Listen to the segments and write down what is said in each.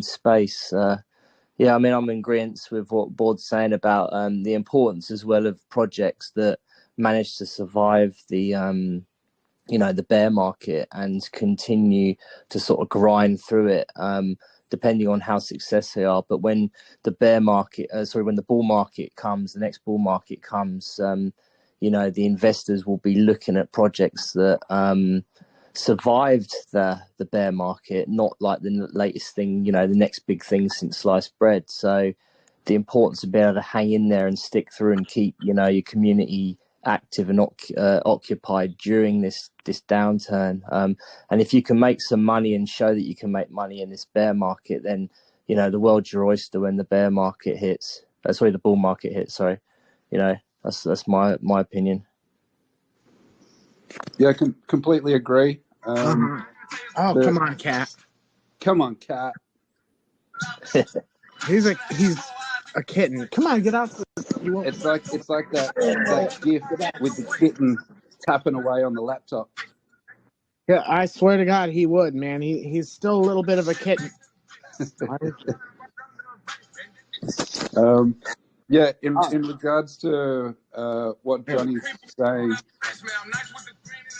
space. Yeah, I mean, I'm in agreement with what Board's saying about the importance as well of projects that manage to survive the the bear market and continue to sort of grind through it, depending on how successful they are. But when the when the bull market comes, the next bull market comes, the investors will be looking at projects that survived the bear market, not like the latest thing, the next big thing since sliced bread. So the importance of being able to hang in there and stick through and keep, your community active and occupied during this downturn. And if you can make some money and show that you can make money in this bear market, then, the world's your oyster when the bear market hits. Sorry, the bull market hits, sorry. That's my opinion. Yeah, I can completely agree. Come on, Cat. Come on, Cat. He's a kitten. Come on, get off. It's like that gif with the kitten tapping away on the laptop. Yeah, I swear to God, he would, man. He's still a little bit of a kitten. Yeah, in regards to what Johnny's saying,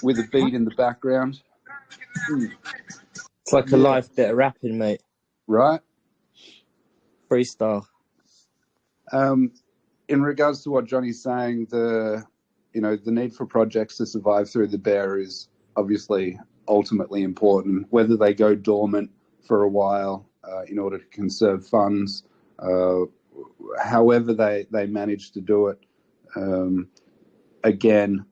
with a beat in the background. It's like a live bit of rapping, mate. Right? Freestyle. In regards to what Johnny's saying, the need for projects to survive through the bear is obviously ultimately important. Whether they go dormant for a while in order to conserve funds, however they manage to do it, again,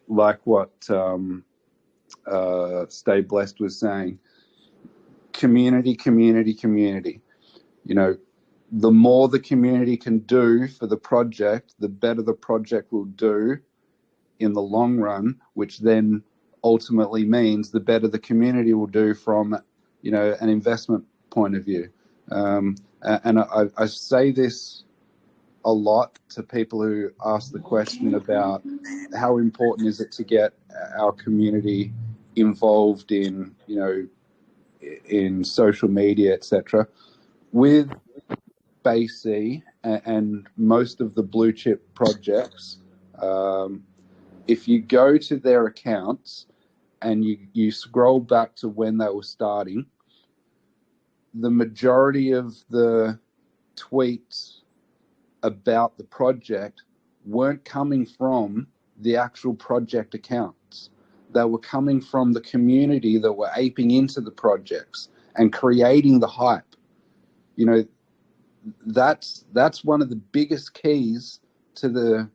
like what Stay Blessed was saying, community. The more the community can do for the project, the better the project will do in the long run, which then ultimately means the better the community will do from, an investment point of view. And I say this a lot to people who ask the question about how important is it to get our community involved in, in social media, etc. With BAYC and most of the blue chip projects, if you go to their accounts and you scroll back to when they were starting, the majority of the tweets about the project weren't coming from the actual project accounts. They were coming from the community that were aping into the projects and creating the hype. That's one of the biggest keys to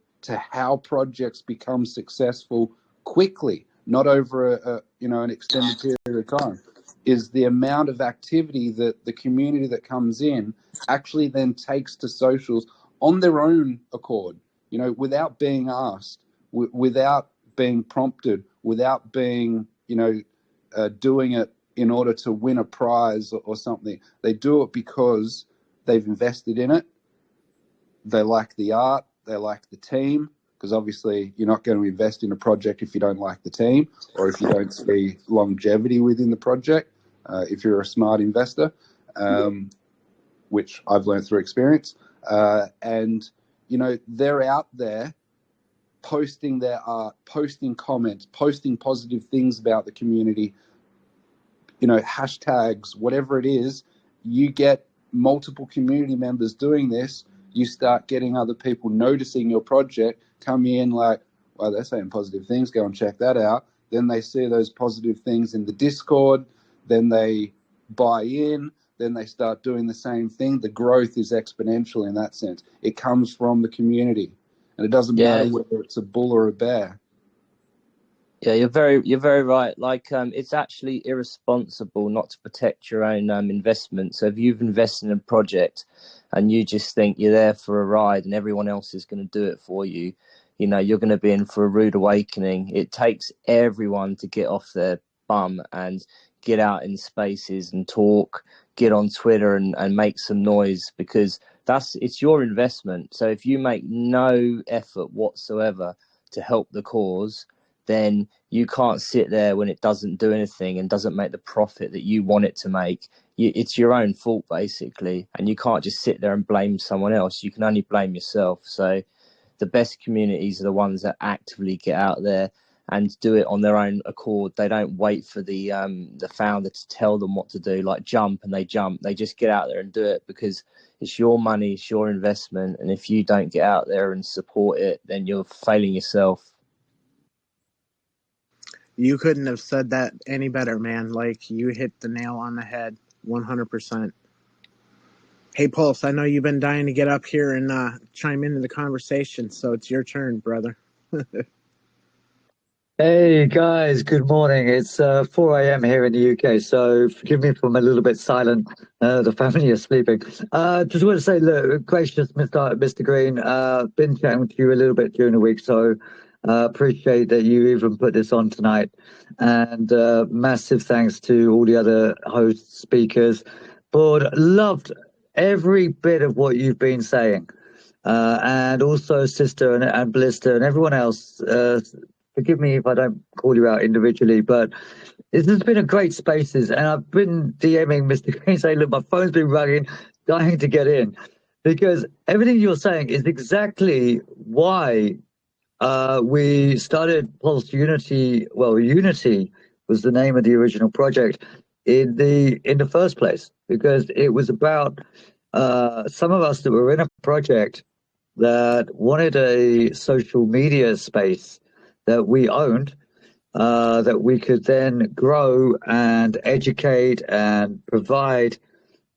how projects become successful quickly, not over an extended period of time, is the amount of activity that the community that comes in actually then takes to socials on their own accord, without being asked, without being prompted, without being, doing it in order to win a prize or something. They do it because they've invested in it. They like the art. They like the team, because obviously you're not going to invest in a project if you don't like the team or if you don't see longevity within the project, if you're a smart investor, which I've learned through experience. And, they're out there posting their art, posting comments, posting positive things about the community, hashtags, whatever it is. You get multiple community members doing this, you start getting other people noticing your project, come in like, well, they're saying positive things, go and check that out. Then they see those positive things in the Discord, then they buy in, then they start doing the same thing. The growth is exponential in that sense. It comes from the community, and it doesn't matter whether it's a bull or a bear. Yeah, you're very right. Like, it's actually irresponsible not to protect your own investment. So if you've invested in a project and you just think you're there for a ride and everyone else is going to do it for you, you're going to be in for a rude awakening. It takes everyone to get off their bum and get out in spaces and talk, get on Twitter and make some noise, because it's your investment. So if you make no effort whatsoever to help the cause, then you can't sit there when it doesn't do anything and doesn't make the profit that you want it to make. It's your own fault, basically, and you can't just sit there and blame someone else. You can only blame yourself. So the best communities are the ones that actively get out there and do it on their own accord. They don't wait for the founder to tell them what to do, like jump, and they jump. They just get out there and do it because it's your money, it's your investment. And if you don't get out there and support it, then you're failing yourself. You couldn't have said that any better, man. Like, you hit the nail on the head, 100%. Hey, Pulse, I know you've been dying to get up here and chime into the conversation, so it's your turn, brother. Hey guys, good morning. It's 4 a.m. here in the UK, so forgive me if I'm a little bit silent. The family is sleeping. Just want to say, look, gracious Mr. Green, been chatting with you a little bit during the week, so appreciate that you even put this on tonight. And massive thanks to all the other hosts, speakers. Board, loved every bit of what you've been saying. And also Sister and Blister and everyone else. Forgive me if I don't call you out individually, but this has been a great spaces. And I've been DMing Mr. Green saying, look, my phone's been ringing, dying to get in. Because everything you're saying is exactly why we started Pulse Unity. Well, Unity was the name of the original project in the first place, because it was about some of us that were in a project that wanted a social media space that we owned, that we could then grow and educate and provide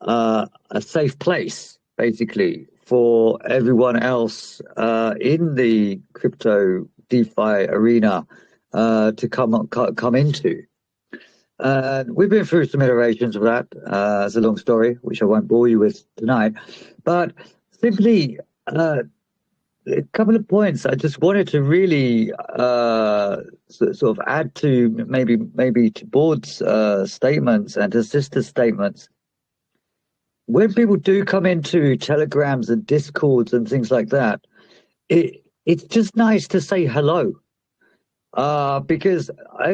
a safe place, basically, for everyone else in the crypto DeFi arena to come into. We've been through some iterations of that. It's a long story, which I won't bore you with tonight. But simply, a couple of points I just wanted to really sort of add to maybe to Board's statements and to Sister's statements. When people do come into Telegrams and Discords and things like that, it's just nice to say hello. Because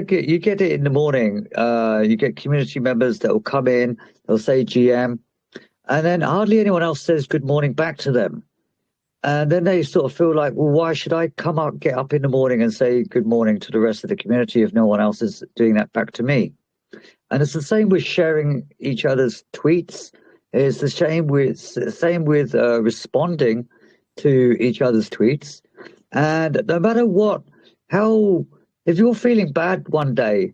you get it in the morning, you get community members that will come in, they'll say GM, and then hardly anyone else says good morning back to them. And then they sort of feel like, well, why should I get up in the morning and say good morning to the rest of the community if no one else is doing that back to me? And it's the same with sharing each other's tweets. It's the same with responding to each other's tweets. And no matter if you're feeling bad one day,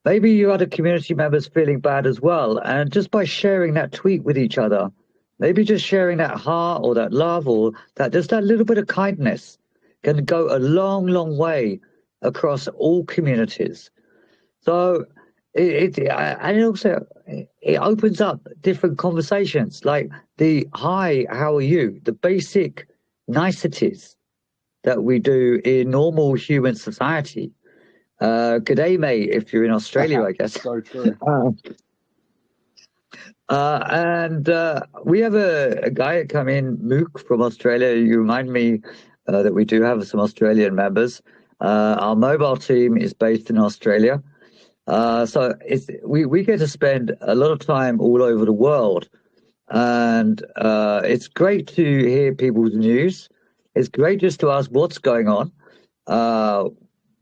maybe your other community members feeling bad as well. And just by sharing that tweet with each other, maybe just sharing that heart or that love or that little bit of kindness can go a long, long way across all communities. So it opens up different conversations, like the hi, how are you? The basic niceties that we do in normal human society. Good day, mate, if you're in Australia, I guess. So true. And we have a guy come in, Mook from Australia. You remind me that we do have some Australian members. Our mobile team is based in Australia. So we get to spend a lot of time all over the world. And it's great to hear people's news. It's great just to ask what's going on.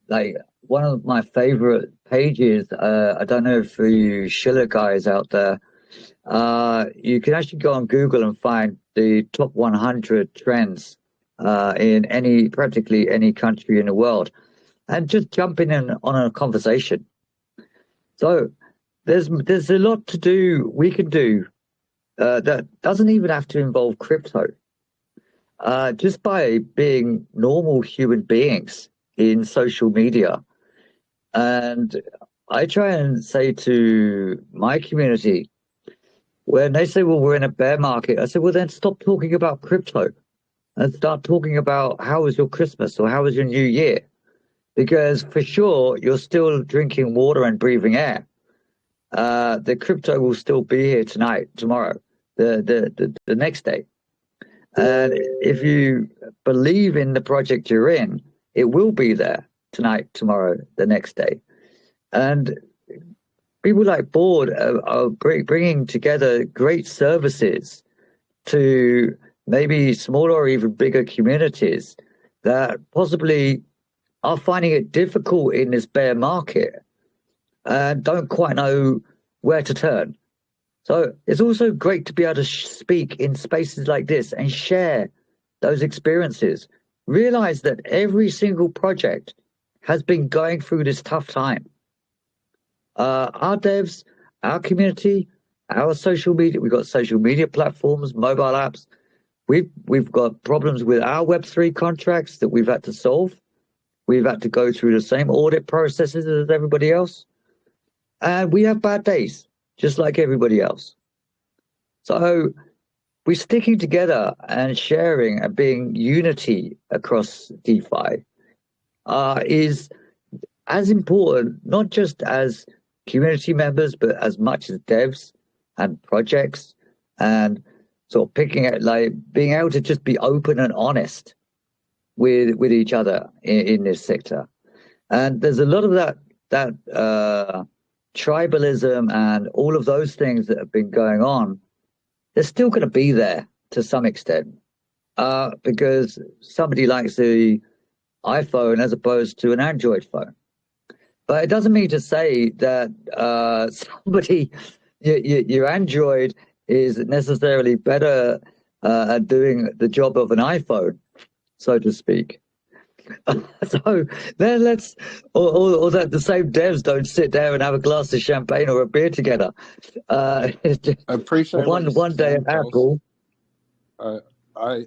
Like one of my favorite pages, I don't know if you Schiller guys out there, you can actually go on Google and find the top 100 trends in practically any country in the world, and just jumping in on a conversation. So there's a lot to do. We can do that doesn't even have to involve crypto. Just by being normal human beings in social media. And I try and say to my community, when they say, well, we're in a bear market, I say, well, then stop talking about crypto and start talking about how was your Christmas or how was your New Year? Because for sure, you're still drinking water and breathing air. The crypto will still be here tomorrow, the next day. And if you believe in the project you're in, it will be there tonight, tomorrow, the next day. And people like Board are bringing together great services to maybe smaller or even bigger communities that possibly are finding it difficult in this bear market and don't quite know where to turn. So it's also great to be able to speak in spaces like this and share those experiences. Realize that every single project has been going through this tough time. Our devs, our community, our social media, we've got social media platforms, mobile apps. We've got problems with our Web3 contracts that we've had to solve. We've had to go through the same audit processes as everybody else. And we have bad days, just like everybody else. So we're sticking together and sharing and being unity across DeFi is as important, not just as community members, but as much as devs and projects, and sort of picking out, like being able to just be open and honest with each other in this sector. And there's a lot of that tribalism and all of those things that have been going on. They're still going to be there to some extent because somebody likes the iPhone as opposed to an Android phone. But it doesn't mean to say that somebody, your Android is necessarily better at doing the job of an iPhone, so to speak. So then or that the same devs don't sit there and have a glass of champagne or a beer together. I appreciate one day at Apple. I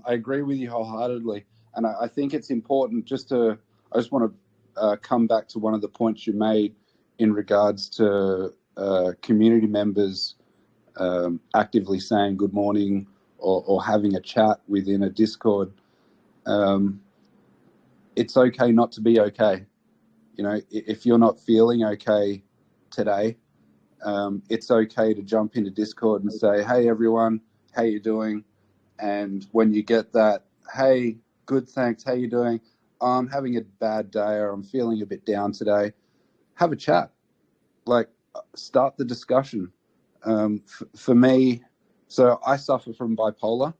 agree with you wholeheartedly, and I think it's important I just want to come back to one of the points you made in regards to community members actively saying good morning or having a chat within a Discord. It's okay not to be okay. You know, if you're not feeling okay today, it's okay to jump into Discord and say, hey, everyone, how you doing? And when you get that, hey, good, thanks, how you doing? I'm having a bad day or I'm feeling a bit down today. Have a chat. Like, start the discussion. For me, so I suffer from bipolar.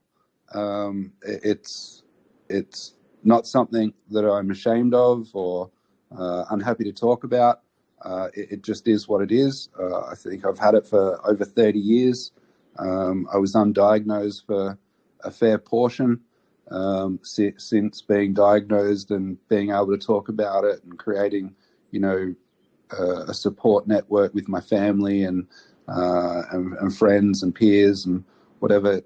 It's not something that I'm ashamed of or unhappy to talk about. It just is what it is. I think I've had it for over 30 years. I was undiagnosed for a fair portion since being diagnosed and being able to talk about it and creating, a support network with my family and friends and peers and whatever.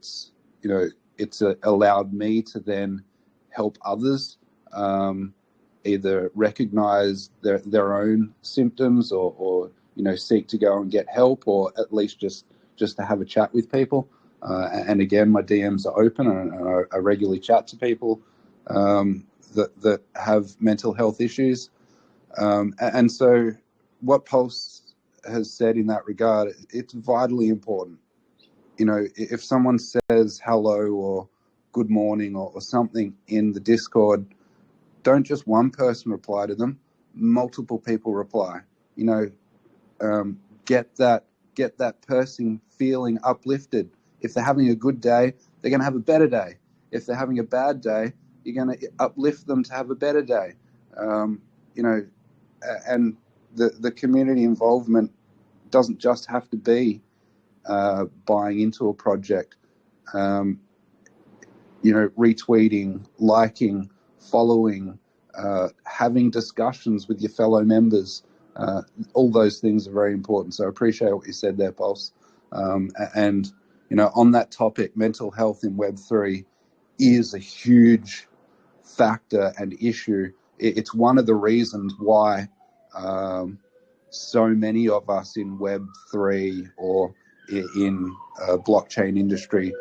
It's allowed me to then help others either recognize their own symptoms or seek to go and get help, or at least just to have a chat with people. And again, my DMs are open, and I regularly chat to people that have mental health issues. And so what Pulse has said in that regard, it's vitally important. If someone says hello or good morning or something in the Discord, don't just one person reply to them, multiple people reply. Get that person feeling uplifted. If they're having a good day, they're going to have a better day. If they're having a bad day, you're going to uplift them to have a better day. And the community involvement doesn't just have to be buying into a project. Retweeting, liking, following, having discussions with your fellow members. All those things are very important. So I appreciate what you said there, Pulse. And on that topic, mental health in Web3 is a huge factor and issue. It's one of the reasons why so many of us in Web3 or in blockchain industry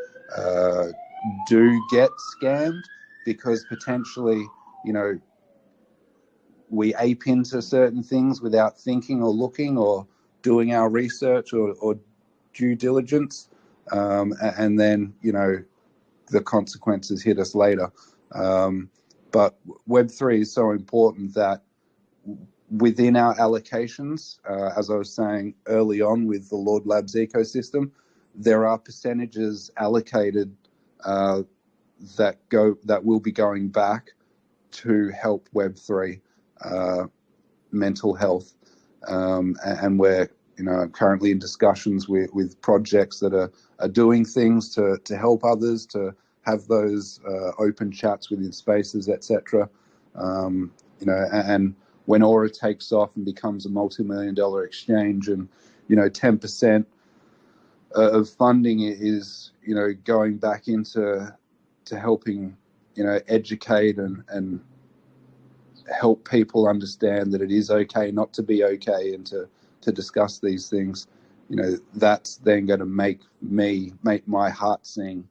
do get scammed, because potentially, we ape into certain things without thinking or looking or doing our research or due diligence. And then, the consequences hit us later. But Web3 is so important that within our allocations, as I was saying early on with the Lord Labs ecosystem, there are percentages allocated that will be going back to help Web3 mental health, and we're currently in discussions with projects that are doing things to help others, to have those open chats within spaces, etc. And when Aura takes off and becomes a multi-million-dollar exchange, and 10% of funding is going back into helping educate and help people understand that it is okay not to be okay, and to discuss these things, that's then going to make my heart sing.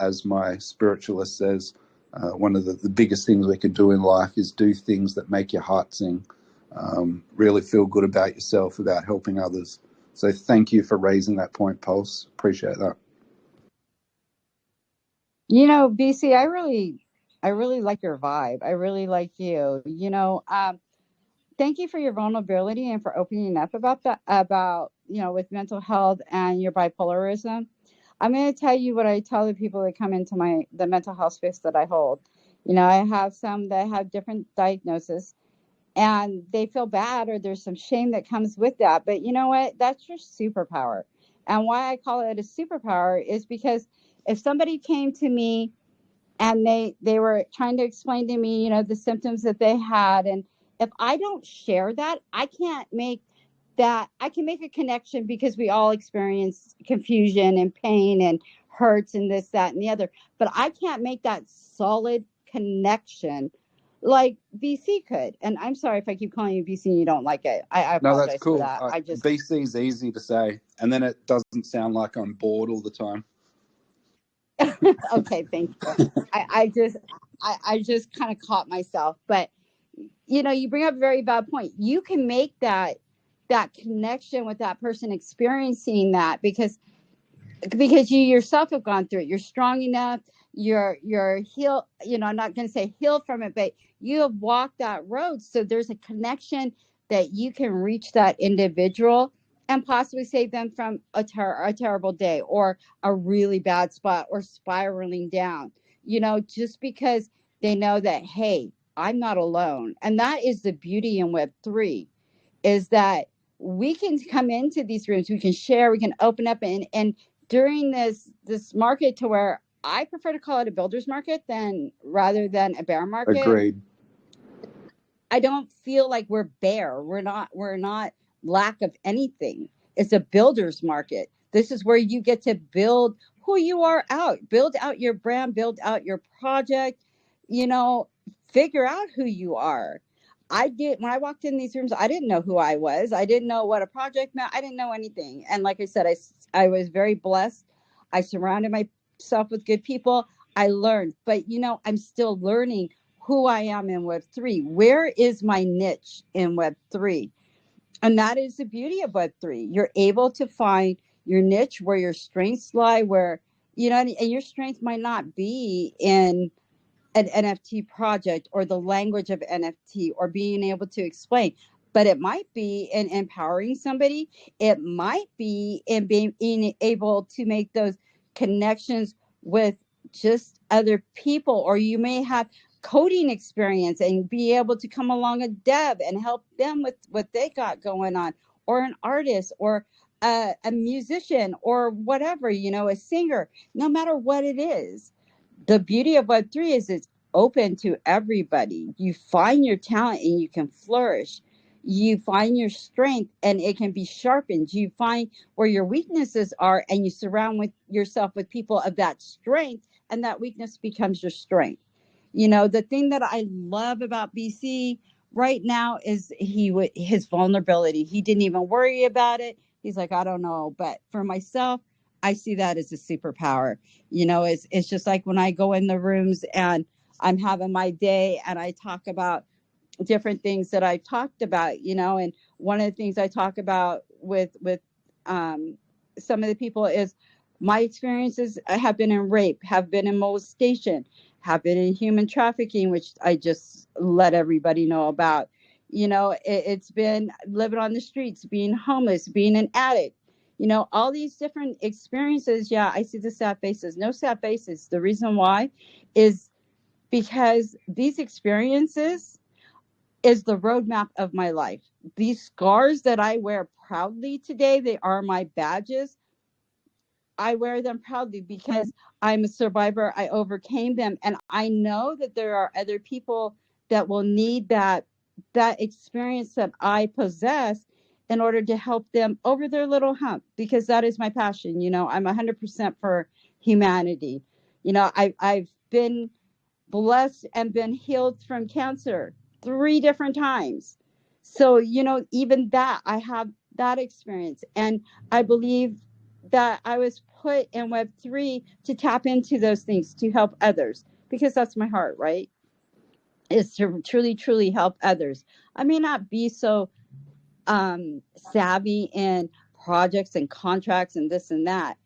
As my spiritualist says, one of the biggest things we could do in life is do things that make your heart sing. Really feel good about yourself, about helping others. So thank you for raising that point, Pulse. Appreciate that. BC, I really like your vibe. I really like you. Thank you for your vulnerability and for opening up about that, with mental health and your bipolarism. I'm going to tell you what I tell the people that come into the mental health space that I hold. I have some that have different diagnoses, and they feel bad, or there's some shame that comes with that. But you know what? That's your superpower. And why I call it a superpower is because if somebody came to me and they were trying to explain to me, the symptoms that they had, and if I don't share that, I can't make that. I can make a connection because we all experience confusion and pain and hurts and this, that, and the other. But I can't make that solid connection like BC could. And I'm sorry if I keep calling you BC and you don't like it. I apologize. No, that's cool. For that. BC is easy to say, and then it doesn't sound like I'm bored all the time. Okay, thank you. I just kind of caught myself, but you bring up a very valid point. You can make that connection with that person experiencing that because you yourself have gone through it. You're strong enough. You're healed. I'm not going to say healed from it, but you have walked that road. So there's a connection that you can reach that individual and possibly save them from a terrible day or a really bad spot or spiraling down, just because they know that, hey, I'm not alone. And that is the beauty in Web3, is that we can come into these rooms, we can share, we can open up, and during this market, to where I prefer to call it a builder's market rather than a bear market. Agreed. I don't feel like we're bare. We're not lack of anything. It's a builder's market. This is where you get to build who you are out, build out your brand, build out your project, figure out who you are. When I walked in these rooms, I didn't know who I was. I didn't know what a project meant. I didn't know anything. And like I said, I was very blessed. I surrounded myself with good people. I learned, but I'm still learning who I am in Web3. Where is my niche in Web3? And that is the beauty of Web3. You're able to find your niche, where your strengths lie, where, and your strength might not be in an NFT project or the language of NFT or being able to explain, but it might be in empowering somebody. It might be in being able to make those connections with just other people, or you may have coding experience and be able to come along a dev and help them with what they got going on, or an artist, or a musician, or whatever, a singer. No matter what it is, the beauty of Web3 is it's open to everybody. You find your talent and you can flourish. You find your strength and it can be sharpened. You find where your weaknesses are and you surround yourself with people of that strength, and that weakness becomes your strength. The thing that I love about BC right now is his vulnerability. He didn't even worry about it. He's like, I don't know. But for myself, I see that as a superpower. It's just like when I go in the rooms and I'm having my day and I talk about different things that I've talked about, and one of the things I talk about with some of the people is my experiences have been in rape, have been in molestation, have been in human trafficking, which I just let everybody know about. It's been living on the streets, being homeless, being an addict, all these different experiences. Yeah, I see the sad faces. No sad faces. The reason why is because these experiences is the roadmap of my life. These scars that I wear proudly today, they are my badges. I wear them proudly because I'm a survivor. I overcame them. And I know that there are other people that will need that experience that I possess in order to help them over their little hump, because that is my passion. I'm 100% for humanity. I've been blessed and been healed from cancer 3 different times. So, even that, I have that experience. And I believe that I was put in Web3 to tap into those things to help others, because that's my heart, right? Is to truly, truly help others. I may not be so savvy in projects and contracts and this and that,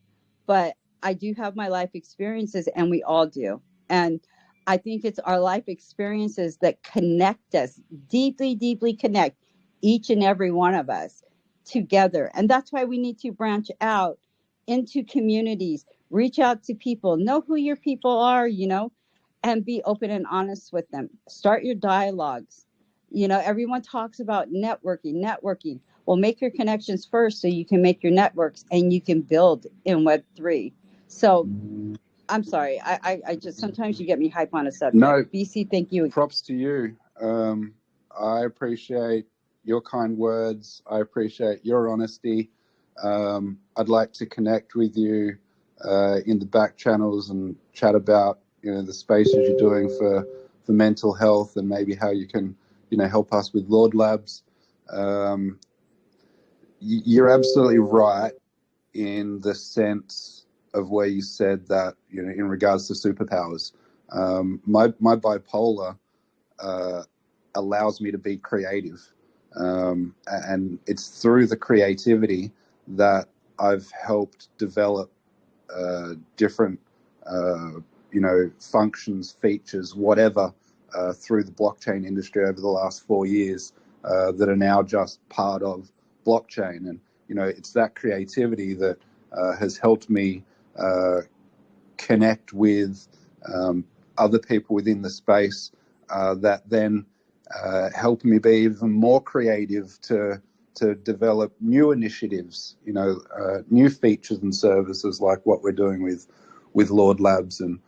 but I do have my life experiences, and we all do. And I think it's our life experiences that connect us, deeply, deeply connect each and every one of us together. And that's why we need to branch out into communities, reach out to people, know who your people are, and be open and honest with them. Start your dialogues. Everyone talks about networking. Well, make your connections first so you can make your networks and you can build in Web3. So I'm sorry. I just, sometimes you get me hype on a subject. No, BC, thank you. props to you. I appreciate your kind words. I appreciate your honesty. I'd like to connect with you in the back channels and chat about the spaces you're doing for mental health, and maybe how you can help us with Lord Labs. You're absolutely right in the sense of where you said that in regards to superpowers. My bipolar allows me to be creative, and it's through the creativity that I've helped develop different functions, features, whatever, through the blockchain industry over the last 4 years, that are now just part of blockchain. And it's that creativity that has helped me connect with other people within the space, that then help me be even more creative to develop new initiatives, new features and services like what we're doing with Lord Labs. And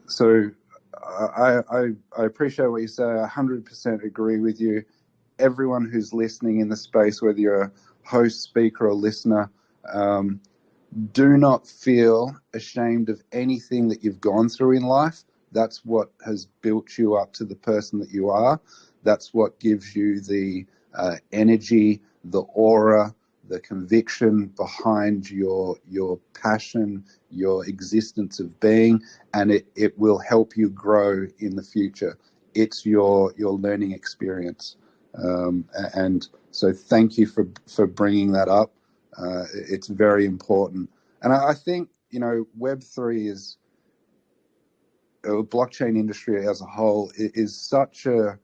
so I appreciate what you say. I 100% agree with you. Everyone who's listening in the space, whether you're a host, speaker, or listener, do not feel ashamed of anything that you've gone through in life. That's what has built you up to the person that you are. That's what gives you the energy, the aura, the conviction behind your passion, your existence of being, and it will help you grow in the future. It's your learning experience. And so thank you for bringing that up. It's very important. And I think, Web3 is, blockchain industry as a whole is such an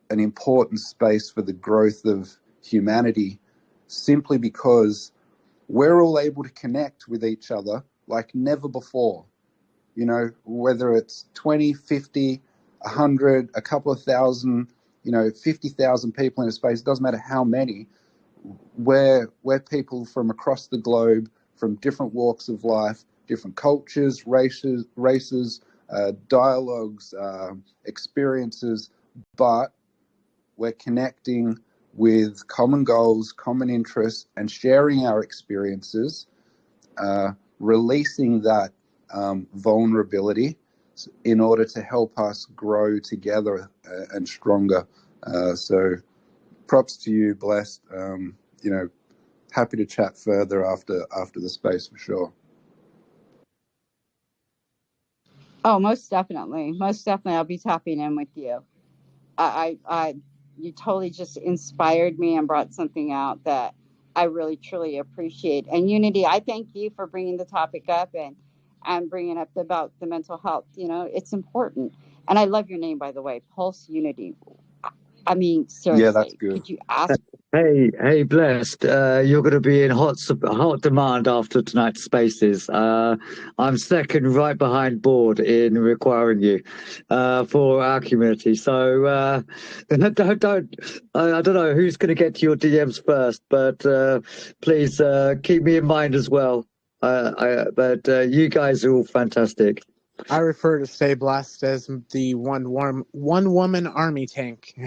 important space for the growth of humanity, simply because we're all able to connect with each other like never before. Whether it's 20, 50, 100, a couple of thousand, 50,000 people in a space, it doesn't matter how many. We're people from across the globe, from different walks of life, different cultures, races, dialogues, experiences, but we're connecting with common goals, common interests, and sharing our experiences, releasing that vulnerability in order to help us grow together and stronger. So props to you, Blessed. Happy to chat further after the space, for sure. Oh, most definitely. Most definitely. I'll be tapping in with you. You totally just inspired me and brought something out that I really, truly appreciate. And Unity, I thank you for bringing the topic up. And and bringing up about the mental health. It's important. And I love your name, by the way, Pulse Unity. I mean, Yeah, that's seriously, good. could you ask? Hey, Blessed. You're going to be in hot demand after tonight's spaces. I'm second right behind Board in requiring you for our community. So don't I don't know who's going to get to your DMs first, but please keep me in mind as well. But you guys are all fantastic. I refer to Stay Blessed as the one woman army tank.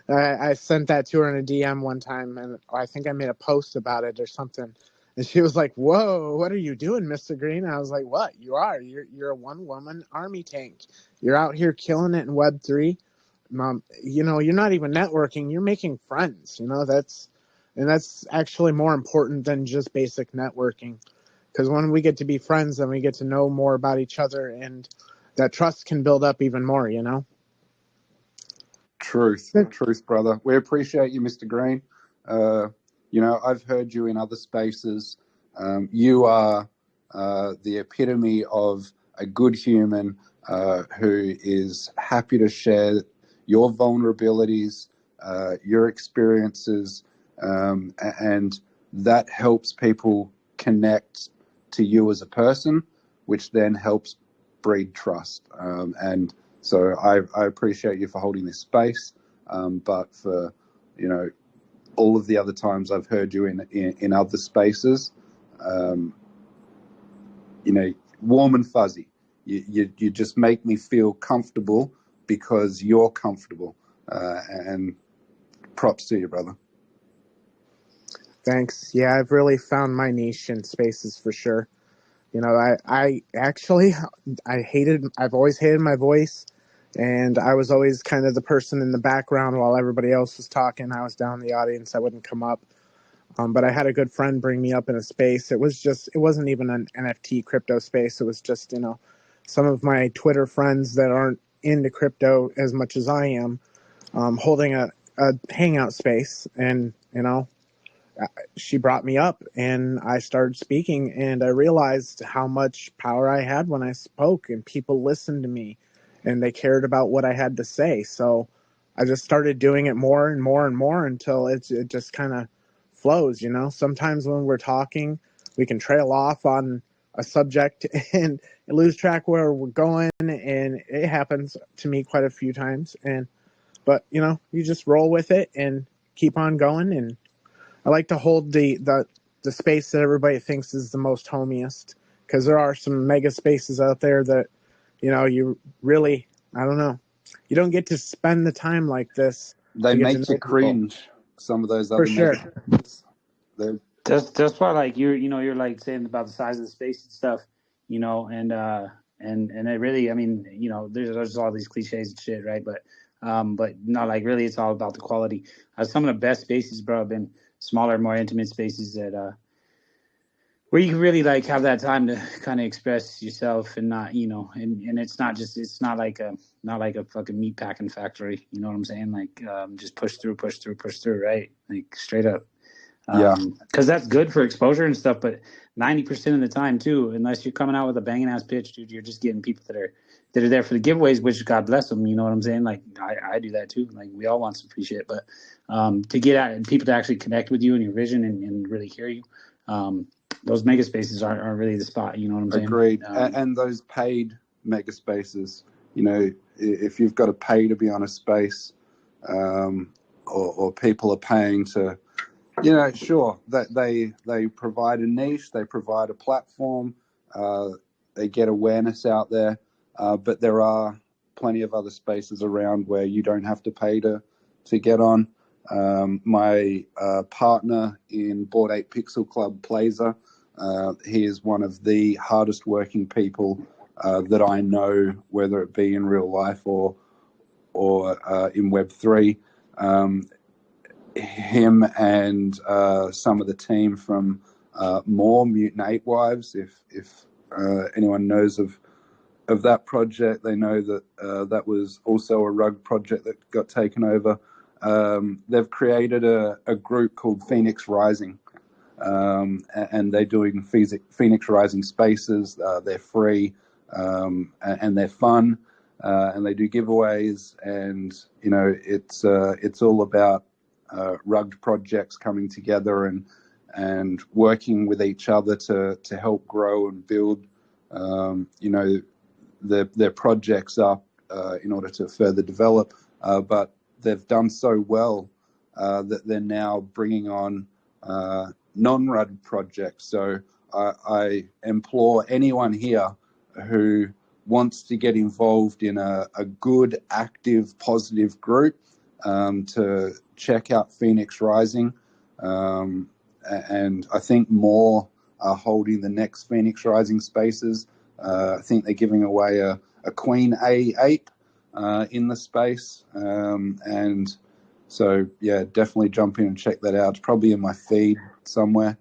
I sent that to her in a DM one time, and I think I made a post about it or something. And she was like, "Whoa, what are you doing, Mr. Green?" I was like, "What? You're a one woman army tank. You're out here killing it in Web3. You're not even networking. You're making friends. That's actually more important than just basic networking." Because when we get to be friends, then we get to know more about each other, and that trust can build up even more, Truth, brother. We appreciate you, Mr. Green. I've heard you in other spaces. You are the epitome of a good human who is happy to share your vulnerabilities, your experiences, and that helps people connect to you as a person, which then helps breed trust. And so I appreciate you for holding this space, but for all of the other times I've heard you in other spaces, warm and fuzzy. You just make me feel comfortable because you're comfortable, and props to you, brother. Thanks. Yeah, I've really found my niche in spaces for sure. I actually, I've always hated my voice, and I was always kind of the person in the background while everybody else was talking. I was down in the audience. I wouldn't come up. But I had a good friend bring me up in a space. It wasn't even an NFT crypto space. It was just, some of my Twitter friends that aren't into crypto as much as I am, holding a hangout space. And, she brought me up and I started speaking, and I realized how much power I had when I spoke, and people listened to me and they cared about what I had to say. So I just started doing it more and more and more until it just kind of flows. Sometimes when we're talking, we can trail off on a subject and lose track where we're going, and it happens to me quite a few times. But you just roll with it and keep on going. And I like to hold the space that everybody thinks is the most homiest, because there are some mega spaces out there that, you really, I don't know, you don't get to spend the time like this. They to get to make know you people. cringe. Some of those For other sure. That's why, like, you're like saying about the size of the space and stuff, and it really, I mean, there's all these cliches and shit, right? But not like really, it's all about the quality. Some of the best spaces, bro, have been smaller, more intimate spaces that where you can really like have that time to kind of express yourself, and not, and it's not like a fucking meat packing factory. You know what I'm saying? Like, just push through, right? Like, straight up. Yeah. Because that's good for exposure and stuff, but 90% of the time too, unless you're coming out with a banging ass pitch, dude, you're just getting people that are there for the giveaways, which God bless them. You know what I'm saying? Like, I do that too. Like, we all want some free shit, but to get out and people to actually connect with you and your vision and really hear you, those mega spaces aren't really the spot. You know what I'm saying? Agreed. And those paid mega spaces, if you've got to pay to be on a space, or people are paying to, sure, that they provide a niche, they provide a platform, they get awareness out there, but there are plenty of other spaces around where you don't have to pay to get on. My partner in Bored Ape Pixel Club, Plazer, he is one of the hardest working people that I know, whether it be in real life or in Web3. Him and some of the team from more Mutant Ape Wives, if anyone knows of that project, they know that that was also a rug project that got taken over. They've created a group called Phoenix Rising, and they're doing Phoenix Rising Spaces. They're free, and they're fun, and they do giveaways, and it's all about rugged projects coming together and working with each other to help grow and build their projects up in order to further develop. But they've done so well that they're now bringing on non-rugged projects. So I implore anyone here who wants to get involved in a good, active, positive group to check out Phoenix Rising. And I think more are holding the next Phoenix Rising Spaces. I think they're giving away a Queen A ape in the space. And so, yeah, definitely jump in and check that out. It's probably in my feed somewhere.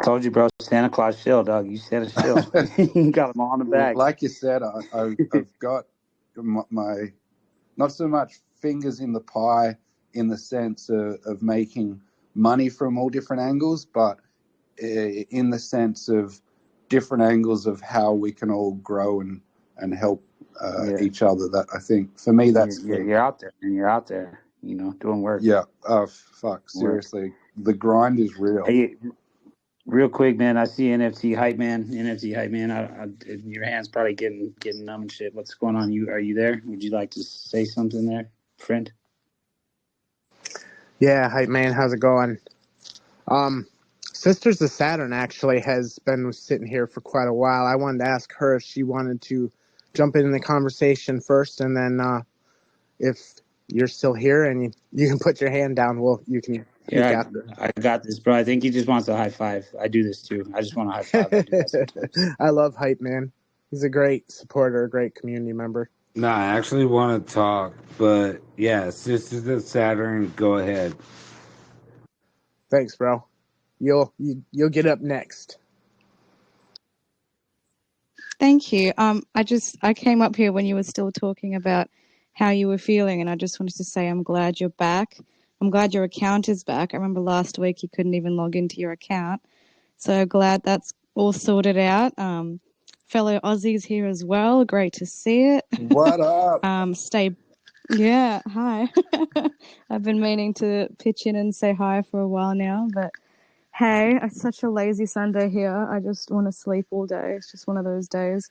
Told you, bro. Santa Claus shield, dog. You said a shield. You got them all in the bag. Like you said, I've got my not so much fingers in the pie in the sense of making money from all different angles, but in the sense of different angles of how we can all grow and help each other. That I think for me, that's you're out there, and you're out there, doing work. Yeah. Oh fuck! Seriously, the grind is real. Hey, real quick, man. I see NFT hype man. Your hand's probably getting numb and shit. What's going on? Are you there? Would you like to say something there, friend? Yeah, hype man, how's it going? Sisters of Saturn actually has been sitting here for quite a while. I wanted to ask her if she wanted to jump in the conversation first, and then if you're still here and you can put your hand down, you can speak after. I got this, bro. I think he just wants a high five. I do this too. I just want a high five. I do that sometimes. I love hype man. He's a great supporter, a great community member. No, I actually want to talk, but yeah, Sisters of Saturn, go ahead. Thanks, bro. You'll get up next. Thank you. I came up here when you were still talking about how you were feeling, and I just wanted to say I'm glad you're back. I'm glad your account is back. I remember last week you couldn't even log into your account, so glad that's all sorted out. Fellow Aussies here as well. Great to see it. What up? Yeah, hi. I've been meaning to pitch in and say hi for a while now, but hey, it's such a lazy Sunday here. I just want to sleep all day. It's just one of those days.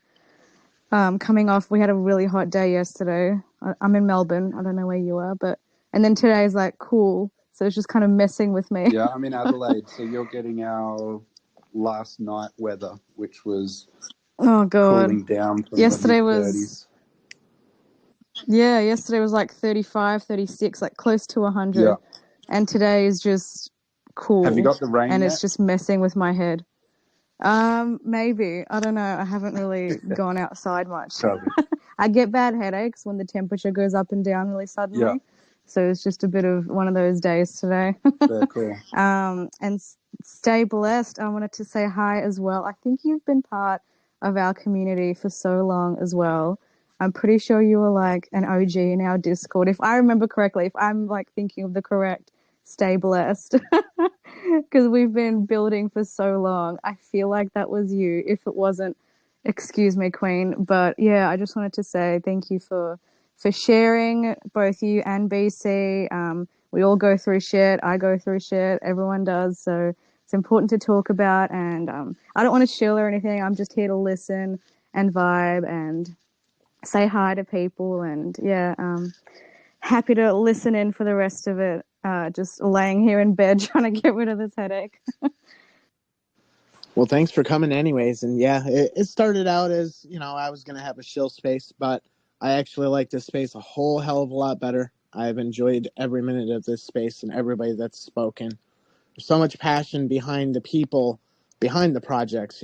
Coming off, we had a really hot day yesterday. I'm in Melbourne. I don't know where you are, and then today is like cool. So it's just kind of messing with me. Yeah, I'm in Adelaide. So you're getting our last night weather, which was cooling down from yesterday the mid-30s. Yesterday was like 35, 36, like close to 100. Yeah. And today is just cool. Have you got the rain And yet? it's just messing with my head. Maybe. I don't know. I haven't really gone outside much. I get bad headaches when the temperature goes up and down really suddenly. Yeah. So it's just a bit of one of those days today. Very cool. And stay blessed. I wanted to say hi as well. I think you've been part of our community for so long as well. I'm pretty sure you were like an OG in our Discord. If I remember correctly, if I'm like thinking of the correct, stay blessed. Because we've been building for so long. I feel like that was you. If it wasn't, excuse me, Queen. But yeah, I just wanted to say thank you for sharing, both you and BC. We all go through shit. I go through shit. Everyone does. So it's important to talk about. And I don't want to shill or anything. I'm just here to listen and vibe and say hi to people. And yeah, happy to listen in for the rest of it. Just laying here in bed trying to get rid of this headache. Well, thanks for coming anyways. And yeah, it started out as, I was going to have a shill space, but I actually like this space a whole hell of a lot better. I've enjoyed every minute of this space and everybody that's spoken. There's so much passion behind the people, behind the projects,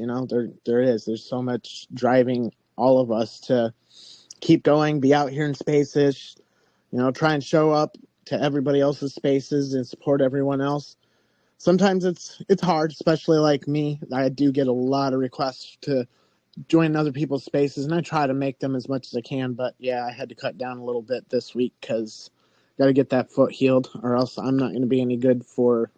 there is. There's so much driving all of us to keep going, be out here in spaces, try and show up to everybody else's spaces and support everyone else. Sometimes it's hard, especially like me. I do get a lot of requests to join other people's spaces, and I try to make them as much as I can. But yeah, I had to cut down a little bit this week because got to get that foot healed, or else I'm not going to be any good for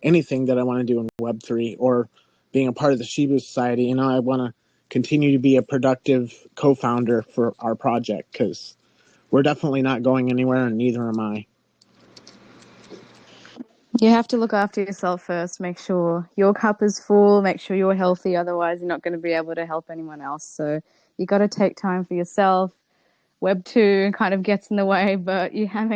anything that I want to do in Web3 or being a part of the Shibu Society. You know, I want to continue to be a productive co-founder for our project because we're definitely not going anywhere, and neither am I. You have to look after yourself first. Make sure your cup is full. Make sure you're healthy. Otherwise, you're not going to be able to help anyone else. So you got to take time for yourself. Web 2 kind of gets in the way, but you have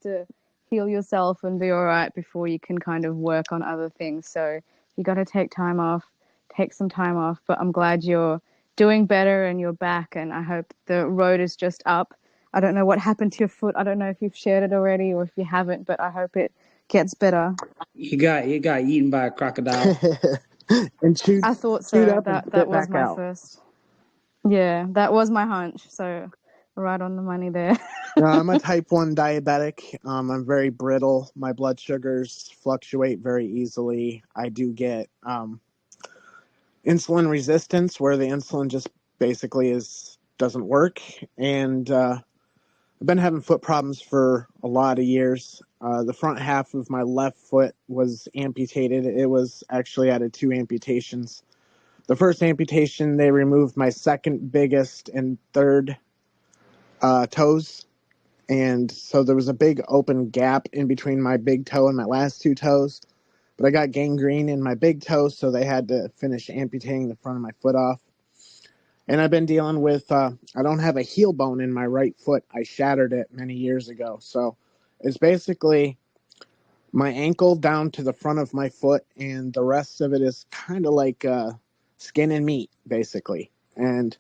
to heal yourself and be all right before you can kind of work on other things. So you got to take some time off. But I'm glad you're doing better and you're back. And I hope the road is just up. I don't know what happened to your foot. I don't know if you've shared it already or if you haven't, but I hope it gets better. He got eaten by a crocodile. And chewed I thought so. up and That spit was back my out. first. Yeah, that was my hunch. So right on the money there. I'm a type 1 diabetic. I'm very brittle. My blood sugars fluctuate very easily. I do get insulin resistance, where the insulin just basically doesn't work. And I've been having foot problems for a lot of years. The front half of my left foot was amputated. It was actually out of 2 amputations. The first amputation, they removed my second biggest and third toes. And so there was a big open gap in between my big toe and my last 2 toes. But I got gangrene in my big toe, so they had to finish amputating the front of my foot off. And I've been dealing with, I don't have a heel bone in my right foot. I shattered it many years ago. So it's basically my ankle down to the front of my foot, and the rest of it is kind of like skin and meat, basically. And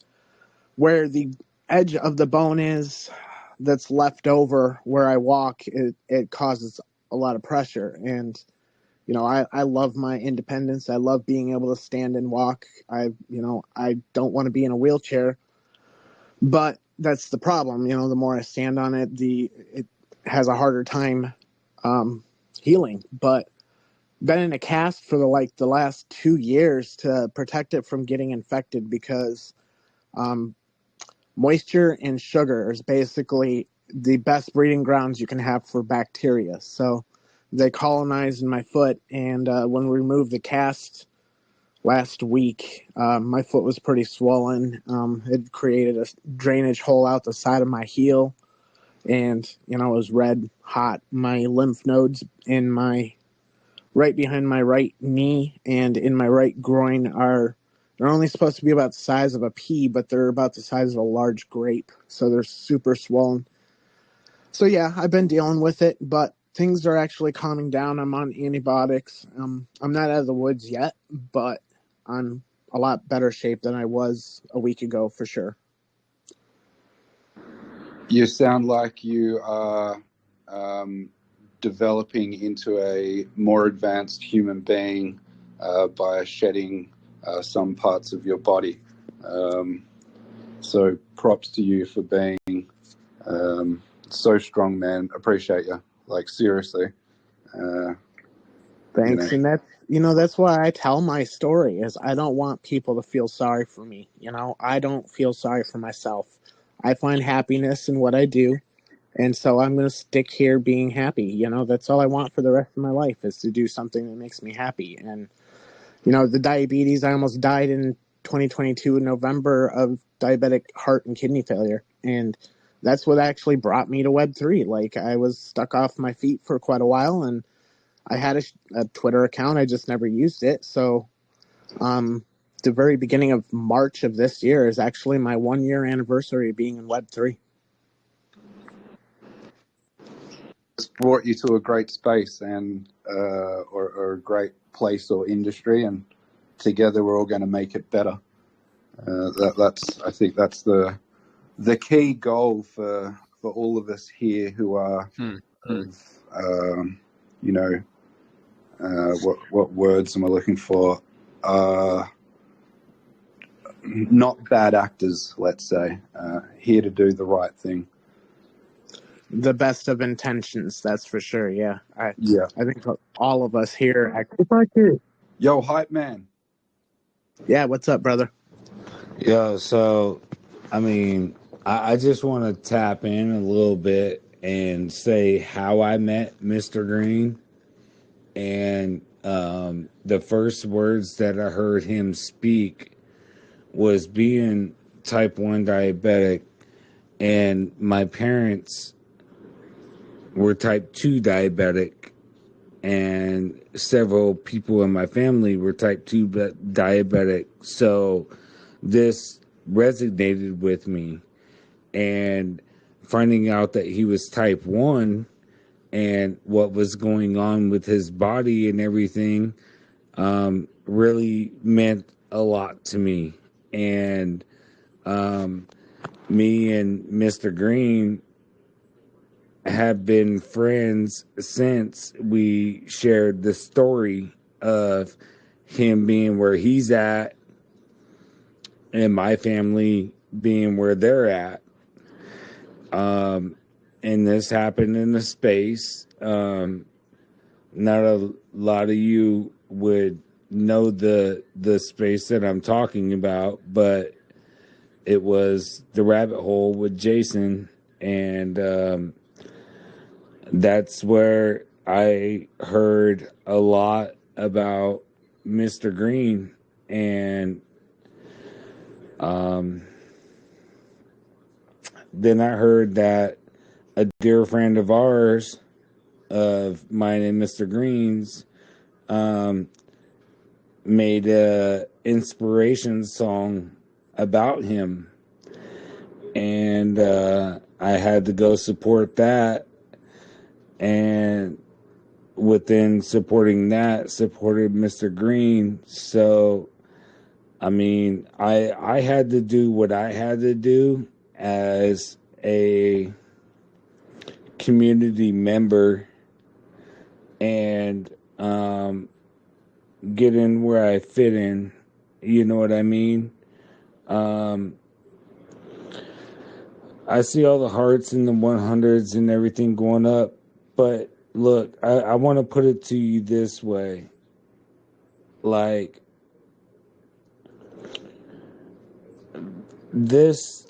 where the edge of the bone is that's left over where I walk, it causes a lot of pressure. And you know, I love my independence. I love being able to stand and walk. I don't want to be in a wheelchair, but that's the problem. You know, the more I stand on it, it has a harder time healing. But been in a cast for the last 2 years to protect it from getting infected because moisture and sugar is basically the best breeding grounds you can have for bacteria. So they colonized in my foot, and when we removed the cast last week, my foot was pretty swollen. It created a drainage hole out the side of my heel, and you know, it was red hot. My lymph nodes in my right behind my right knee and in my right groin they're only supposed to be about the size of a pea, but they're about the size of a large grape, so they're super swollen. So yeah, I've been dealing with it, but things are actually calming down. I'm on antibiotics. I'm not out of the woods yet, but I'm a lot better shape than I was a week ago for sure. You sound like you are developing into a more advanced human being by shedding some parts of your body. So props to you for being so strong, man. Appreciate you. Like, seriously. Thanks. You know. And that's why I tell my story, is I don't want people to feel sorry for me. You know, I don't feel sorry for myself. I find happiness in what I do. And so I'm going to stick here being happy. You know, that's all I want for the rest of my life, is to do something that makes me happy. And, you know, the diabetes, I almost died in 2022 in November of diabetic heart and kidney failure. And that's what actually brought me to Web3. Like, I was stuck off my feet for quite a while, and I had a Twitter account. I just never used it. So the very beginning of March of this year is actually my 1-year anniversary of being in Web3. It's brought you to a great space and or a great place or industry, and together we're all going to make it better. I think that's the key goal for all of us here who are you know, what words am I looking for? Not bad actors, let's say, here to do the right thing. The best of intentions, that's for sure. Yeah, I think all of us here. Yo, hype man. Yeah, what's up, brother? Yo, so, I mean, I just want to tap in a little bit and say how I met Mr. Green. And The first words that I heard him speak was being type 1 diabetic, and my parents were type 2 diabetic, and several people in my family were type 2 diabetic. So this resonated with me, and finding out that he was type 1 and what was going on with his body and everything really meant a lot to me. And me and Mr. Green have been friends since we shared the story of him being where he's at and my family being where they're at. And this happened in a space. Not a lot of you would know the space that I'm talking about, but it was the rabbit hole with Jason, and that's where I heard a lot about Mr. Green. And then I heard that a dear friend of ours, of mine and Mr. Green's, made a inspiration song about him, and I had to go support that. And within supporting that, supported Mr. Green. So I mean, I had to do what I had to do as a community member, and get in where I fit in. You know what I mean? I see all the hearts and the 100s and everything going up, but look, I want to put it to you this way. Like, this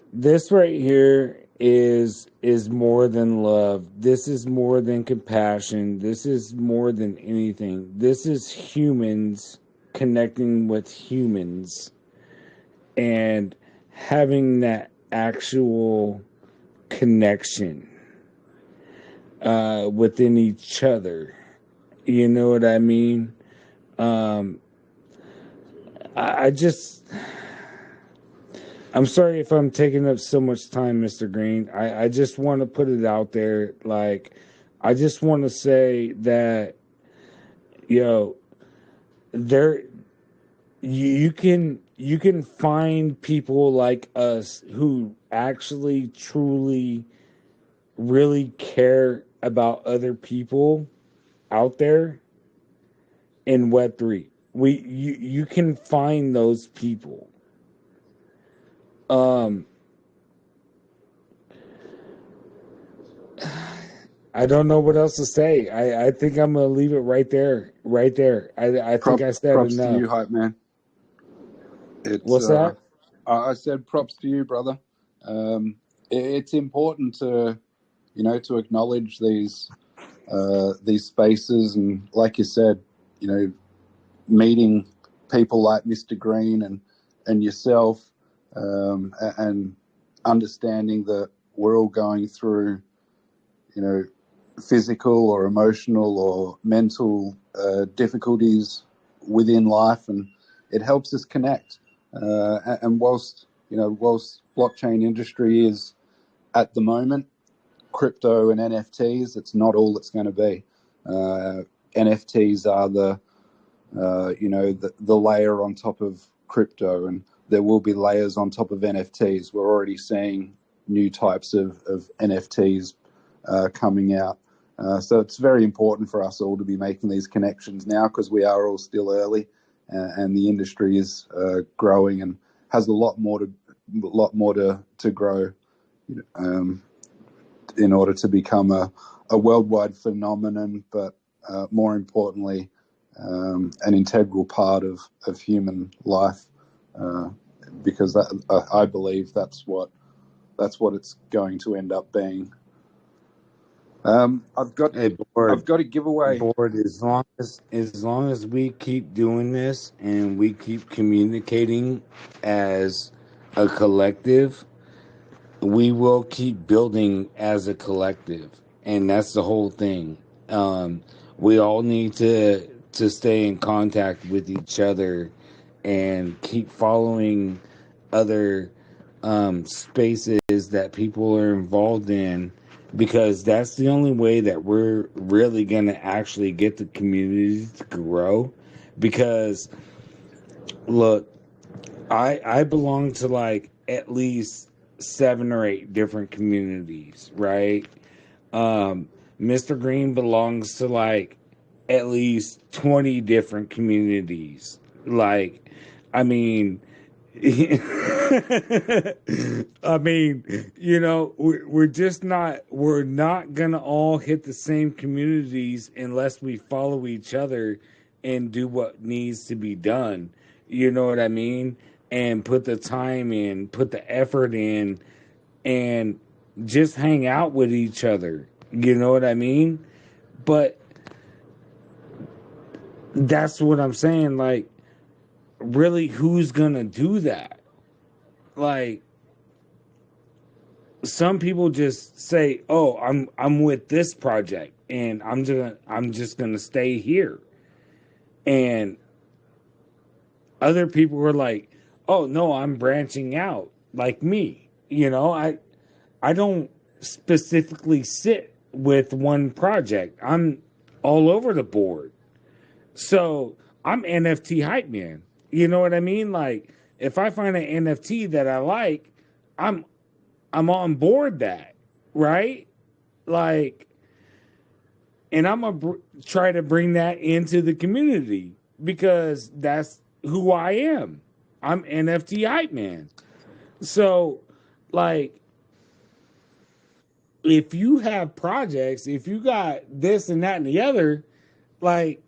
right here is more than love. This is more than compassion. This is more than anything. This is humans connecting with humans and having that actual connection within each other. You know what I mean? I just, I'm sorry if I'm taking up so much time, Mr. Green. I just want to put it out there. Like, I just want to say that, there, you can find people like us who actually truly really care about other people out there in Web3. You can find those people. I don't know what else to say. I think I'm gonna leave it right there. Right there. I think I said Props enough. to you, hype man. What's that? I said props to you, brother. It's important to acknowledge these spaces, and like you said, meeting people like Mr. Green and yourself, and understanding that we're all going through, physical or emotional or mental difficulties within life, and it helps us connect. And whilst blockchain industry is at the moment crypto and NFTs, it's not all it's going to be. NFTs are the layer on top of crypto, and there will be layers on top of NFTs. We're already seeing new types of NFTs coming out. So it's very important for us all to be making these connections now, because we are all still early, and the industry is growing and has a lot more to grow in order to become a worldwide phenomenon, but more importantly, an integral part of human life, because I believe that's what it's going to end up being. I've got Hey, board, a giveaway. board. As long as we keep doing this and we keep communicating as a collective, we will keep building as a collective, and that's the whole thing. Um, we all need to stay in contact with each other and keep following other spaces that people are involved in, because that's the only way that we're really going to actually get the community to grow. Because look, I belong to like at least 7 or 8 different communities, right? Um, Mr. Green belongs to like at least 20 different communities. Like, I mean, I mean, we're just not, we're not gonna all hit the same communities unless we follow each other and do what needs to be done. You know what I mean? And put the time in, put the effort in, and just hang out with each other. You know what I mean? But that's what I'm saying. Like, really, who's gonna do that? Like, some people just say, "Oh, I'm with this project, and I'm just gonna stay here," and other people were like, "Oh no, I'm branching out." Like me, I don't specifically sit with one project. I'm all over the board. So I'm NFT hype man. You know what I mean? Like, if I find an NFT that I like, I'm I'm on board that, right? Like, and I'm gonna try to bring that into the community because that's who I am. I'm NFT hype man. So, like, if you have projects, if you got this and that and the other, like,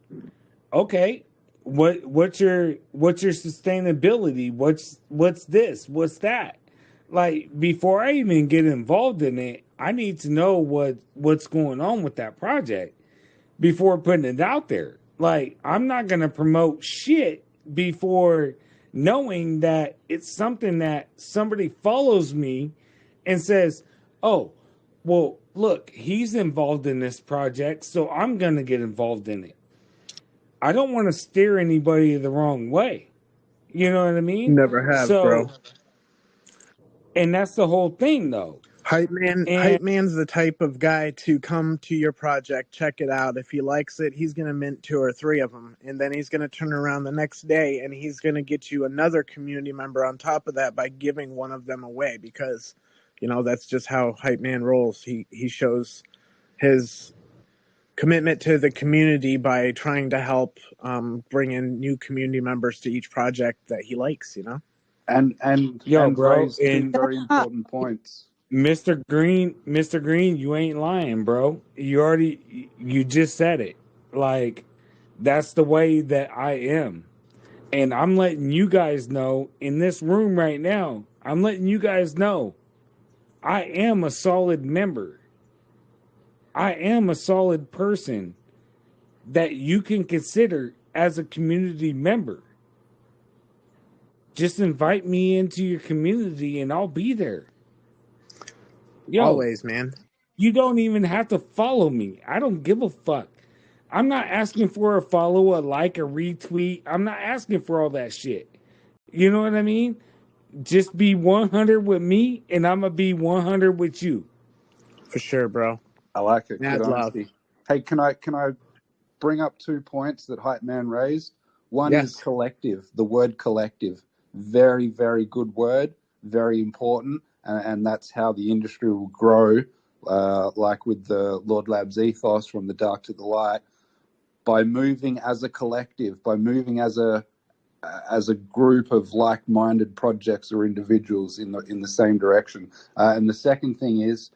okay, what's your sustainability? What's this? What's that? Like, before I even get involved in it, I need to know what's going on with that project before putting it out there. Like, I'm not gonna promote shit before knowing that it's something that somebody follows me and says, "Oh, well, look, he's involved in this project, so I'm gonna get involved in it." I don't want to steer anybody the wrong way. You know what I mean? Never have, So, bro. and that's the whole thing, though. And Hype man's the type of guy to come to your project, check it out. If he likes it, he's gonna mint 2 or 3 of them, and then he's gonna turn around the next day and he's gonna get you another community member on top of that by giving one of them away, because that's just how hype man rolls. He shows his commitment to the community by trying to help bring in new community members to each project that he likes. yo, And bro, raised 2 and very important points. Mr. Green, you ain't lying, bro. You just said it. Like, that's the way that I am. And I'm letting you guys know in this room right now, I'm letting you guys know I am a solid member. I am a solid person that you can consider as a community member. Just invite me into your community and I'll be there. Yo, Always, man. you don't even have to follow me. I don't give a fuck. I'm not asking for a follow, a like, a retweet. I'm not asking for all that shit. You know what I mean? Just be 100 with me and I'm going to be 100 with you. For sure, bro. I like it. Good Mad love. honesty. Hey, can I bring up 2 points that Hype Man raised? One is Yes. collective. The word collective, very, very good word, very important, and that's how the industry will grow. Like with the Lord Labs ethos, from the dark to the light, by moving as a collective, by moving as a group of like-minded projects or individuals in the same direction. And the second thing is,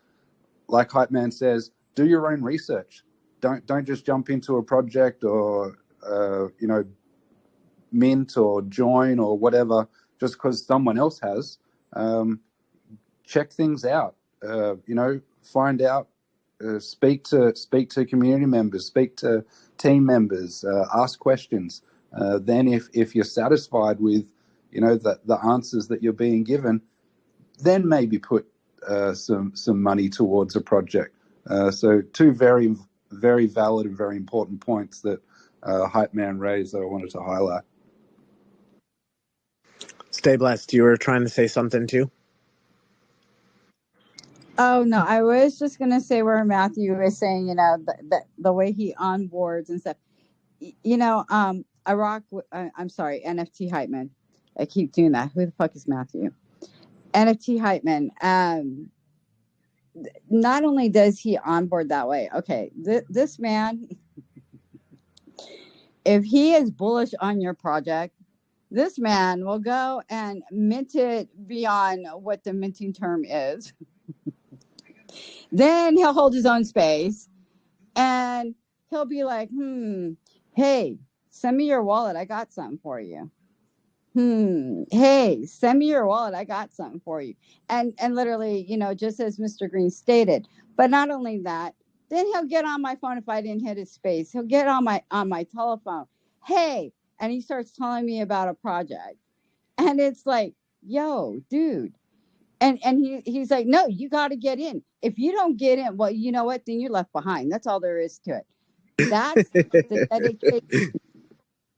like Hype Man says, do your own research. Don't just jump into a project or mint or join or whatever just because someone else has. Check things out. Find out speak to community members, speak to team members, ask questions. Then if you're satisfied with the answers that you're being given, then maybe put some money towards a project. So two very, very valid and very important points that Hype Man raised that I wanted to highlight. Stay blessed. You were trying to say something too? Oh no, I was just gonna say where Matthew was saying, the way he onboards and stuff. I rock. I'm sorry, NFT hype man. I keep doing that. Who the fuck is Matthew? NFT hype man. Not only does he onboard that way. Okay, this man, if he is bullish on your project, this man will go and mint it beyond what the minting term is. Then he'll hold his own space and he'll be like, hey, send me your wallet. I got something for you. Hey, send me your wallet. I got something for you. And literally, just as Mr. Green stated. But not only that, then he'll get on my phone if I didn't hit his space. He'll get on my telephone. Hey, and he starts telling me about a project. And it's like, yo, dude. And he's like, no, you got to get in. If you don't get in, well, you know what? Then you're left behind. That's all there is to it. That's the dedication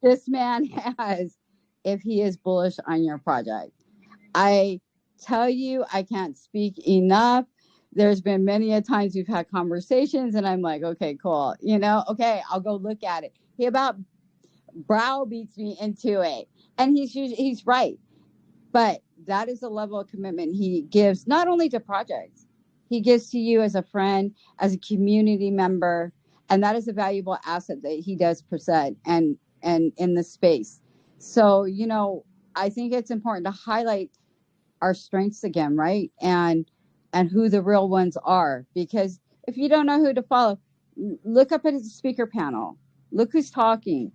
this man has if he is bullish on your project. I tell you, I can't speak enough. There's been many a times we've had conversations and I'm like, okay, cool. Okay, I'll go look at it. He about browbeats me into it. And he's right. But that is the level of commitment he gives, not only to projects, he gives to you as a friend, as a community member, and that is a valuable asset that he does present and in the space. So, I think it's important to highlight our strengths again, right? And who the real ones are, because if you don't know who to follow, look up at the speaker panel, look who's talking.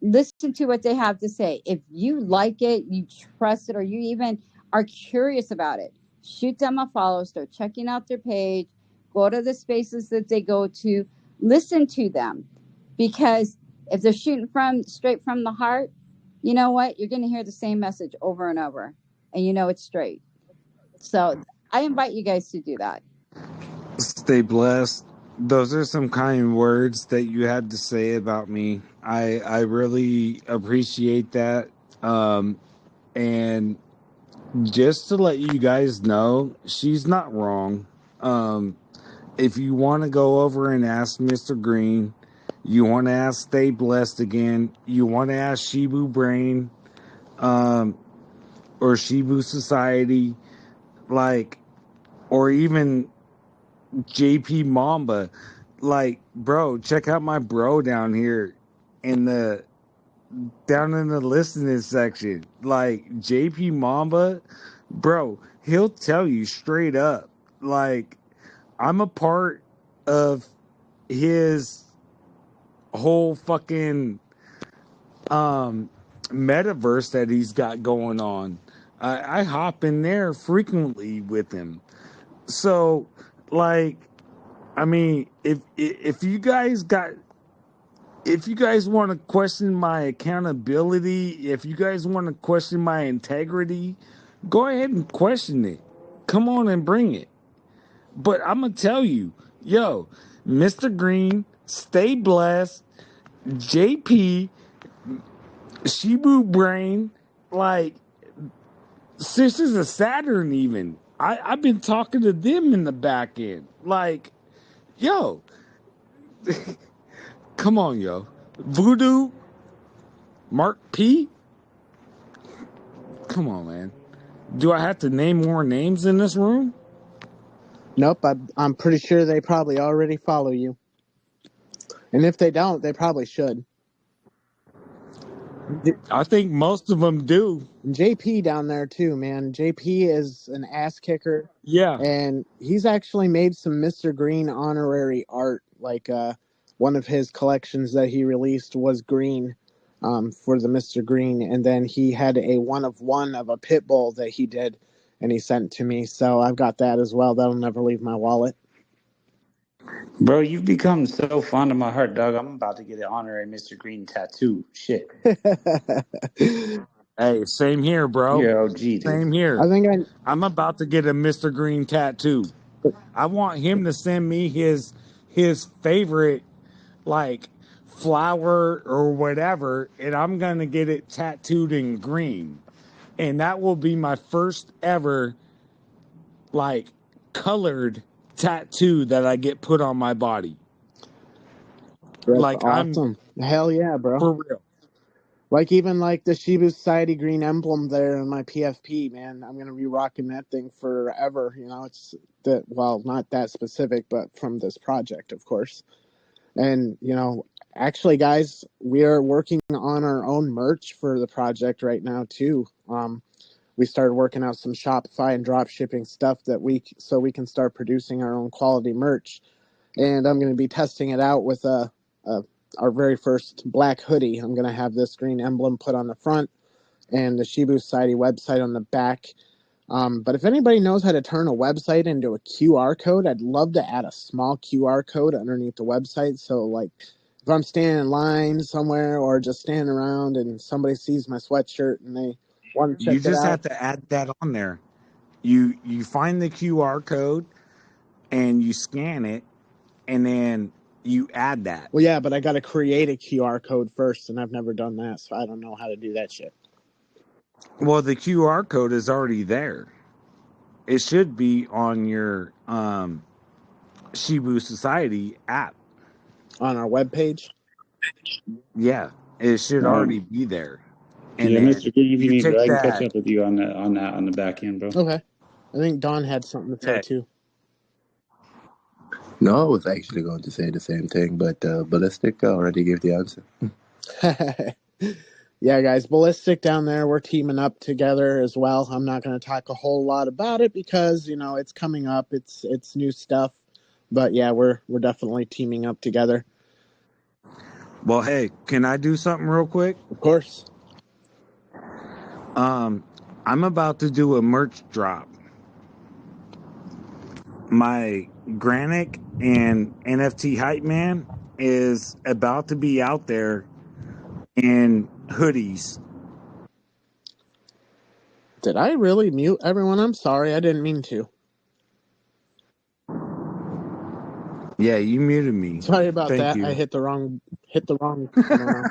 Listen to what they have to say. If you like it, you trust it, or you even are curious about it, shoot them a follow, start checking out their page, go to the spaces that they go to, listen to them. Because if they're shooting straight from the heart, you know what? You're going to hear the same message over and over, and it's straight. So I invite you guys to do that. Stay blessed. Those are some kind words that you had to say about me. I really appreciate that. And just to let you guys know, she's not wrong. If you want to go over and ask Mr. Green, you want to ask Stay Blessed again, you want to ask Shibu Brain, or Shibu Society, or even JP Mamba, bro, check out my bro down here down in the listening section. JP Mamba, bro, he'll tell you straight up. I'm a part of his whole fucking metaverse that he's got going on. I hop in there frequently with him. So, if you guys want to question my accountability, if you guys want to question my integrity, go ahead and question it. Come on and bring it. But I'm going to tell you, yo, Mr. Green, Stay Blessed, JP, Shibu Brain, Sisters of Saturn even. I've been talking to them in the back end. Yo, come on, yo. Voodoo, Mark P. Come on, man. Do I have to name more names in this room? Nope, I'm pretty sure they probably already follow you. And if they don't, they probably should. I think most of them do. JP down there too, man. JP is an ass kicker. Yeah. And he's actually made some Mr. Green honorary art. One of his collections that he released was green for the Mr. Green. And then he had a one of a pit bull that he did and he sent to me. So I've got that as well. That'll never leave my wallet. Bro, you've become so fond of my heart, dog. I'm about to get an honorary Mr. Green tattoo. Shit. Hey, same here, bro. You're OG, dude. Same here. I think I'm about to get a Mr. Green tattoo. I want him to send me his favorite like flower or whatever, and I'm gonna get it tattooed in green. And that will be my first ever like colored tattoo that I get put on my body. that's Like I'm awesome. Hell yeah, bro. for real. Like even like the Shibu Society green emblem there in my PFP, man. I'm gonna be rocking that thing forever. You know, it's that well, not that specific, but from this project, of course. And you know, actually, guys, we are working on our own merch for the project right now too. We started working out some Shopify and drop shipping stuff that we can start producing our own quality merch. And I'm going to be testing it out with our very first black hoodie. I'm going to have this green emblem put on the front and the Shibu Society website on the back. But if anybody knows how to turn a website into a QR code, I'd love to add a small QR code underneath the website. So, like, if I'm standing in line somewhere or just standing around and somebody sees my sweatshirt and they want to check You it just out. have to add that on there. You find the QR code and you scan it, and then you add that. Well, yeah, but I got to create a QR code first, and I've never done that, so I don't know how to do that shit. Well, the QR code is already there. It should be on your Shibu Society app. On our webpage? Yeah, it should already be there. And Yeah, then Mr. Green, if you need, bro, I can catch that. up with you on the back end, bro. Okay. I think Don had something to say, Hey. too. No, I was actually going to say the same thing, but Ballistic already gave the answer. Yeah, guys, Ballistic down there, we're teaming up together as well. I'm not going to talk a whole lot about it because, you know, it's coming up. It's new stuff. But yeah, we're definitely teaming up together. Well, hey, can I do something real quick? Of course. I'm about to do a merch drop. My Granic and NFT Hype Man is about to be out there in hoodies. Did I really mute everyone? I'm sorry. I didn't mean to. Yeah, you muted me. Sorry about Thank that. you. I hit the wrong. I don't know.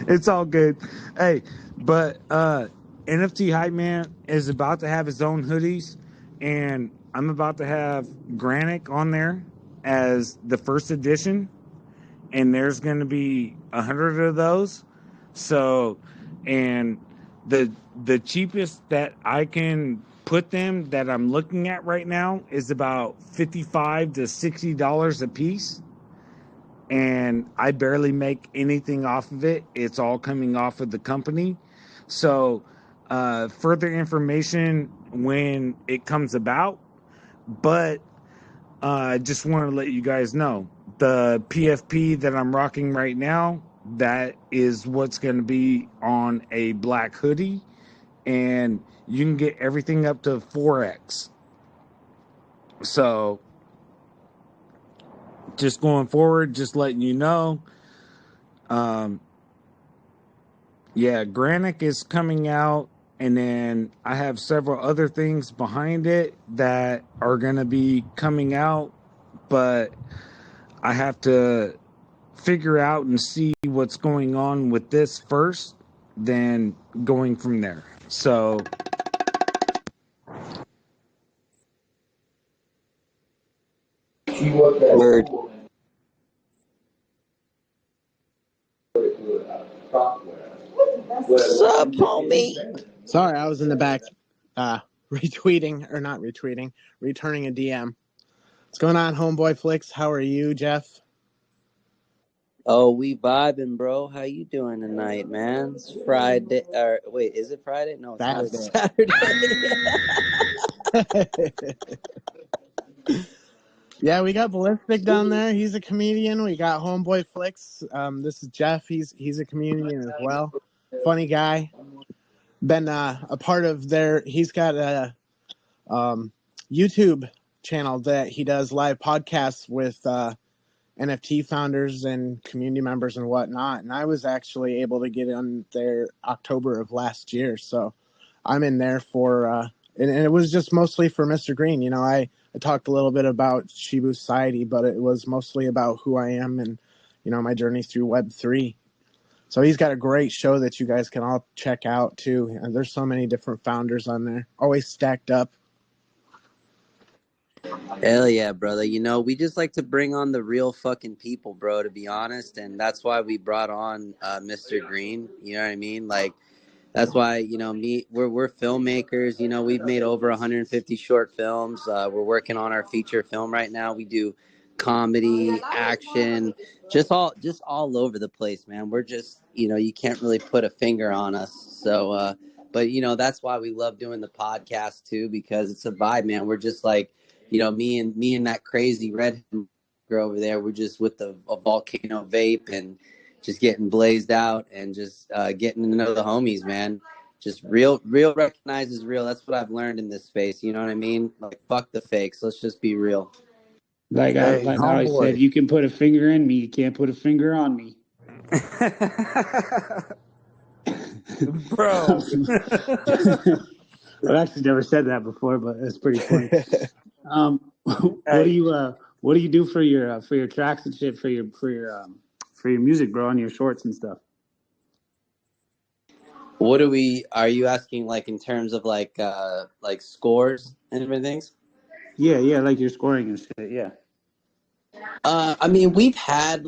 It's all good. Hey, but NFT Hype Man is about to have his own hoodies, and I'm about to have Granic on there as the first edition, and there's going to be 100 of those. So, and the cheapest that I can put them that I'm looking at right now is about $55 to $60 a piece. And I barely make anything off of it. It's all coming off of the company. So, further information when it comes about. But I just want to let you guys know the PFP that I'm rocking right now, that is what's going to be on a black hoodie. And you can get everything up to 4X. So, just going forward, just letting you know. Yeah, Granic is coming out, and then I have several other things behind it that are going to be coming out, but I have to figure out and see what's going on with this first, then going from there. So, Word. What's up, homie? Sorry, I was in the back retweeting, or not retweeting, returning a DM. What's going on, Homeboy Flicks? How are you, Jeff? Oh, we vibing, bro. How you doing tonight, man? It's Friday. Or wait, is it Friday? No, it's Saturday. not Saturday. Yeah, we got Ballistic down there. He's a comedian. We got Homeboy Flicks. This is Jeff. He's a comedian as well. Funny guy. Been a part of their. He's got a YouTube channel that he does live podcasts with NFT founders and community members and whatnot. And I was actually able to get on there October of last year. So I'm in there for, and it was just mostly for Mr. Green. You know, I talked a little bit about Shibu Society, but it was mostly about who I am and, you know, my journey through Web3. So he's got a great show that you guys can all check out too. And there's so many different founders on there, always stacked up. Hell yeah, brother. You know, we just like to bring on the real fucking people, bro, to be honest. And that's why we brought on Mr. Green. You know what I mean? Like, that's why, you know, we're filmmakers. You know, we've made over 150 short films. We're working on our feature film right now. We do comedy, action, just all over the place, man. We're just, you know, you can't really put a finger on us. So, but you know, that's why we love doing the podcast too, because it's a vibe, man. We're just like, you know, me and that crazy red girl over there. We're just with a volcano vape and just getting blazed out and just getting to know the homies, man. Just real recognizes real. That's what I've learned in this space. You know what I mean? Like, fuck the fakes. Let's just be real. Like I always said, you can put a finger in me, you can't put a finger on me. Bro. I've actually never said that before, but it's pretty funny. What do you do for your tracks and shit for your music, bro, on your shorts and stuff? Are you asking like in terms of like scores and everything? Yeah, like your scoring and shit, yeah. I mean, we have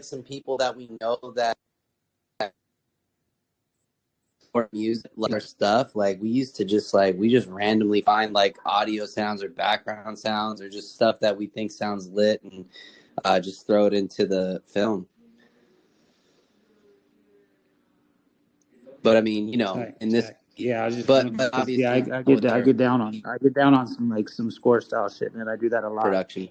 some people that we know that for music, like our stuff. Like we used to just randomly find like audio sounds or background sounds or just stuff that we think sounds lit and just throw it into the film. But I mean, you know, in this, yeah, I just, but obviously, yeah, I get down on some score style shit, and I do that a lot. Production.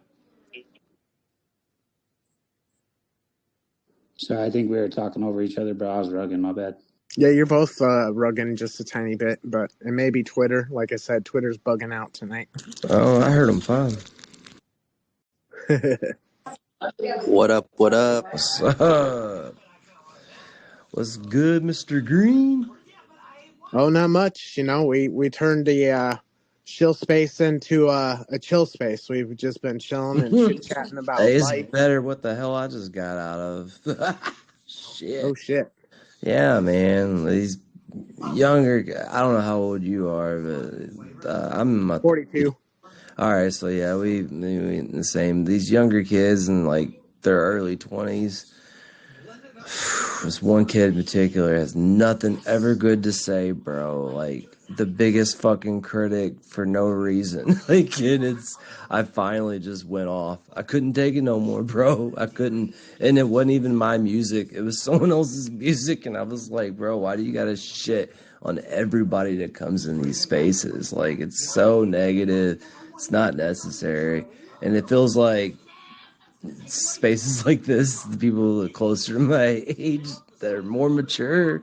So I think we were talking over each other, but I was rugging. My bad. Yeah, you're both rugging just a tiny bit, but it may be Twitter. Like I said, Twitter's bugging out tonight. Oh, I heard him fine. What up? What's up? What's good, Mr. Green? Oh, not much. You know, we turned the chill space into a chill space. We've just been chilling and chit-chatting about Hey, it's life. better what the hell I just got out of. Shit. Oh, shit. Yeah, man. These younger, I don't know how old you are, but I'm in my 42. All right, so yeah, we the same. These younger kids in like their early 20s. This one kid in particular has nothing ever good to say, bro. Like the biggest fucking critic for no reason. Like, and I finally just went off. I couldn't take it no more, bro. I couldn't, and it wasn't even my music. It was someone else's music, and I was like, bro, why do you gotta shit on everybody that comes in these spaces? Like, it's so negative. It's not necessary, and it feels like spaces like this, the people that are closer to my age that are more mature,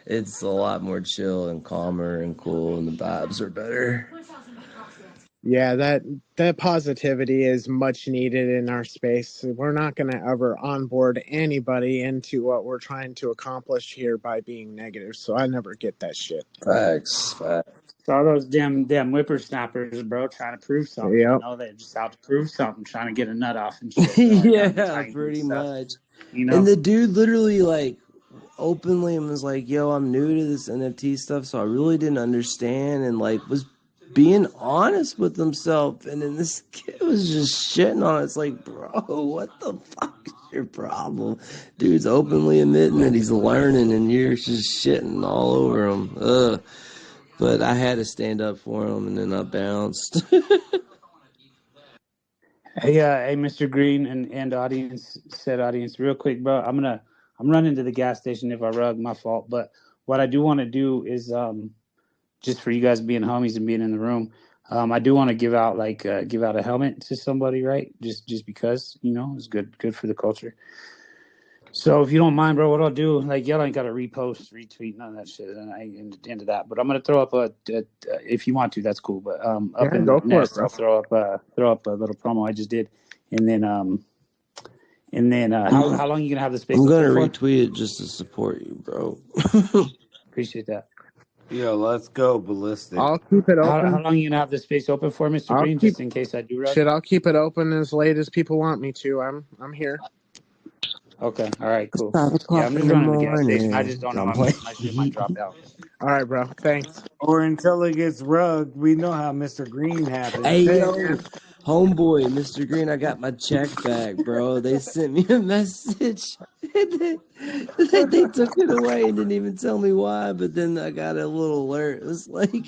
it's a lot more chill and calmer and cool, and the vibes are better. Yeah, that positivity is much needed in our space. We're not going to ever onboard anybody into what we're trying to accomplish here by being negative. So I never get that shit. Facts. It's all those damn whippersnappers, bro, trying to prove something. Yep. You know, they're just out to prove something, trying to get a nut off and shit. Yeah, pretty much. You know? And the dude literally like openly was like, yo, I'm new to this NFT stuff, so I really didn't understand, and like was being honest with himself. And then this kid was just shitting on it. It's like, bro, what the fuck is your problem? Dude's openly admitting that he's learning, and you're just shitting all over him. Ugh. But I had to stand up for him, and then I bounced. Hey, Mr. Green and audience, real quick, bro. I'm running to the gas station if I rug, my fault. But what I do want to do is just for you guys being homies and being in the room, I do want to give out a helmet to somebody, right? Just because, you know, it's good for the culture. So if you don't mind, bro, what I'll do, like, y'all ain't got to repost, retweet, none of that shit, and I ain't into that. But I'm gonna throw up if you want to, that's cool. But up Yeah, in go the for it, nest, bro. I'll throw up a little promo I just did, and then how long are you gonna have the space I'm open gonna for? retweet it just to support you, bro. Appreciate that. Yo, let's go ballistic. I'll keep it How open. long are you gonna have the space open for, Mr. I'll Green, keep just in case I do rush? I'll keep it open as late as people want me to. I'm here. Okay, all right, cool. 5 o'clock Yeah, I'm in just the running the gas station. I morning. just don't No, know. I'm playing. My shit might drop out. All right, bro. Thanks. Or until it gets rugged. We know how Mr. Green happens. Hey, Hey, yo, man. homeboy, Mr. Green, I got my check back, bro. They sent me a message. They took it away and didn't even tell me why, but then I got a little alert. It was like,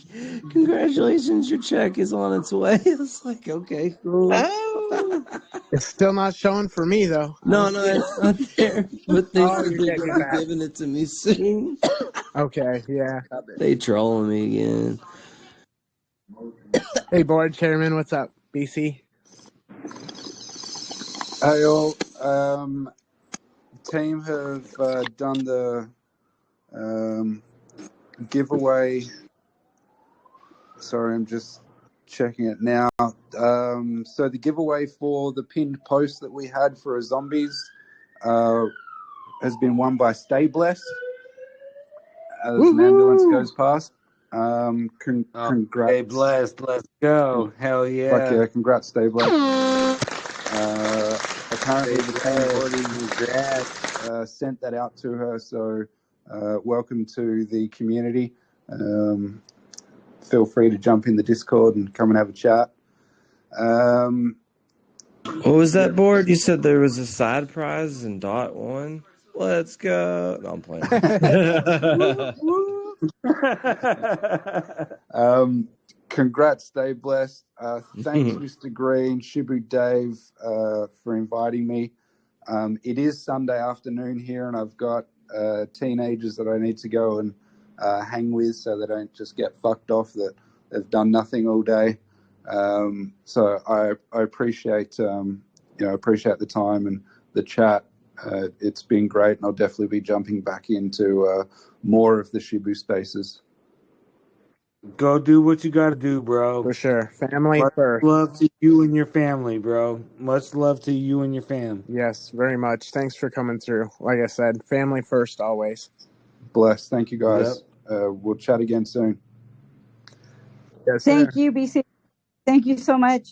congratulations, your check is on its way. I was like, okay, cool. Oh, it's still not showing for me though. I No, don't see it. it's not there. But they Oh, said you're they're getting going it to be back. giving it to me soon. Okay, yeah. They trolling me again. Hey, board chairman, what's up, BC? Hey all, team have done the giveaway. Sorry, I'm just checking it now. So the giveaway for the pinned post that we had for a zombies has been won by Stay Blessed as an ambulance goes past. Congrats. Stay blessed. Let's go. Hell yeah. Fuck yeah, congrats, Stay Blessed. Apparently the team already sent that out to her, so welcome to the community. Feel free to jump in the Discord and come and have a chat. What was that board? You said there was a side prize in .1? Let's go. No, I'm playing. Congrats, stay blessed. Thanks, Mr. Green, Shibu Dave, for inviting me. It is Sunday afternoon here, and I've got teenagers that I need to go and hang with so they don't just get fucked off that they've done nothing all day. So I appreciate appreciate the time and the chat. It's been great, and I'll definitely be jumping back into more of the Shibu spaces. Go do what you got to do, bro. For sure. Family Much first. love to you and your family, bro. Much love to you and your fam. Yes, very much. Thanks for coming through. Like I said, family first always. Bless. Thank you, guys. We'll chat again soon. Yes, sir. Thank you, BC. Thank you so much.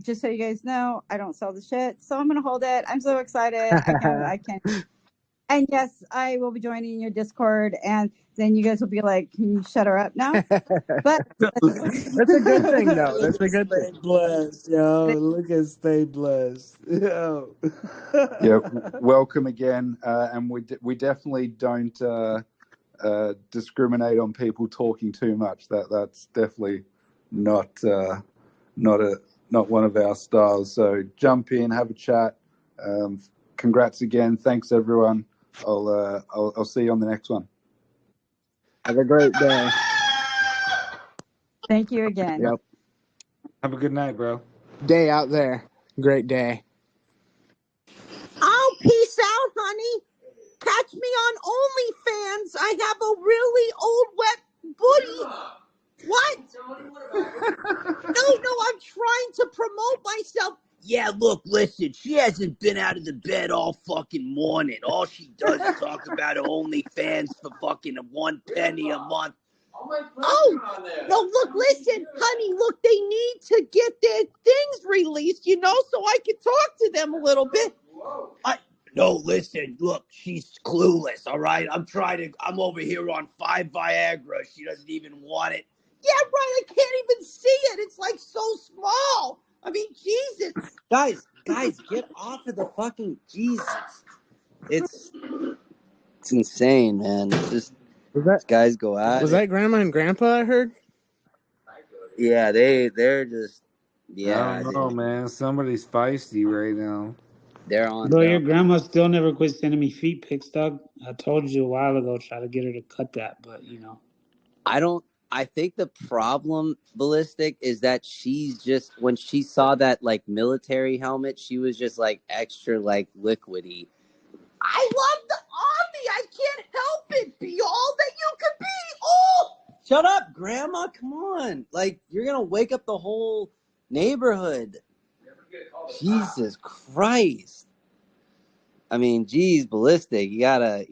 Just so you guys know, I don't sell the shit, so I'm gonna hold it. I'm so excited. I can't. And yes, I will be joining your Discord, and then you guys will be like, "Can you shut her up now?" But that's a good thing, though. That's a good thing. Stay blessed, yo. Look at stay blessed. Yo. Yeah, welcome again. And we definitely don't discriminate on people talking too much. That's definitely not one of our styles. So jump in, have a chat. Congrats again. Thanks everyone. I'll see you on the next one. Have a great day. Thank you again. Yep. Have a good night, bro. Day out there. Great day. Oh, peace out, honey. Catch me on OnlyFans. I have a really old wet booty. What? No, I'm trying to promote myself. Yeah, look, listen, she hasn't been out of the bed all fucking morning. All she does is talk about her OnlyFans for fucking 1 penny a month. Oh, no, look, listen, honey, look, they need to get their things released, so I can talk to them a little bit. No, listen, look, she's clueless, all right? I'm over here on 5 Viagra. She doesn't even want it. Yeah, right, I can't even see it. It's like so small. I mean, Jesus. Guys, get off of the fucking Jesus. It's insane, man. It's just these guys go at Was it. that Grandma and Grandpa I heard? Yeah, they're just I don't know, man. Somebody's feisty right now. They're on. Bro, your grandma still never quit sending me feet pics, dog. I told you a while ago, try to get her to cut that, but I think the problem, Ballistic, is that she's just, when she saw that like military helmet, she was just like extra like liquidy. I love the army. I can't help it. Be all that you could be. Oh, shut up, Grandma. Come on. Like, you're going to wake up the whole neighborhood. Jesus Christ. I mean, geez, ballistic. You gotta,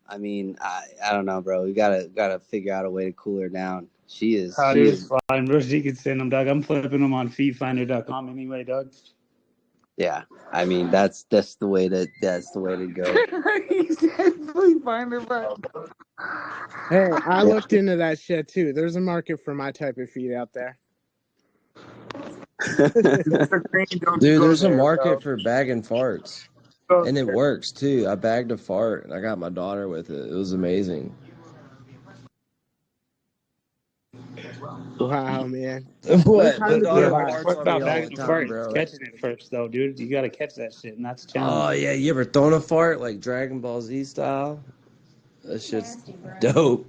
I mean, I don't know, bro. We gotta figure out a way to cool her down. She is. Dude, it's fine, bro. She can send them, dog. I'm flipping them on feedfinder.com anyway, dog. Yeah, I mean, that's the way to go. He said, please find her, bro. Hey, I Yeah. looked into that shit too. There's a market for my type of feed out there. Mr. Green, don't Dude, go there's a there, market bro. for bagging farts. Go And it there. works too. I bagged a fart and I got my daughter with it. It was amazing. Wow, man. What? My Time to be daughter alive. farts Part on me about all the bagging a time, fart is bro. catching it first, though, dude. You gotta catch that shit, and that's a challenge. Oh yeah, you ever thrown a fart like Dragon Ball Z style? That shit's dope.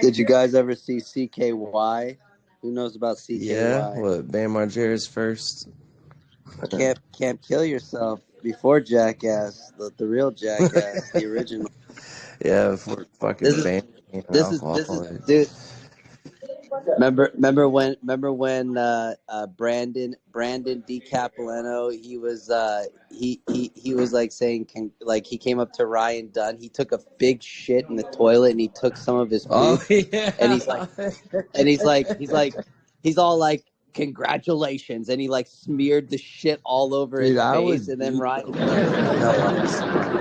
Did you guys ever see CKY? Who knows about Yeah, CKY? what? Bam Margera's first. Can't kill yourself before Jackass, the real Jackass, the original. Yeah, before fucking This is bam this is alcohol. dude. Remember when Brandon DiCapoleno, he was like saying, like, he came up to Ryan Dunn, he took a big shit in the toilet and he took some of his Oh poop, yeah. and he's all like, congratulations, and he like smeared the shit all over Dude, his I face, would and then beat Ryan the hell out of somebody.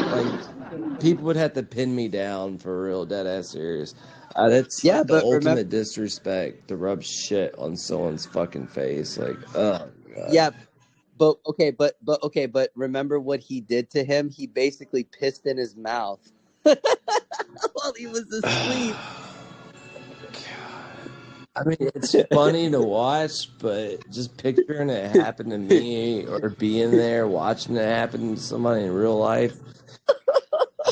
Like, people would have to pin me down for real, dead ass serious. That's yeah, like the but remember, ultimate disrespect to rub shit on someone's fucking face. Like, oh god. yeah. But remember what he did to him? He basically pissed in his mouth while he was asleep. I mean, it's funny to watch, but just picturing it happen to me or being there watching it happen to somebody in real life,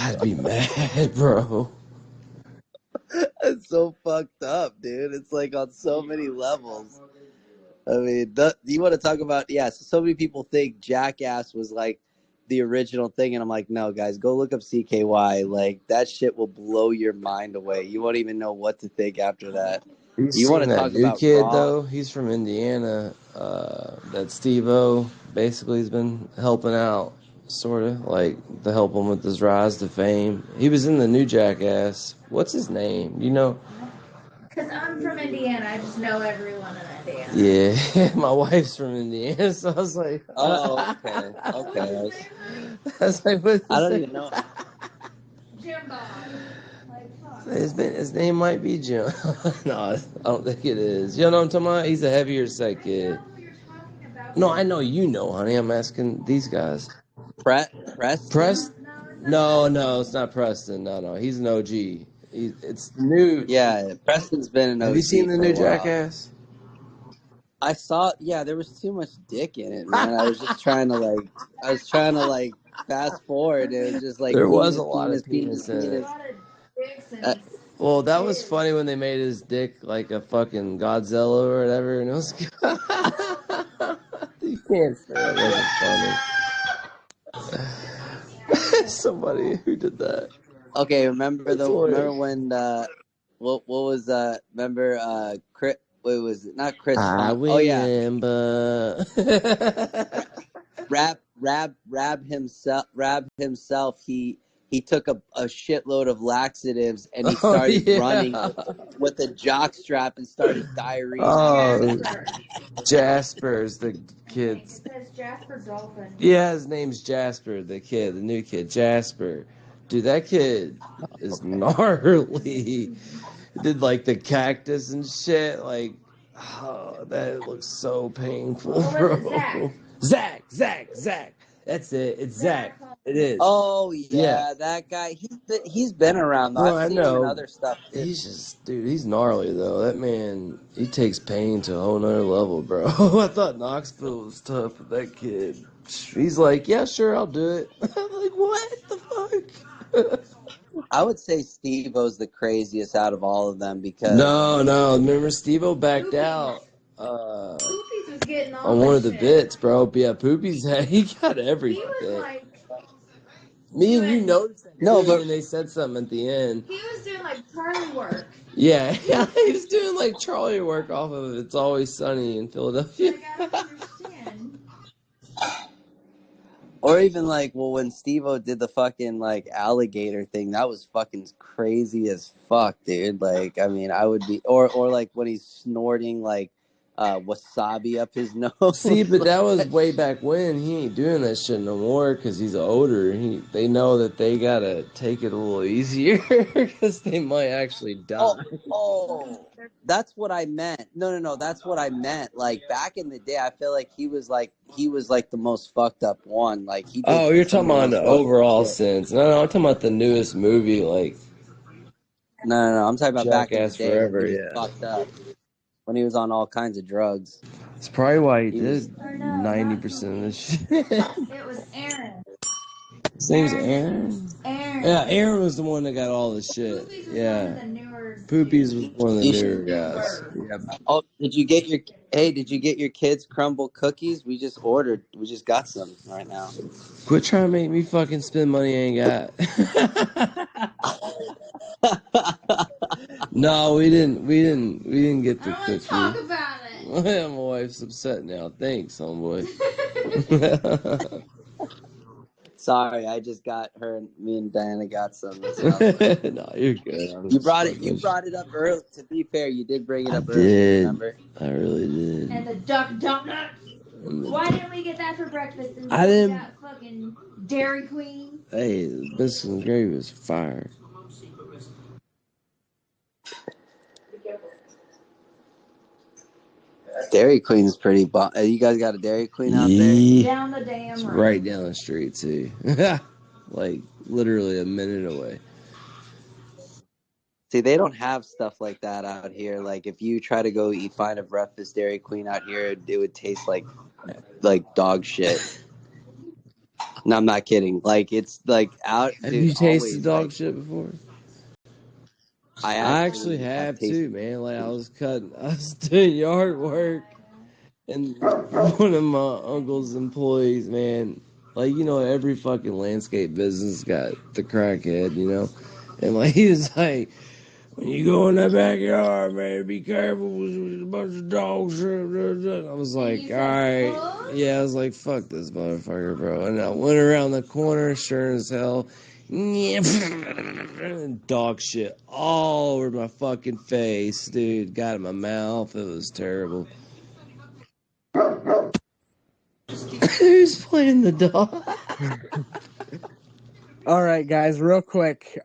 I'd be mad, bro. It's so fucked up, dude. It's like on so many levels. I mean, you want to talk about, so many people think Jackass was like the original thing, and I'm like, no, guys, go look up CKY. Like, that shit will blow your mind away. You won't even know what to think after that. You You want seen to that talk new about kid raw? though? He's from Indiana. That Steve-O basically has been helping out, sort of like to help him with his rise to fame. He was in the new Jackass. What's his name? You know? Because I'm from Indiana, I just know everyone in Indiana. Yeah, my wife's from Indiana, so I was like, Oh, okay. Okay. I was like, what's I his don't name? even know. Jim Bob. Like, fuck. His name might be Jim. No, I don't think it is. You know what I'm talking about? He's a heavier set kid. No, I know you know, honey. I'm asking these guys. Preston? No, it's not Preston. No, he's an OG. It's new. Yeah, Preston's been an OG. Have you seen the for new a while. Jackass? I saw, there was too much dick in it, man. I was just trying to like fast forward. It was just like There was penis, a lot of penis, penis in it. Uh, Well, that was funny when they made his dick like a fucking Godzilla or whatever, and it was. You can't say that wasn't funny. Somebody who did that. okay, remember when what was Chris? Wait, was it not Chris? I Oh yeah, remember. Rab himself. He took a shitload of laxatives and he started running with a jock strap and started diarrhea. Oh, Jasper's the kid. It says Jasper Dolphin. Yeah, his name's Jasper, the kid, the new kid, Jasper. Dude, that kid is gnarly. Did like the cactus and shit. Like, oh, that looks so painful, bro. Zach. That's it. It's Zach. It is. Oh yeah, that guy. He's been around though. No, I've I seen him in know. other stuff too. He's just, dude, he's gnarly though. That man, he takes pain to a whole nother level, bro. I thought Knoxville was tough, but that kid, he's like, yeah, sure, I'll do it. I'm like, what the fuck? I would say Steve-O's the craziest out of all of them because No. Remember, Steve-O backed out. getting all on the one of the shit. bits, bro. But yeah, Poopy's he got He everything. was like Me and you doing noticed that No, too, but and they said something at the end. he was doing like Charlie work. Yeah, yeah, he was doing like Charlie work off of It's Always Sunny in Philadelphia. Like I don't understand. or even like, well, when Steve-O did the fucking like alligator thing, that was fucking crazy as fuck, dude. Like, I mean, I would be, or like when he's snorting like wasabi up his nose. See, but that was Like, way back when. He ain't doing that shit no more because he's older. They know that they gotta take it a little easier because they might actually oh, die. oh, that's what I meant. No, that's what I meant. Like back in the day, I feel like he was like the most fucked up one. Like he did Oh, you're some of talking the about in most the fucked up overall shit. sense. No, I'm talking about the newest movie, like No, I'm talking about back in the Jackass day when he Forever. was Yeah, fucked up, when he was on all kinds of drugs. it's probably why he He was. did Or no, not 90% of the shit. it was Aaron. His name's Aaron. Aaron. Aaron. Yeah, Aaron was the one that got all the shit. Poopies was one of Yeah, the newer Poopies was dudes. one of the You should, newer guys. Yeah. oh, did you get your? Hey, did you get your kids crumble cookies? We just ordered. We just got some right now. Quit trying to make me fucking spend money I ain't got. No, we didn't get I the don't want to cookie. talk about it. My wife's upset now. Thanks, homeboy. Sorry, I just got her. Me and Diana got some. That's what I was like. No, you're good. I'm You just brought it. fucking You with you. brought it up early. To be fair, you did bring it I up earlier. did. Remember? I really did. And the duck donuts. And the Why didn't we get that for breakfast I instead? We didn't. got fucking Dairy Queen. Hey, the biscuits and gravy was fire. Dairy Queen's pretty. You guys got a Dairy Queen out there? Yeah. Down the damn It's road. right down the street too. Like literally a minute away. See, they don't have stuff like that out here. Like if you try to go find a breakfast Dairy Queen out here, it would taste like dog shit. No, I'm not kidding. Like it's like out, Have dude. you tasted Always dog like shit before? I I actually actually have have too, tasted. man. Like I was doing yard work, and one of my uncle's employees, man, like every fucking landscape business got the crackhead, and like he was like, when you go in that backyard, man, be careful with a bunch of dogs. I was like, all right, yeah, I was like, fuck this motherfucker, bro. And I went around the corner, sure as hell. Dog shit all over my fucking face, dude. Got in my mouth. It was terrible. Who's playing the dog? All right, guys, real quick.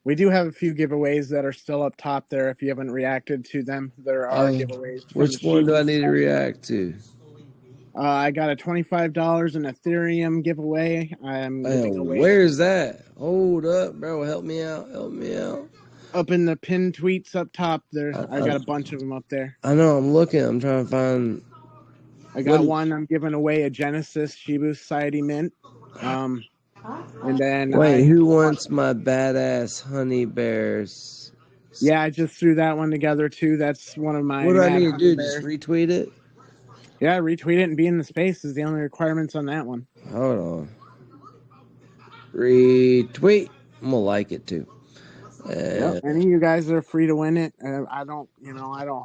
We do have a few giveaways that are still up top there. If you haven't reacted to them, there are giveaways. Which one do I need to react to? I got a $25 in Ethereum giveaway. I'm giving away. Where's that? Hold up, bro. Help me out. Help me out. Up in the pinned tweets up top there. I got a bunch of them up there. I know. I'm looking. I'm trying to find. I got one. I'm giving away a Genesis Shibu Society Mint. And then wait, who wants my badass honey bears? Yeah, I just threw that one together too. That's one of my. What do I Mad need to Honey do? Bears. Just retweet it? Yeah, retweet it and be in the space is the only requirements on that one. Hold on. Retweet. I'm gonna like it too. Yep. Any of you guys are free to win it. I don't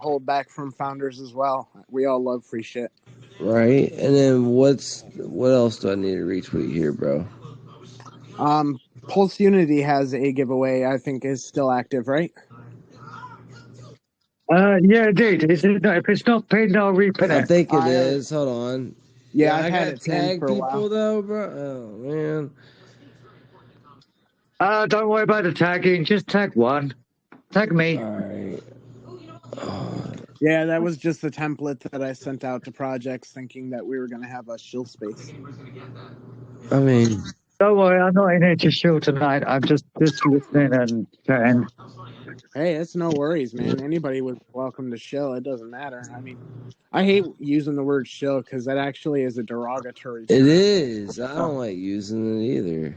hold back from founders as well. We all love free shit. Right, and then what else do I need to retweet here, bro? Pulse Unity has a giveaway. I think is still active, right? Yeah, indeed. If it's not pinned, I'll repin it. I think it is. Hold on. Yeah, I had gotta it pinned tag for a while. people though, bro. Oh man. Don't worry about the tagging. Just tag one. Tag me. All right. Yeah, that was just the template that I sent out to projects, thinking that we were going to have a shill space. I mean, don't worry, I'm not in here to shill tonight. I'm just listening and chatting. Hey, it's no worries, man. Anybody was welcome to shill. It doesn't matter. I mean, I hate using the word shill because that actually is a derogatory term. It is. I don't like using it either.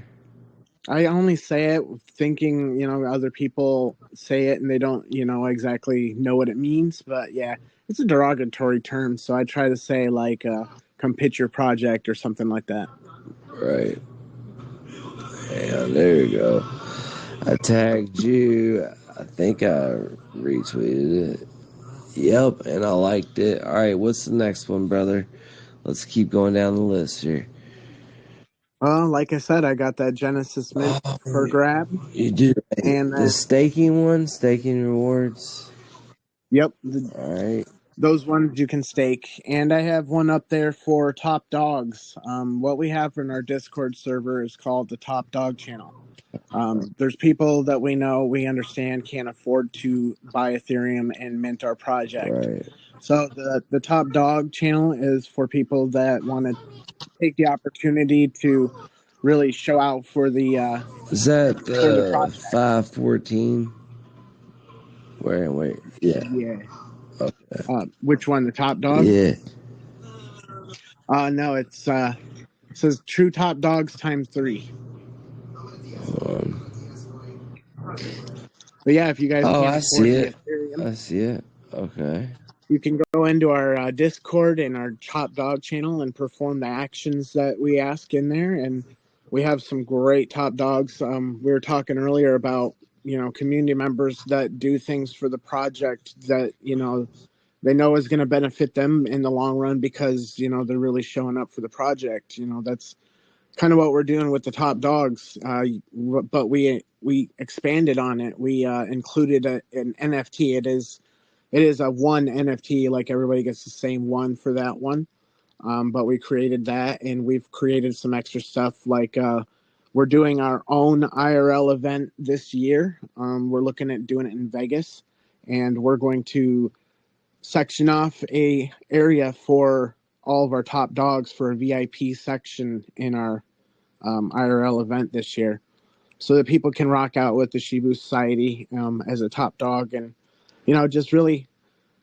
I only say it thinking, other people say it and they don't, exactly know what it means. But yeah, it's a derogatory term, so I try to say like come pitch your project or something like that. Right. Yeah, there you go. I tagged you. I think I retweeted it. Yep, and I liked it. All right, what's the next one, brother? Let's keep going down the list here. Well, like I said, I got that Genesis Mint for grab. You do And the staking one, staking rewards. Yep. All right. Those ones you can stake. And I have one up there for top dogs. What we have in our Discord server is called the Top Dog channel. There's people that we know, we understand, can't afford to buy Ethereum and mint our project. Right. So the Top Dog channel is for people that want to take the opportunity to really show out for the is that for the project. 514? Wait. Yeah. Okay. Which one? The Top Dog? Yeah. No, it says True Top Dogs times 3. But yeah, if you guys can't afford the Ethereum, I see it. Okay. you can go into our Discord and our Top Dog channel and perform the actions that we ask in there. And we have some great top dogs. We were talking earlier about, community members that do things for the project that, they know is going to benefit them in the long run because, they're really showing up for the project. That's kind of what we're doing with the top dogs. But we expanded on it. We included an NFT. It is a one NFT, like everybody gets the same one for that one. But we created that, and we've created some extra stuff like we're doing our own IRL event this year. We're looking at doing it in Vegas, and we're going to section off a area for all of our top dogs for a VIP section in our IRL event this year, so that people can rock out with the Shibu Society as a top dog, and just really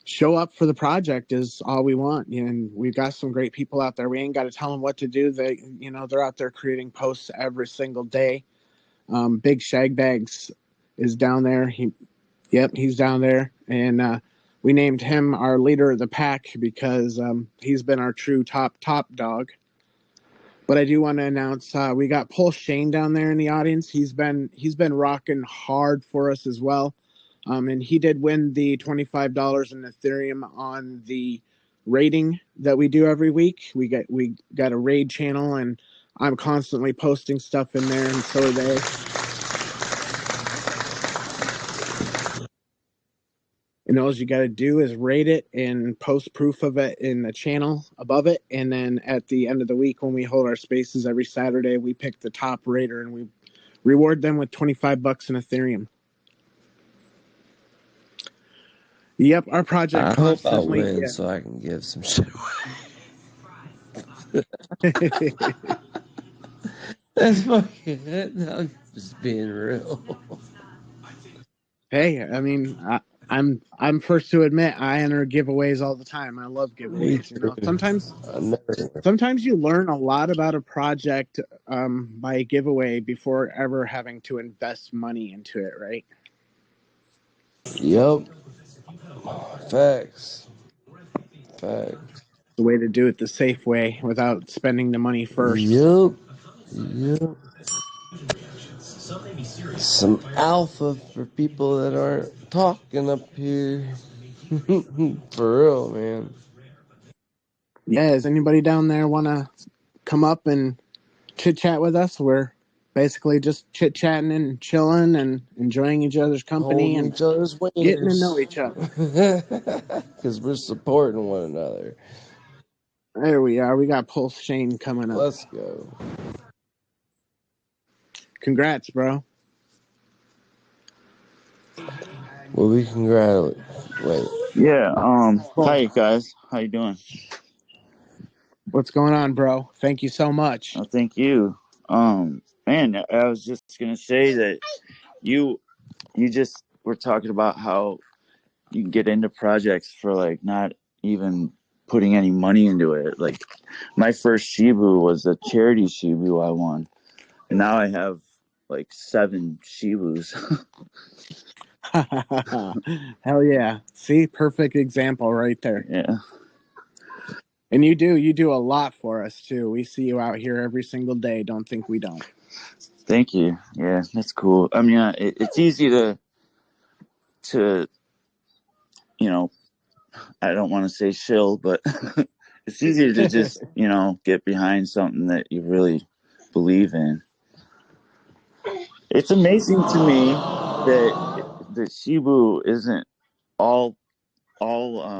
show up for the project is all we want. And we've got some great people out there. We ain't got to tell them what to do. They're out there creating posts every single day. Big Shagbags is down there. He's down there, and we named him our leader of the pack because he's been our true top dog. But I do want to announce we got PulseChain down there in the audience. He's been rocking hard for us as well. And he did win the $25 in Ethereum on the raiding that we do every week. We got a raid channel, and I'm constantly posting stuff in there, and so are they. And all you got to do is rate it and post proof of it in the channel above it. And then at the end of the week, when we hold our spaces every Saturday, we pick the top rater and we reward them with $25 in Ethereum. Yep, our project I constantly. hope I win so I can give some shit away. That's fucking it. I'm just being real. Hey, I mean, I'm first to admit I enter giveaways all the time. I love giveaways. Sometimes you learn a lot about a project by a giveaway before ever having to invest money into it, right? Yep. Facts. The way to do it the safe way without spending the money first. Yep. Some alpha for people that aren't talking up here. For real, man. Yeah, does anybody down there want to come up and chit-chat with us? We're basically just chit-chatting and chilling and enjoying each other's company and each other's getting to know each other. Because we're supporting one another. There we are. We got PulseChain coming up. Let's go. Congrats, bro. Well, we congratulate. Wait. Yeah. Hi guys. How you doing? What's going on, bro? Thank you so much. Oh, thank you. Man, I was just gonna say that you just were talking about how you can get into projects for like not even putting any money into it. Like my first Shibu was a charity Shibu I won, and now I have like 7 Shibus. Hell yeah. See, perfect example right there. Yeah. And you do a lot for us too. We see you out here every single day. Don't think we don't. Thank you. Yeah, that's cool. I mean, it's easy to, you know, I don't want to say shill, but it's easier to just, get behind something that you really believe in. It's amazing to me that Shibu isn't all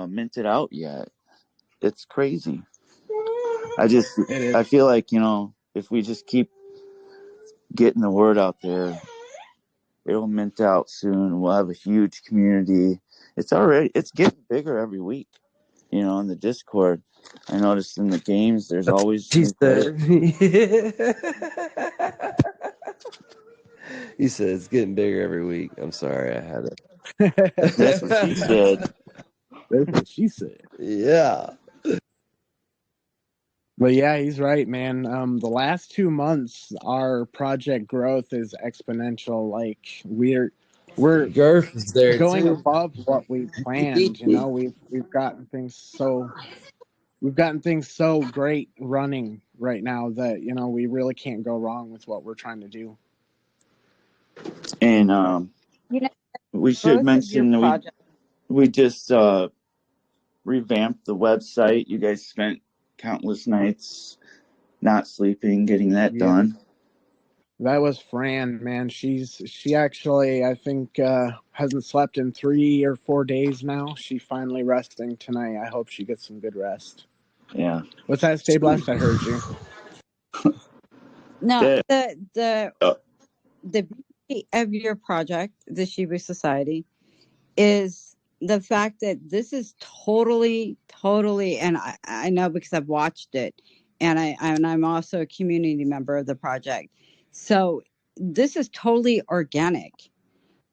minted out yet. It's crazy. I feel like, if we just keep getting the word out there, it'll mint out soon. We'll have a huge community. It's getting bigger every week. On the Discord, I noticed in the games there's always She new players. said. You said it's getting bigger every week. I'm sorry, I had it. That's what she said. That's what she said. Yeah. But yeah, he's right, man. The last 2 months, our project growth is exponential. Like we're Girth is there going too. above what we planned. We've gotten things so great running right now that we really can't go wrong with what we're trying to do. And we should growth of your mention that project. we just revamped the website. You guys spent countless nights not sleeping getting that done. That was Fran, man. She actually, I think, hasn't slept in 3 or 4 days now. She's finally resting tonight. I hope she gets some good rest. Yeah. What's that? Stay blessed. I heard you. No, the beauty of your project, the Shibu Society, is the fact that this is totally, and I know because I've watched it, and I'm also a community member of the project. So this is totally organic.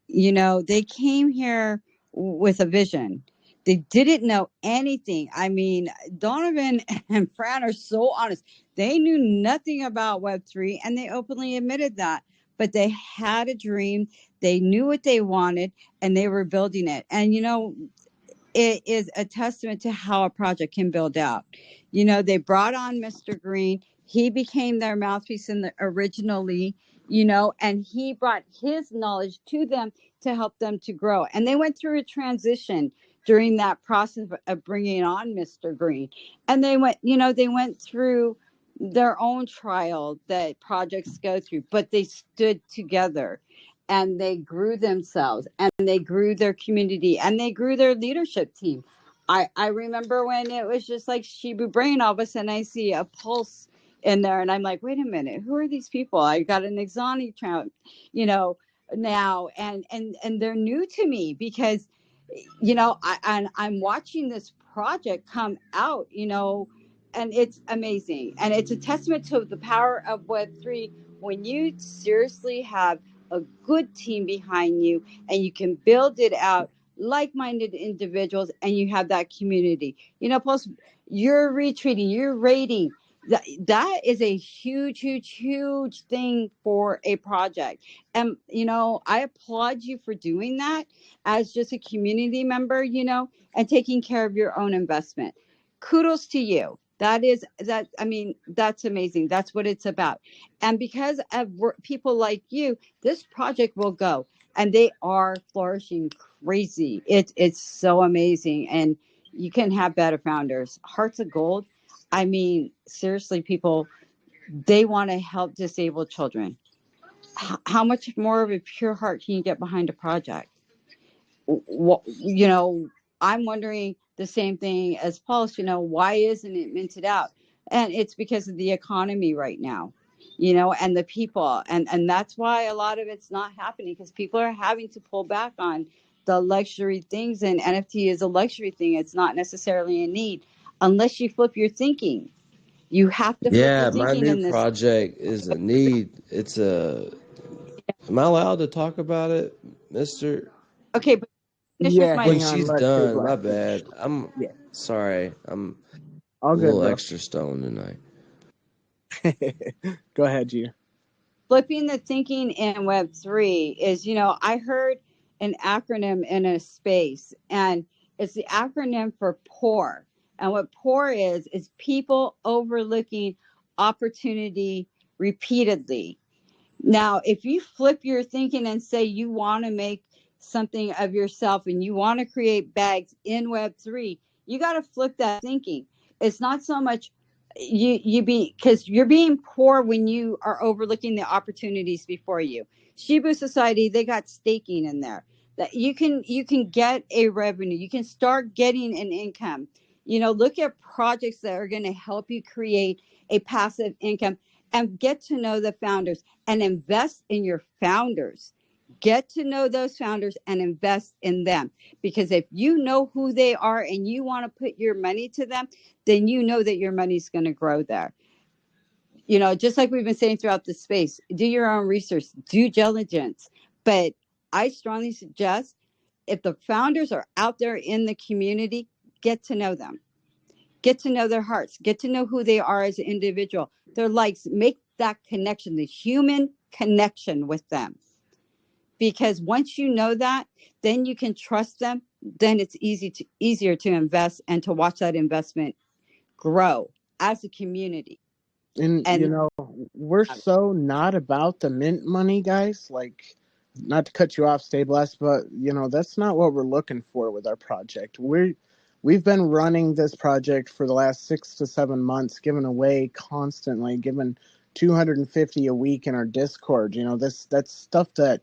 They came here with a vision. They didn't know anything. I mean, Donovan and Fran are so honest. They knew nothing about Web3, and they openly admitted that. But they had a dream. They knew what they wanted, and they were building it. And, it is a testament to how a project can build out. They brought on Mr. Green. He became their mouthpiece originally, and he brought his knowledge to them to help them to grow. And they went through a transition during that process of bringing on Mr. Green. And they went through their own trial that projects go through, but they stood together. And they grew themselves, and they grew their community, and they grew their leadership team. I remember when it was just like Shibu Brain. All of a sudden, I see a Pulse in there, and I'm like, wait a minute, who are these people? I got an Exani account, now, and they're new to me because, I'm watching this project come out, and it's amazing, and it's a testament to the power of Web3 when you seriously have a good team behind you and you can build it out, like-minded individuals, and you have that community. Plus you're retweeting, you're rating. That is a huge, huge, huge thing for a project. And I applaud you for doing that as just a community member, and taking care of your own investment. Kudos to you. That's amazing. That's what it's about. And because of people like you, this project will go, and they are flourishing crazy. It's so amazing, and you can have better founders. Hearts of Gold. Seriously, people, they want to help disabled children. How much more of a pure heart can you get behind a project? I'm wondering the same thing as Pulse. Why isn't it minted out? And it's because of the economy right now, and the people, and that's why a lot of it's not happening, because people are having to pull back on the luxury things, and NFT is a luxury thing. It's not necessarily a need unless you flip your thinking. You have to flip your Yeah, my thinking new in this. project is a need. Am I allowed to talk about it, Mister? Okay, but finish with Yeah, my. When hang on. she's Let's stay done, my blessed. bad. I'm Yeah, sorry. I'm all a good, little bro. extra stoned tonight. Go ahead, G. Flipping the thinking in Web3 is, I heard an acronym in a space, and it's the acronym for POUR. And what POUR is people overlooking opportunity repeatedly. Now, if you flip your thinking and say you want to make something of yourself and you want to create bags in Web3, you got to flip that thinking. It's not so much because you're being poor when you are overlooking the opportunities before you. Shibu Society, they got staking in there that you can get a revenue. You can start getting an income. Look at projects that are going to help you create a passive income and get to know the founders and invest in your founders. Get to know those founders and invest in them. Because if you know who they are and you want to put your money to them, then you know that your money's going to grow there. Just like we've been saying throughout the space, do your own research, due diligence. But I strongly suggest if the founders are out there in the community, get to know them. Get to know their hearts, get to know who they are as an individual, their likes, make that connection, the human connection with them. Because once you know that, then you can trust them, then it's easier to invest and to watch that investment grow as a community. And we're so not about the mint money, guys. Like, not to cut you off, Stay Blessed, but that's not what we're looking for with our project. We've been running this project for the last 6 to 7 months, giving away constantly, giving 250 a week in our Discord. That's stuff that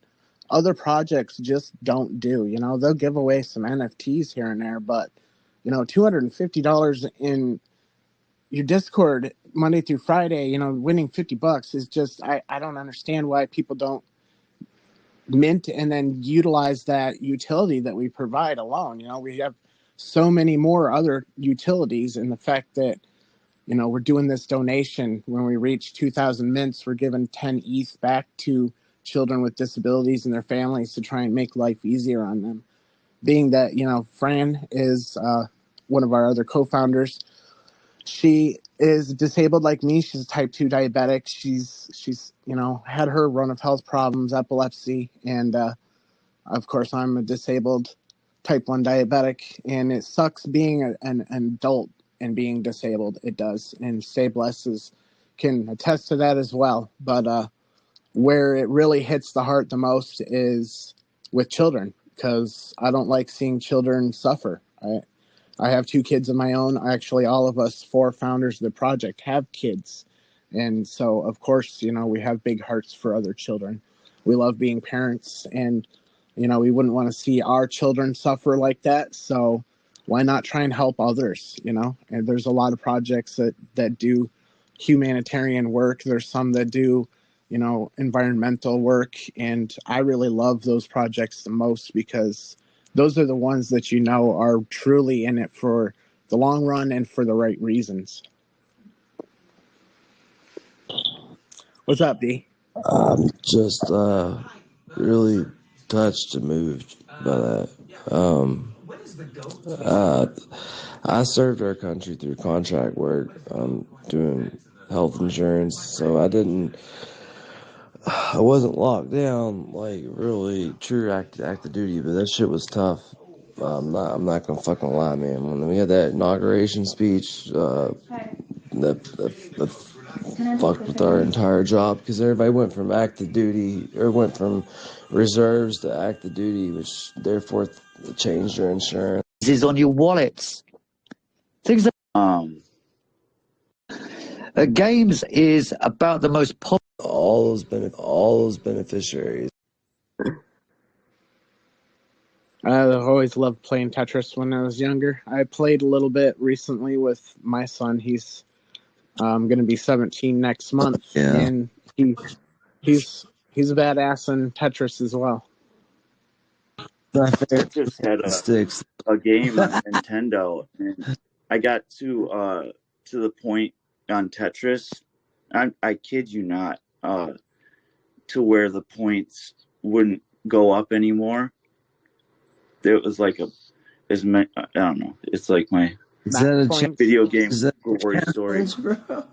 other projects just don't do. They'll give away some NFTs here and there, but $250 in your Discord Monday through Friday, winning $50 is just, I don't understand why people don't mint and then utilize that utility that we provide alone. We have so many more other utilities, and the fact that, we're doing this donation when we reach 2,000 mints, we're giving 10 ETH back to children with disabilities and their families to try and make life easier on them. Being that, Fran is one of our other co-founders. She is disabled like me. She's a type 2 diabetic. She's had her run of health problems, epilepsy, and of course I'm a disabled type 1 diabetic, and it sucks being an adult and being disabled. It does, and Stay Blessed can attest to that as well. But where it really hits the heart the most is with children, because I don't like seeing children suffer. I have 2 kids of my own. Actually, all of us 4 founders of the project have kids. And so, of course, we have big hearts for other children. We love being parents, and, we wouldn't want to see our children suffer like that. So why not try and help others, And there's a lot of projects that do humanitarian work. There's some that do, environmental work. And I really love those projects the most, because those are the ones that are truly in it for the long run and for the right reasons. What's up, D? I'm just really touched and moved by that. I served our country through contract work, doing health insurance, so I wasn't locked down like really true active duty, but that shit was tough. I'm not gonna fucking lie, man. When we had that inauguration speech, that fucked with our entire job, because everybody went from active duty, or went from reserves to active duty, which therefore changed their insurance. Is on your wallets. Things that games is about the most popular. All those beneficiaries. I've always loved playing Tetris when I was younger. I played a little bit recently with my son. He's going to be 17 next month, and he's a badass in Tetris as well. I just had a game on Nintendo, and I got to the point on Tetris. I kid you not, to where the points wouldn't go up anymore. It was like I don't know. It's like my Is That that a point. Video game Is that glory a story. challenge, bro?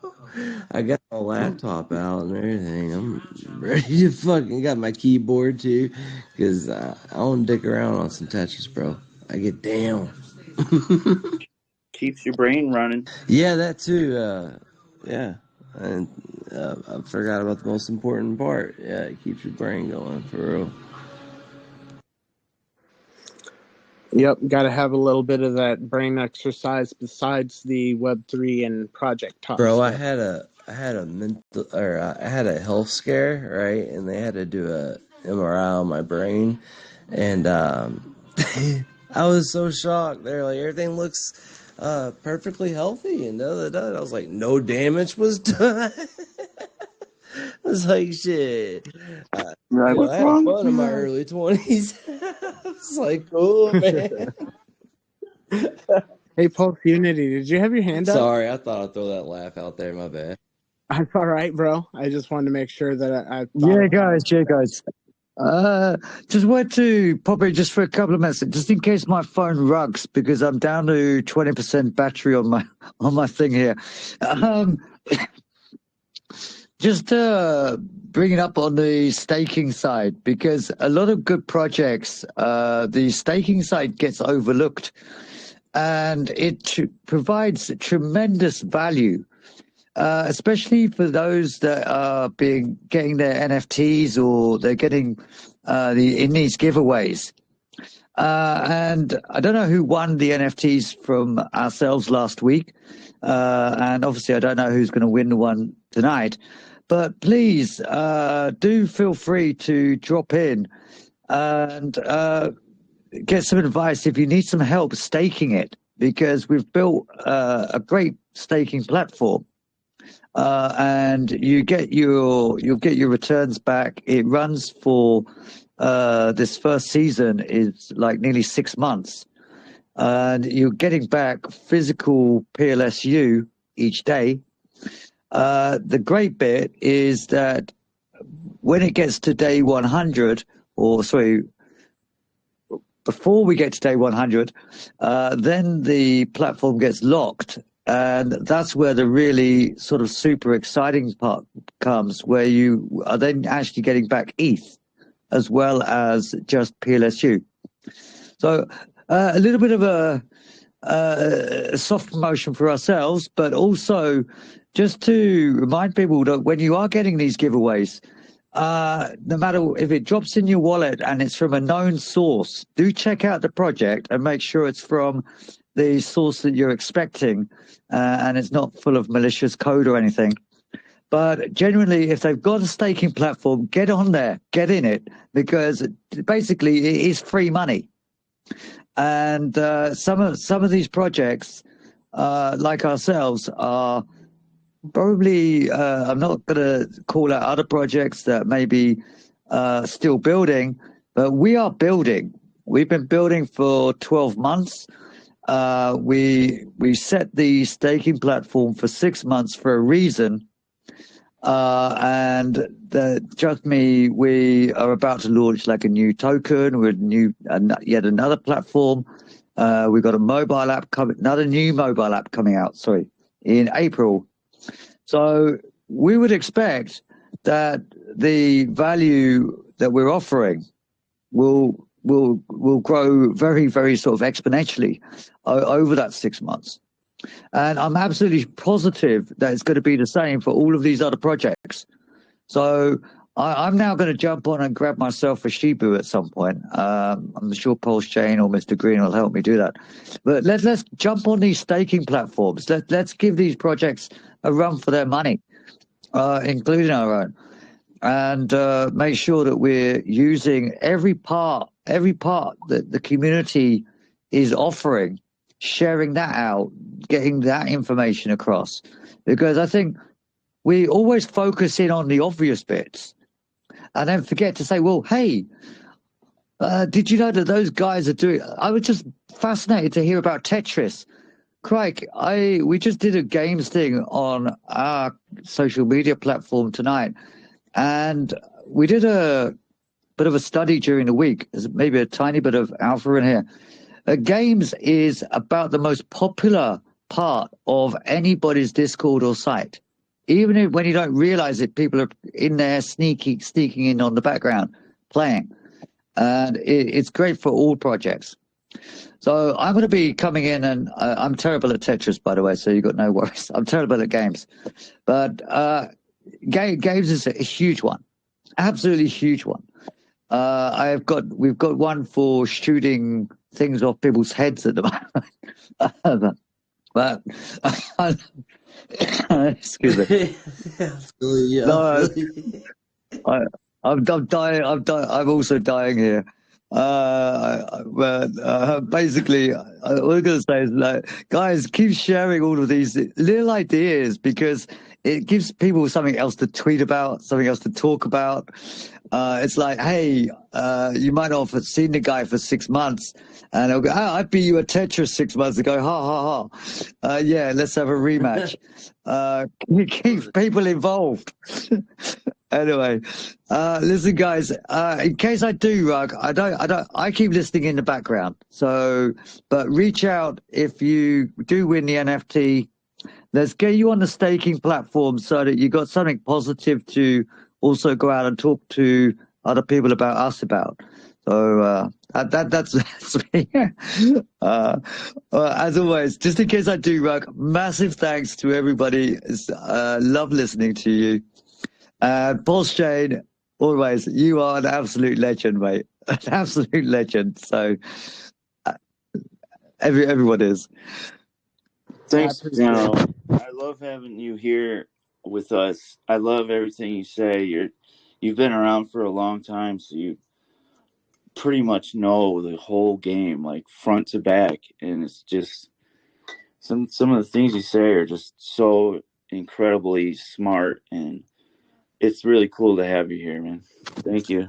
I got my laptop out and everything. I'm ready to fucking got my keyboard too, because I don't dick around on some Tetris, bro. I get down. Keeps your brain running. Yeah, that too. Yeah, and I forgot about the most important part. Yeah, it keeps your brain going for real. Yep, got to have a little bit of that brain exercise besides the Web3 and project talk Bro, I stuff. had a mental or I had a health scare, right? And they had to do a MRI on my brain, and I was so shocked. They're like, everything looks perfectly healthy, and I was like, no damage was done. I was like, shit. You're like, I what's had wrong with fun in me, my man? early 20s. It's like, cool, man. Hey, Pulse Unity, did you have your hand up? Sorry, I thought I'd throw that laugh out there. My bad. That's all right, bro. I just wanted to make sure that I thought Yeah, of guys. Yeah, guys. Just wanted to pop in just for a couple of minutes, just in case my phone rugs, because I'm down to 20% battery on my thing here. Just bring it up on the staking side, because a lot of good projects, the staking side gets overlooked, and it provides tremendous value, especially for those that are getting their NFTs, or they're getting in these giveaways. And I don't know who won the NFTs from ourselves last week, and obviously I don't know who's going to win the one tonight. But please do feel free to drop in and get some advice if you need some help staking it, because we've built a great staking platform, and you'll get your returns back. It runs for this first season is like nearly 6 months, and you're getting back physical PLSU each day. The great bit is that when it gets to day 100, or sorry, before we get to day 100, then the platform gets locked. And that's where the really sort of super exciting part comes, where you are then actually getting back ETH as well as just PLSU. So a little bit of a soft promotion for ourselves, but also just to remind people that when you are getting these giveaways, no matter if it drops in your wallet and it's from a known source, do check out the project and make sure it's from the source that you're expecting, and it's not full of malicious code or anything. But genuinely, if they've got a staking platform, get on there, get in it, because basically it is free money. And some of these projects, like ourselves, are probably, I'm not going to call out other projects that may be still building, but we are building. We've been building for 12 months. We set the staking platform for 6 months for a reason. And trust me, we are about to launch like a new token with yet another platform. We've got a mobile app another new mobile app coming out, in April. So we would expect that the value that we're offering will grow very, very sort of exponentially over that 6 months. And I'm absolutely positive that it's going to be the same for all of these other projects. So I'm now going to jump on and grab myself a Shibu at some point. I'm sure pulsechain or Mr. Green will help me do that. But let's jump on these staking platforms. Let's give these projects a run for their money, including our own, and make sure that we're using every part that the community is offering, sharing that out, getting that information across. Because I think we always focus in on the obvious bits and then forget to say, well, hey, did you know that those guys are doing... I was just fascinated to hear about Tetris. Craig, we just did a games thing on our social media platform tonight, and we did a bit of a study during the week. There's maybe a tiny bit of alpha in here. games is about the most popular part of anybody's Discord or site. Even if, when you don't realize it, people are in there sneaking in on the background playing. And it's great for all projects. So I'm going to be coming in, and I'm terrible at Tetris, by the way, so you've got no worries. I'm terrible at games. But games is a huge one, absolutely huge one. We've got one for shooting things off people's heads at the moment. but excuse me. No, I'm dying. I'm also dying here. But basically, what I'm going to say is, like, guys, keep sharing all of these little ideas, because it gives people something else to tweet about, something else to talk about. It's like, hey, you might not have seen the guy for 6 months, and they'll go, oh, I beat you at Tetris 6 months ago. Ha ha ha. Yeah, let's have a rematch. Keep people involved. Anyway, listen, guys. In case I do, Rug, I keep listening in the background. So, but reach out if you do win the NFT. Let's get you on the staking platform so that you got something positive to also go out and talk to other people about us about. So that's me. As always, just in case I do, Rug, massive thanks to everybody. Love listening to you. PulseChain, always, you are an absolute legend, mate. An absolute legend. So everyone is. Thanks, General. I love having you here with us. I love everything you say. You've been around for a long time, so you pretty much know the whole game, like front to back. And it's just some of the things you say are just so incredibly smart, and it's really cool to have you here, man. Thank you.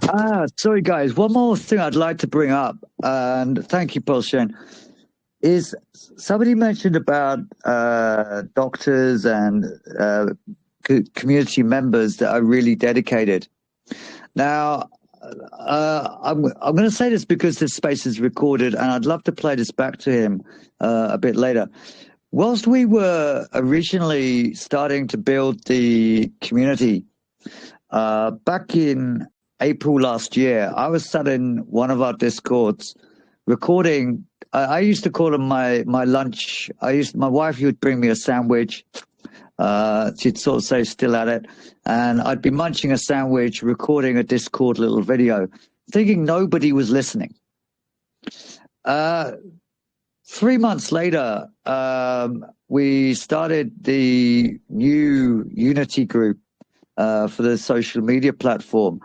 Sorry, guys. One more thing I'd like to bring up, and thank you, PulseChain, is somebody mentioned about doctors and community members that are really dedicated. Now, I'm going to say this because this space is recorded, and I'd love to play this back to him a bit later. Whilst we were originally starting to build the community, back in April last year, I was sat in one of our Discords recording. I used to call them my lunch. My wife would bring me a sandwich. She'd sort of say, still at it. And I'd be munching a sandwich, recording a Discord little video, thinking nobody was listening. 3 months later, we started the new Unity group for the social media platform.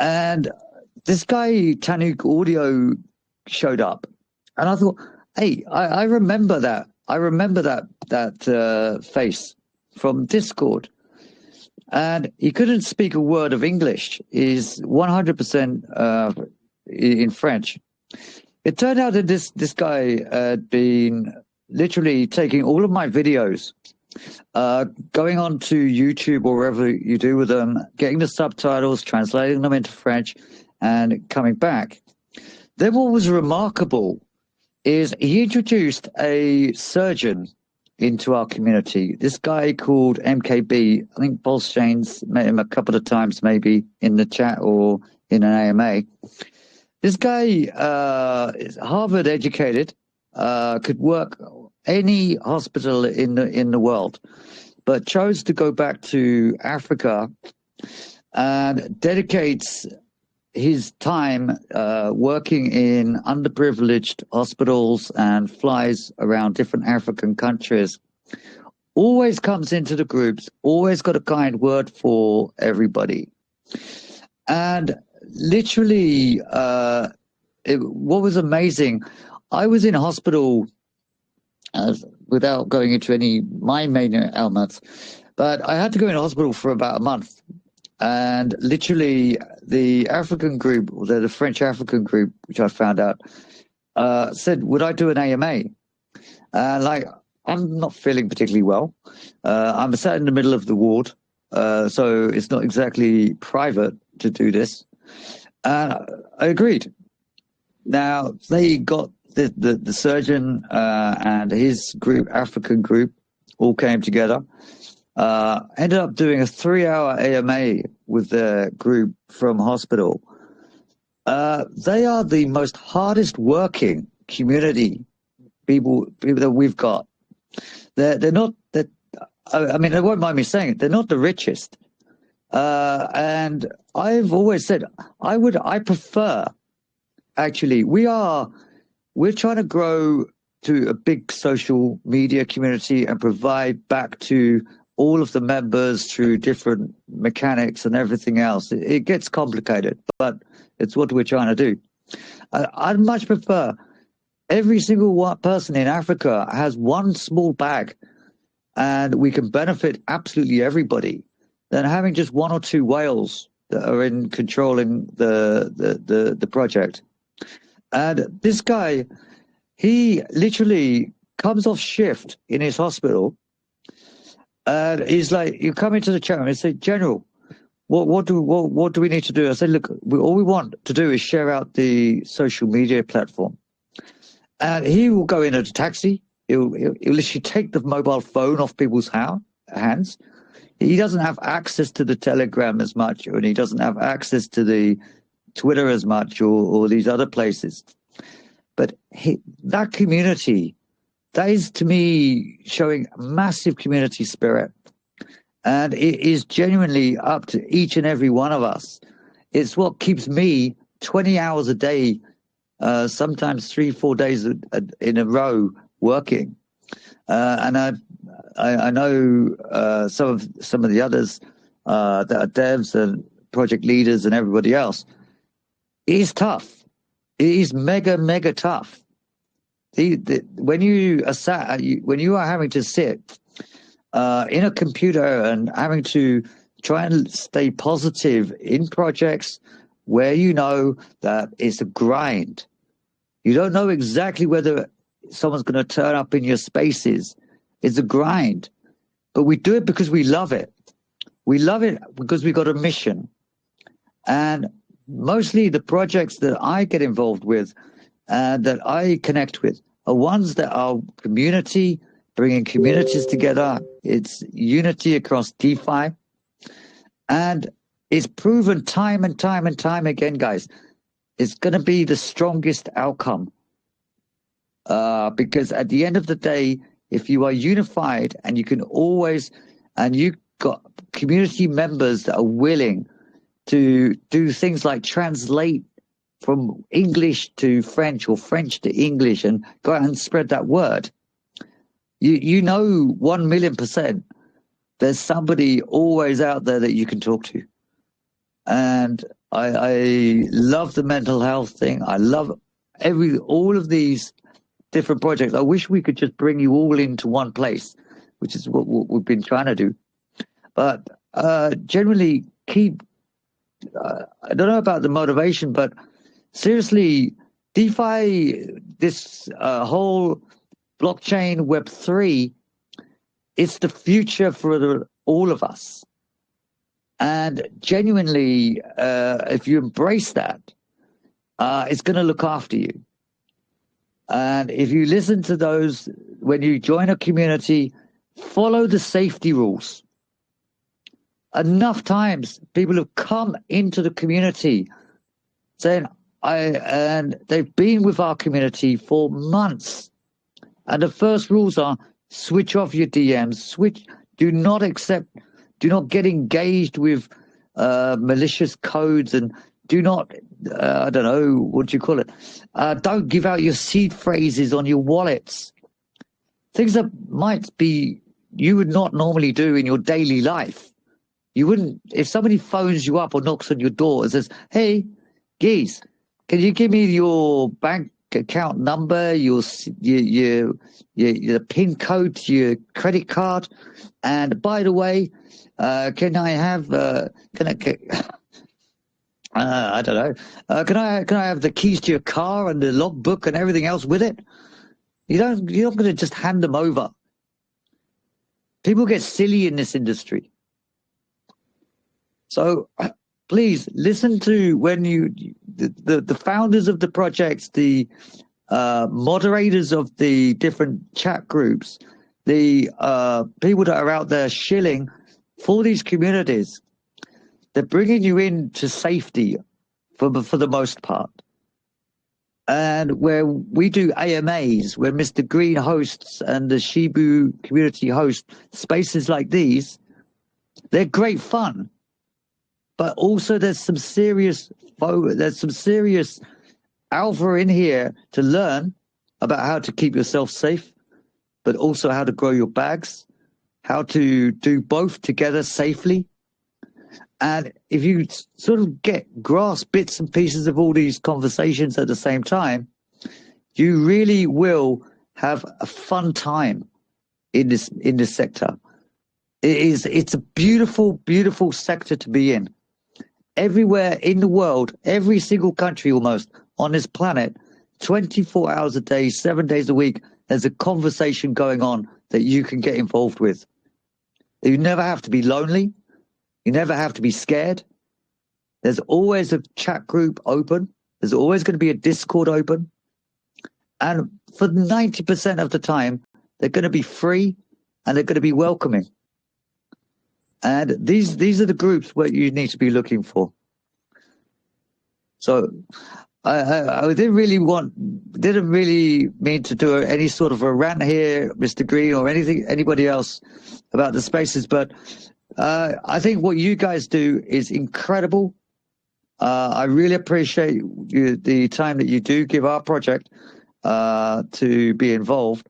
And this guy, Tanuk Audio, showed up. And I thought, hey, I remember that. I remember that face from Discord. And he couldn't speak a word of English. He's 100% in French. It turned out that this guy had been literally taking all of my videos, going on to YouTube or wherever you do with them, getting the subtitles, translating them into French, and coming back. Then what was remarkable is he introduced a surgeon into our community. This guy called MKB. I think PulseChain's met him a couple of times, maybe in the chat or in an AMA. This guy is Harvard educated, could work any hospital in the world, but chose to go back to Africa and dedicates his time working in underprivileged hospitals and flies around different African countries. Always comes into the groups, always got a kind word for everybody. And literally, what was amazing, I was in hospital without going into my main ailments, but I had to go in hospital for about a month. And literally, the African group, the French African group, which I found out, said, would I do an AMA? Like, I'm not feeling particularly well. I'm sat in the middle of the ward, so it's not exactly private to do this. And I agreed. Now, they got the surgeon and his group, African group, all came together. Ended up doing a 3-hour AMA with their group from hospital. They are the most hardest working community people that we've got. They're not that. I mean, they won't mind me saying it. They're not the richest. And I've always said I prefer. Actually, we're trying to grow to a big social media community and provide back to all of the members through different mechanics and everything else. It gets complicated, but it's what we're trying to do. I'd much prefer every single person in Africa has one small bag and we can benefit absolutely everybody than having just one or two whales that are in controlling the project. And this guy, he literally comes off shift in his hospital and he's like, you come into the chat room and say, General, what do we need to do? I said, look, all we want to do is share out the social media platform. And he will go in at a taxi. He'll literally take the mobile phone off people's hands. He doesn't have access to the Telegram as much, and he doesn't have access to the Twitter as much or these other places. But that community, that is to me showing massive community spirit. And it is genuinely up to each and every one of us. It's what keeps me 20 hours a day, sometimes 3-4 days in a row working. And I know some of the others that are devs and project leaders and everybody else. It is tough. It is mega tough. When you are having to sit in a computer and having to try and stay positive in projects where you know that it's a grind. You don't know exactly whether someone's going to turn up in your spaces. It's a grind. But we do it because we love it. We love it because we got a mission. And mostly the projects that I get involved with and that I connect with are ones that are community, bringing communities together. It's unity across DeFi. And it's proven time and time again, guys, it's going to be the strongest outcome. Because at the end of the day, if you are unified and you can always, and you've got community members that are willing to do things like translate from English to French or French to English and go out and spread that word, you know 1,000,000% there's somebody always out there that you can talk to. And I love the mental health thing. I love all of these different projects. I wish we could just bring you all into one place, which is what we've been trying to do. But generally keep, I don't know about the motivation, but seriously, DeFi, this whole blockchain Web3, it's the future for all of us. And genuinely, if you embrace that, it's going to look after you. And if you listen to those, when you join a community, follow the safety rules. Enough times people have come into the community saying, and they've been with our community for months. And the first rules are switch off your DMs, do not get engaged with malicious codes, and do not, I don't know, what do you call it? Don't give out your seed phrases on your wallets. Things that might be, you would not normally do in your daily life. You wouldn't, if somebody phones you up or knocks on your door and says, hey, geez, can you give me your bank account number, your PIN code to your credit card? And by the way, can I have, I don't know, can I have the keys to your car and the logbook and everything else with it? You're not going to just hand them over. People get silly in this industry. So please listen to when the founders of the projects, the moderators of the different chat groups, the people that are out there shilling for these communities. They're bringing you into safety for the most part. And where we do AMAs, where Mr. Green hosts and the Shibu community host spaces like these, they're great fun. But also there's some serious alpha in here to learn about how to keep yourself safe, but also how to grow your bags, how to do both together safely. And if you sort of grasp bits and pieces of all these conversations at the same time, you really will have a fun time in this sector. It's a beautiful, beautiful sector to be in. Everywhere in the world, every single country almost on this planet, 24 hours a day, 7 days a week, there's a conversation going on that you can get involved with. You never have to be lonely. You never have to be scared. There's always a chat group open. There's always going to be a Discord open. And for 90% of the time, they're going to be free and they're going to be welcoming. And these are the groups where you need to be looking for. So I didn't really mean to do any sort of a rant here, Mr. Green, or anybody else about the spaces, but I think what you guys do is incredible. I really appreciate the time that you do give our project to be involved.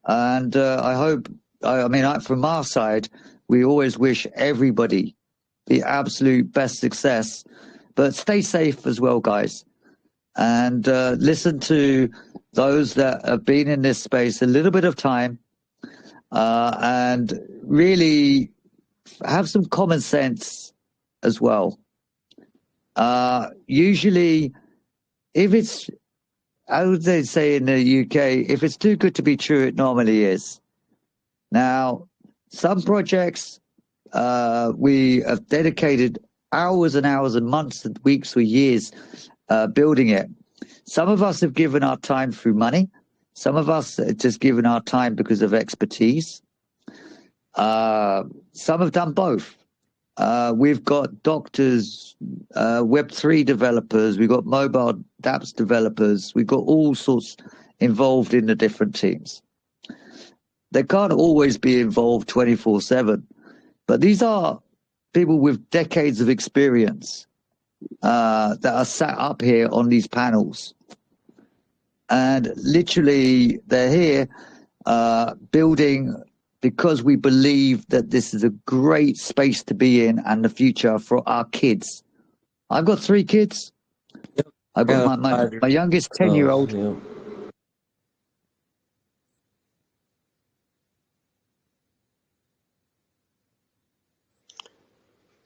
And I hope, from our side, we always wish everybody the absolute best success. But stay safe as well, guys. And listen to those that have been in this space a little bit of time and really have some common sense as well. Usually, if it's, how would they say in the UK, if it's too good to be true, it normally is. Now, some projects we have dedicated hours and hours and months and weeks or years building it. Some of us have given our time through money. Some of us have just given our time because of expertise. Some have done both. We've got doctors, Web3 developers, we've got mobile dApps developers, we've got all sorts involved in the different teams. They can't always be involved 24/7, but these are people with decades of experience that are sat up here on these panels. And literally, they're here building because we believe that this is a great space to be in and the future for our kids. I've got 3 kids. I've got my youngest 10-year-old. Yeah.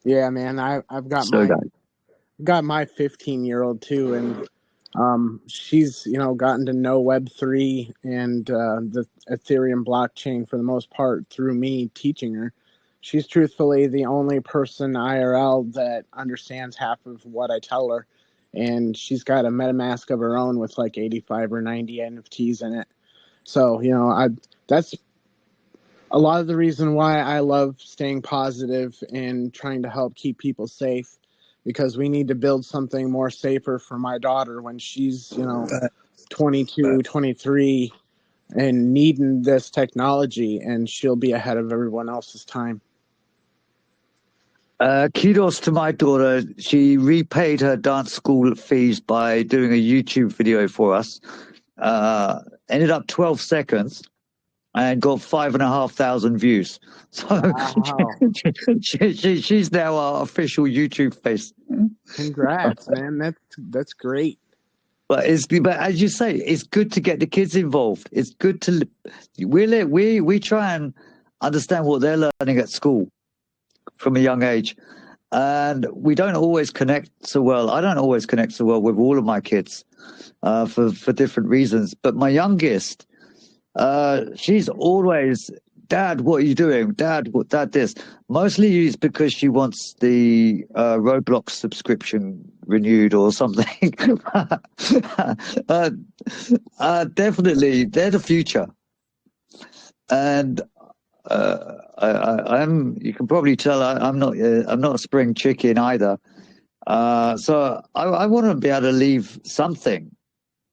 Yeah, man, I've got my 15-year-old too, and she's gotten to know Web3 and the Ethereum blockchain for the most part through me teaching her. She's truthfully the only person IRL that understands half of what I tell her, and she's got a MetaMask of her own with like 85 or 90 NFTs in it. So that's a lot of the reason why I love staying positive and trying to help keep people safe, because we need to build something more safer for my daughter when she's 22, 23 and needing this technology, and she'll be ahead of everyone else's time. Kudos to my daughter. She repaid her dance school fees by doing a YouTube video for us. Ended up 12 seconds and got 5,500 views. So Wow. she's now our official YouTube face. Congrats, man. That's great. But as you say, it's good to get the kids involved. It's good to we try and understand what they're learning at school from a young age, and we don't always connect so well. I don't always connect so well with all of my kids for different reasons. But my youngest, she's always Dad, what are you doing? Dad, what? Dad, this. Mostly it's because she wants the Roblox subscription renewed or something. Definitely, they're the future, and I'm. You can probably tell I'm not a spring chicken either. So I want to be able to leave something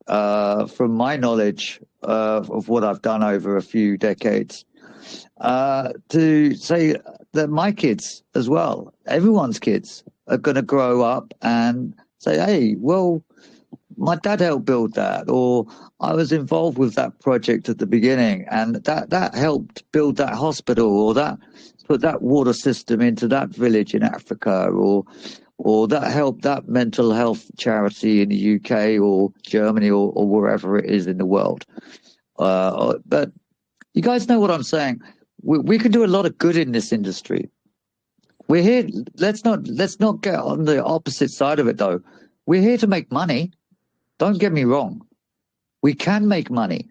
from my knowledge of what I've done over a few decades to say that my kids as well, everyone's kids, are going to grow up and say, hey, well, my dad helped build that, or I was involved with that project at the beginning, and that helped build that hospital, or that put that water system into that village in Africa, or that helped that mental health charity in the UK or Germany or wherever it is in the world. But you guys know what I'm saying. We can do a lot of good in this industry. We're here. Let's not get on the opposite side of it, though. We're here to make money. Don't get me wrong. We can make money,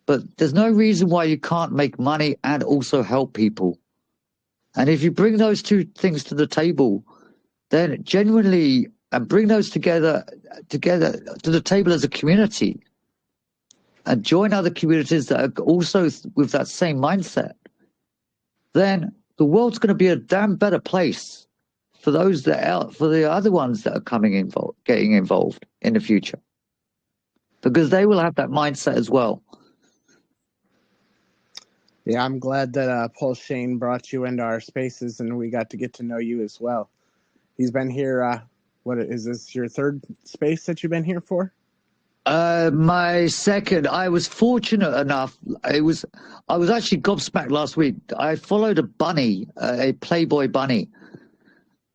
but there's no reason why you can't make money and also help people. And if you bring those two things to the table, then genuinely, and bring those together to the table as a community, and join other communities that are also with that same mindset, then the world's going to be a damn better place for those for the other ones that are getting involved in the future, because they will have that mindset as well. Yeah, I'm glad that PulseChain brought you into our spaces and we got to get to know you as well. He's been here. What is this? Your third space that you've been here for? My second. I was fortunate enough. I was actually gobsmacked last week. I followed a bunny, a Playboy bunny,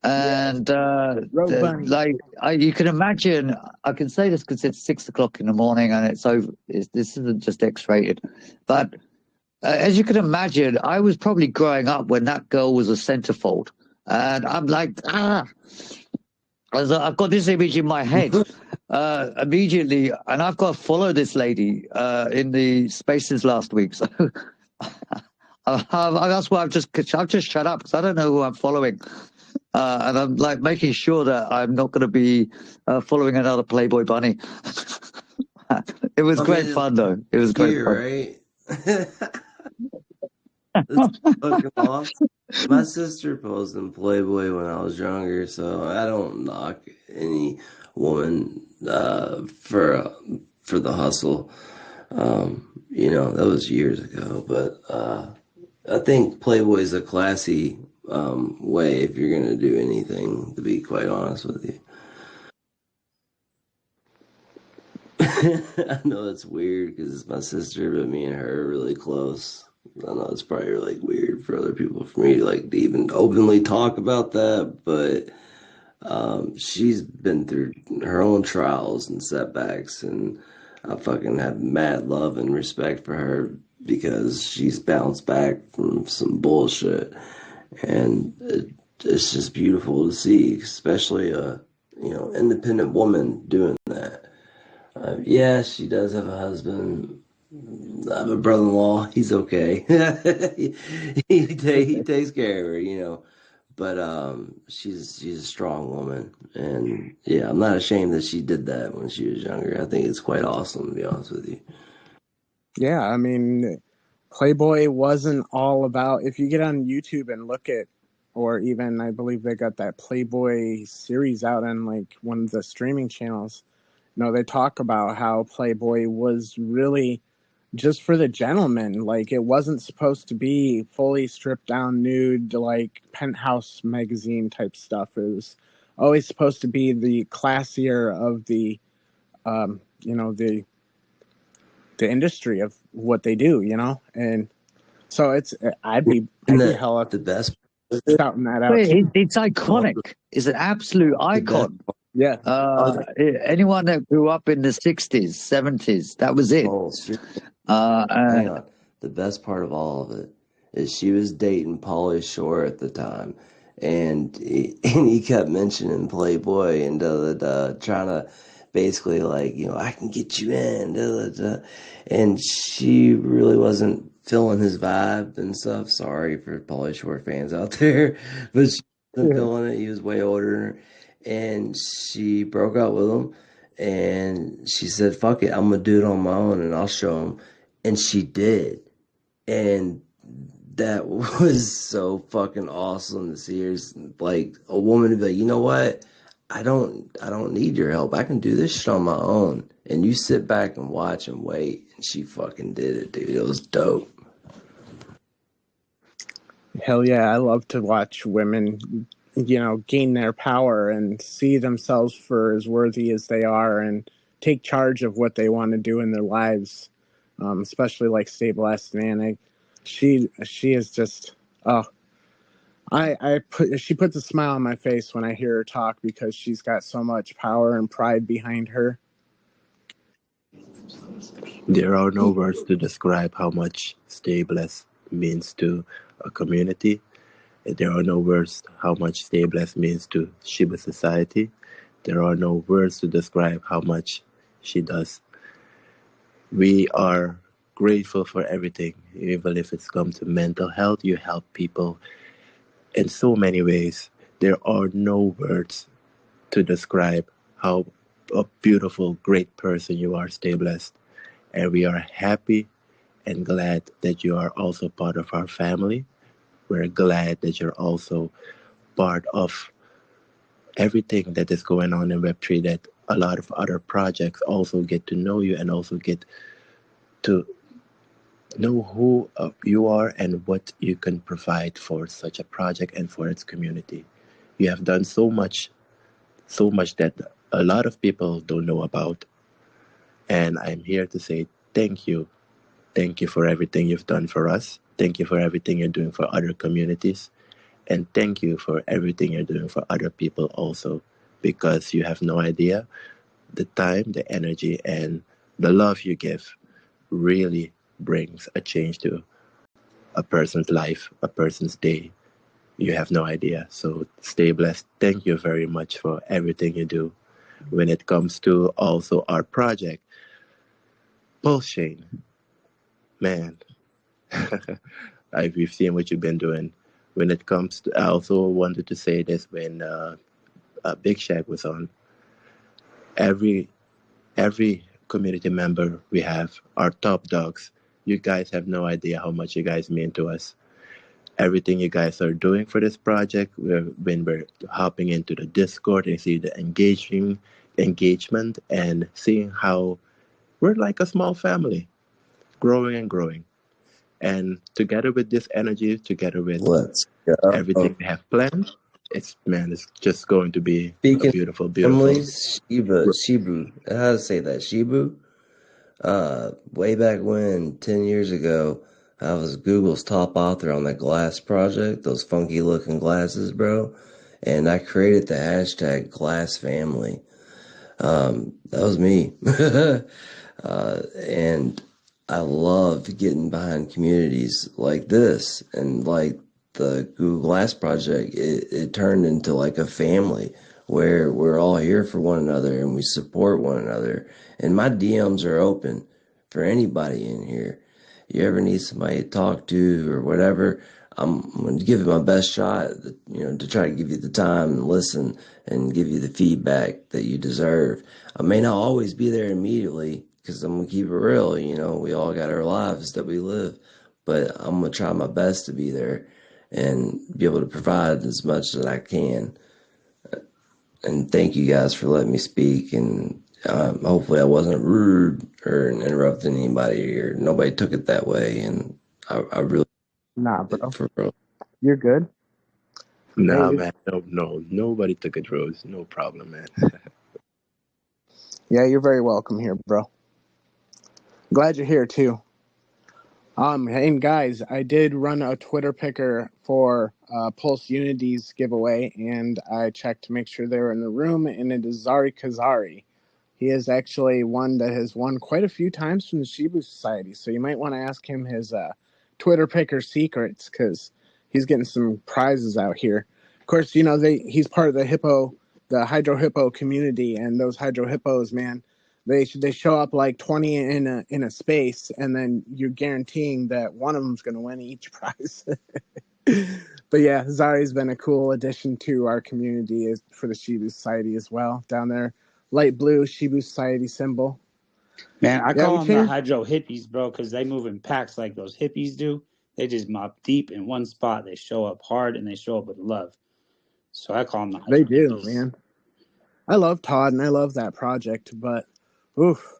and bunny. you can imagine. I can say this because it's 6 o'clock in the morning and it's over. This isn't just X-rated, but as you can imagine, I was probably growing up when that girl was a centerfold, and I'm like, I've got this image in my head immediately, and I've got to follow this lady in the spaces last week. So that's why I've just shut up, because I don't know who I'm following, and I'm like making sure that I'm not going to be following another Playboy bunny. It was great fun, though. It was great fun. Right? That's fucking awesome. My sister posed in Playboy when I was younger, so I don't knock any woman for the hustle. That was years ago, but I think Playboy is a classy way if you're gonna do anything, to be quite honest with you. I know it's weird because it's my sister, but me and her are really close. I know it's probably like weird for other people, for me to even openly talk about that, but she's been through her own trials and setbacks, and I fucking have mad love and respect for her because she's bounced back from some bullshit, and it's just beautiful to see, especially a independent woman doing that. Yeah, she does have a husband. I have a brother-in-law. He's okay. he takes care of her, But she's a strong woman, and yeah, I'm not ashamed that she did that when she was younger. I think it's quite awesome, to be honest with you. Yeah, I mean, Playboy wasn't all about. If you get on YouTube and look at, or even I believe they got that Playboy series out on one of the streaming channels. They talk about how Playboy was really just for the gentleman. It wasn't supposed to be fully stripped down nude, Penthouse magazine type stuff. It was always supposed to be the classier of the the industry of what they do, and so I'd be hell up the best shouting that out too. It's iconic. It's an absolute icon. Yeah. Anyone that grew up in the 60s, 70s, that was it. Hang on. The best part of all of it is she was dating Pauly Shore at the time, and he kept mentioning Playboy and trying to basically I can get you in, and she really wasn't feeling his vibe and stuff. Sorry for Pauly Shore fans out there, but she wasn't feeling it. He was way older than her, and she broke up with him. And she said, "Fuck it, I'm gonna do it on my own, and I'll show him." And she did, and that was so fucking awesome to see her, like a woman to be like, you know what? I don't need your help. I can do this shit on my own. And you sit back and watch and wait. And she fucking did it, dude. It was dope. Hell yeah, I love to watch women, gain their power and see themselves for as worthy as they are and take charge of what they want to do in their lives. Especially like Stay Blessed, man. She is just she puts a smile on my face when I hear her talk because she's got so much power and pride behind her. There are no words to describe how much Stay Blessed means to a community. There are no words how much Stay Blessed means to Shiba society. There are no words to describe how much she does. We are grateful for everything, even if it's come to mental health. You help people in so many ways. There are no words to describe how a beautiful, great person you are, Stay Blessed. And we are happy and glad that you are also part of our family. We're glad that you're also part of everything that is going on in Web3, that a lot of other projects also get to know you and also get to know who you are and what you can provide for such a project and for its community. You have done so much that a lot of people don't know about. And I'm here to say thank you. Thank you for everything you've done for us. Thank you for everything you're doing for other communities. And thank you for everything you're doing for other people also, because you have no idea the time, the energy, and the love you give really brings a change to a person's life, a person's day. You have no idea. So stay blessed. Thank you very much for everything you do. When it comes to also our project, PulseChain, man, we've seen what you've been doing. When it comes to, I also wanted to say this when Big Shaq was on. Every community member we have are top dogs. You guys have no idea how much you guys mean to us. Everything you guys are doing for this project, when we're hopping into the Discord and see the engagement and seeing how we're like a small family, growing and growing. And together with this energy, together with Let's go. everything we have planned, it's just going to be a Speaking beautiful, of beautiful. families, Shibu. How to say that? Shibu? Way back when, 10 years ago, I was Google's top author on that glass project, those funky looking glasses, bro. And I created the hashtag glass family. That was me. And I loved getting behind communities like this, and like the Google Glass project, it turned into like a family where we're all here for one another and we support one another. And my DMs are open for anybody in here. You ever need somebody to talk to or whatever, I'm going to give it my best shot, to try to give you the time and listen and give you the feedback that you deserve. I may not always be there immediately because I'm going to keep it real. We all got our lives that we live, but I'm going to try my best to be there and be able to provide as much as I can. And thank you guys for letting me speak. And hopefully I wasn't rude or interrupting anybody, or nobody took it that way. And I really, Nah, bro. for real. You're good. Nah, Hey, man, no, nobody took it, Rose. No problem, man. yeah, you're very welcome here, bro. Glad you're here too. And guys, I did run a Twitter picker for Pulse Unity's giveaway, and I checked to make sure they were in the room, and it is Zari Kazari. He is actually one that has won quite a few times from the Shibu Society, so you might want to ask him his Twitter picker secrets, because he's getting some prizes out here. Of course, he's part of the Hydro Hippo community, and those Hydro Hippos, man, they show up like 20 in a space, and then you're guaranteeing that one of them's going to win each prize. But yeah, Zari's been a cool addition to our community for the Shibu Society as well. Down there, light blue Shibu Society symbol. Man, I Yeah, call we them the figured. hydro hippies, bro, because they move in packs like those hippies do. They just mop deep in one spot. They show up hard and they show up with love. So I call them the hydro They do, hippies. man. I love Todd and I love that project, but oof,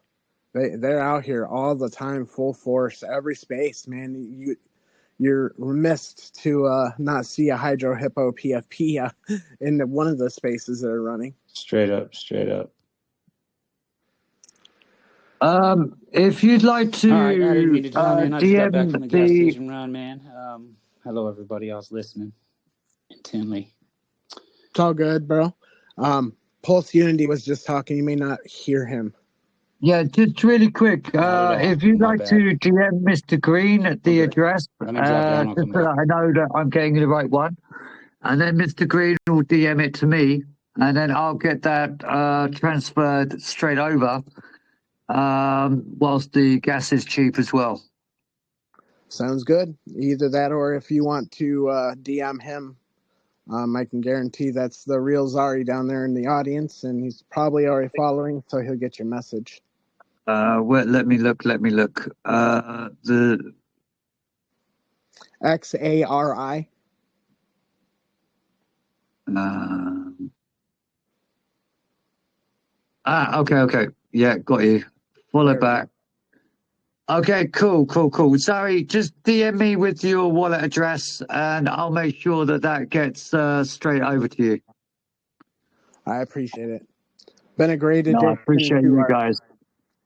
they're out here all the time, full force, every space, man. You're remiss to not see a hydro hippo PFP in one of the spaces that are running. Straight up, straight up. If you'd like to All right, I didn't mean to join in. I just got back DM from the gas the station run, man. Hello, everybody else listening intently. It's all good, bro. Pulse Unity was just talking. You may not hear him. Yeah, just really quick. Not at all. If you'd My like bad. to DM Mr. Green at the Okay. address, Let me drop down. I'll just come so back. that I know that I'm getting the right one. And then Mr. Green will DM it to me, and then I'll get that transferred straight over, whilst the gas is cheap as well. Sounds good. Either that, or if you want to DM him, I can guarantee that's the real Zari down there in the audience, and he's probably already following, so he'll get your message. Let me look. The XARI. Okay. Yeah, got you. Follow back. Okay, cool. Sorry, just DM me with your wallet address, and I'll make sure that gets straight over to you. I appreciate it. Been a great No, addition. I appreciate you guys.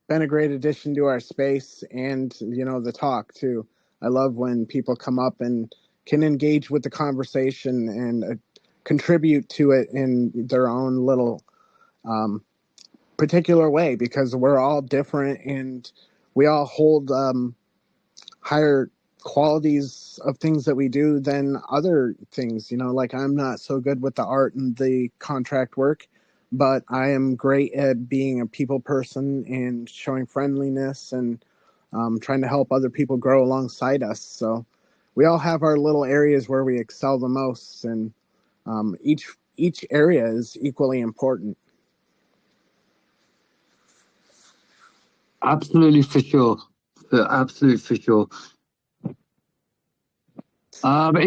Been a great addition to our space, and the talk too. I love when people come up and can engage with the conversation and contribute to it in their own little particular way, because we're all different and we all hold higher qualities of things that we do than other things. Like I'm not so good with the art and the contract work, but I am great at being a people person and showing friendliness and trying to help other people grow alongside us. So we all have our little areas where we excel the most, and each area is equally important. Absolutely for sure. If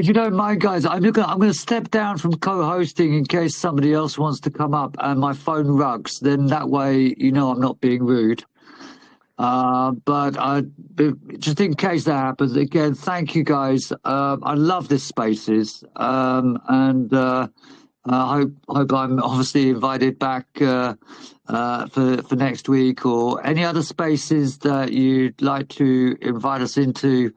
you don't mind, guys, I'm going to step down from co-hosting in case somebody else wants to come up and my phone rugs. Then that way, I'm not being rude. But just in case that happens, again, thank you guys. I love this spaces, and I hope I'm obviously invited back for next week, or any other spaces that you'd like to invite us into.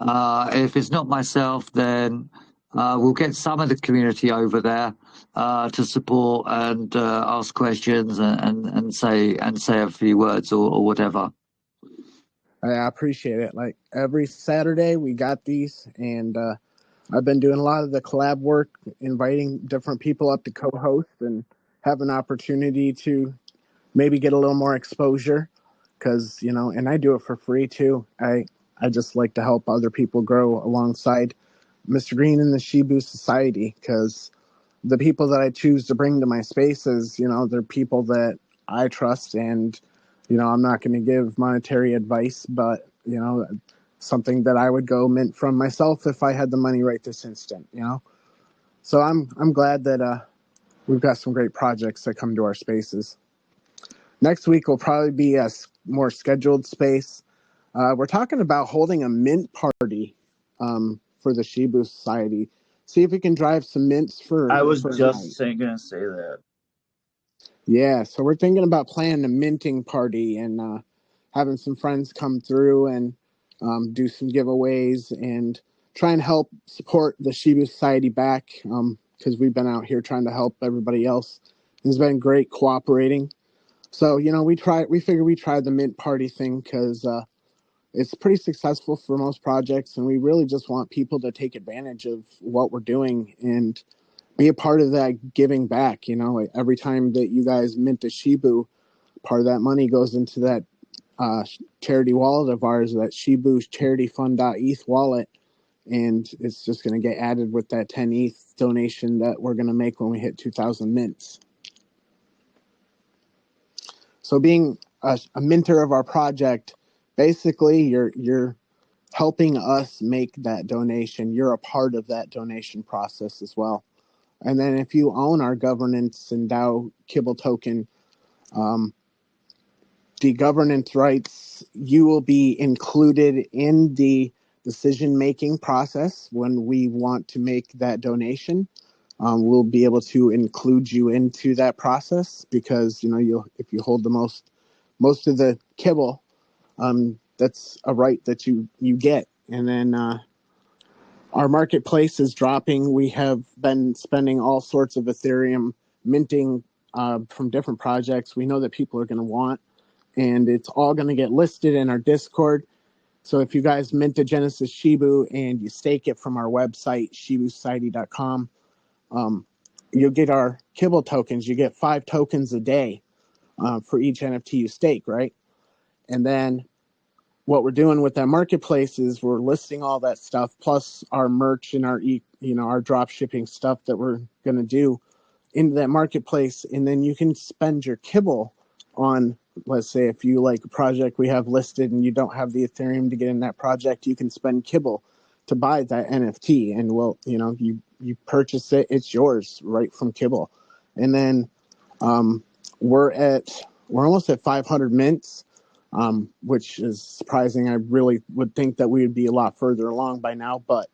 If it's not myself, then we'll get some of the community over there to support and ask questions and say a few words or whatever. I appreciate it. Like every Saturday, we got these, and I've been doing a lot of the collab work, inviting different people up to co-host and have an opportunity to maybe get a little more exposure, because and I do it for free too. I just like to help other people grow alongside Mr. Green and the Shibu Society, because the people that I choose to bring to my spaces, they're people that I trust, and I'm not going to give monetary advice, but something that I would go mint from myself if I had the money right this instant. So I'm glad that we've got some great projects that come to our spaces. Next week will probably be a more scheduled space. We're talking about holding a mint party for the Shibu Society. See if we can drive some mints for. I was for just gonna say that. Yeah, so we're thinking about planning a minting party and having some friends come through and do some giveaways and try and help support the Shibu Society back, because we've been out here trying to help everybody else. It's been great cooperating. So we figure we try the mint party thing because it's pretty successful for most projects, and we really just want people to take advantage of what we're doing and be a part of that giving back. Like every time that you guys mint a Shibu, part of that money goes into that charity wallet of ours, that Shibu charityfund.eth wallet, and it's just going to get added with that 10 ETH donation that we're going to make when we hit 2,000 mints. So being a minter of our project, basically you're helping us make that donation. You're a part of that donation process as well. And then if you own our governance and DAO Kibble token, the governance rights, you will be included in the decision-making process when we want to make that donation. We'll be able to include you into that process because, you know, if you hold the most of the kibble, that's a right that you get. And then our marketplace is dropping. We have been spending all sorts of Ethereum minting from different projects we know that people are going to want, and it's all going to get listed in our Discord. So if you guys mint a Genesis Shibu and you stake it from our website, shibusociety.com, you'll get our kibble tokens. You get 5 tokens a day for each NFT you stake, right? And then what we're doing with that marketplace is we're listing all that stuff, plus our merch and our drop shipping stuff that we're going to do into that marketplace. And then you can spend your kibble on, let's say, if you like a project we have listed and you don't have the Ethereum to get in that project, you can spend kibble to buy that NFT. And you purchase it, it's yours right from kibble. And then we're almost at 500 mints. Which is surprising. I really would think that we would be a lot further along by now, but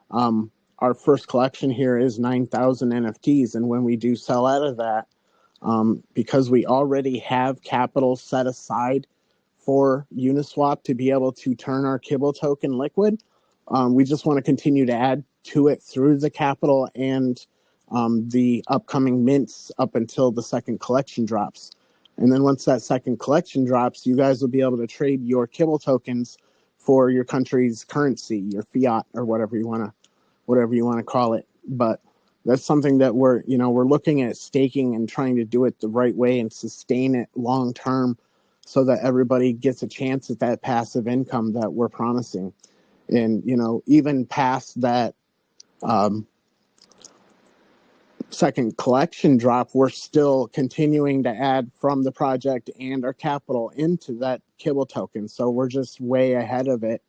our first collection here is 9,000 NFTs, and when we do sell out of that, because we already have capital set aside for Uniswap to be able to turn our Kibble token liquid, we just want to continue to add to it through the capital and the upcoming mints up until the second collection drops. And then once that second collection drops, you guys will be able to trade your Kibble tokens for your country's currency, your fiat, or whatever you want to call it. But that's something that we're looking at staking and trying to do it the right way and sustain it long term, so that everybody gets a chance at that passive income that we're promising. And even past that second collection drop, we're still continuing to add from the project and our capital into that Kibble token. So we're just way ahead of it,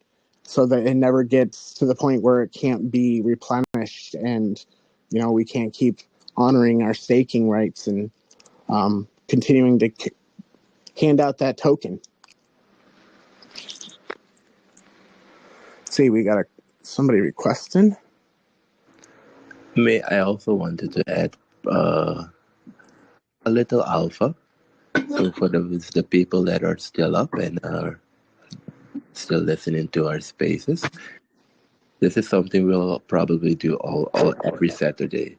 so that it never gets to the point where it can't be replenished, and we can't keep honoring our staking rights and continuing to hand out that token. See, we got somebody requesting. I also wanted to add a little alpha. So for the people that are still up and are still listening to our spaces, this is something we'll probably do every Saturday.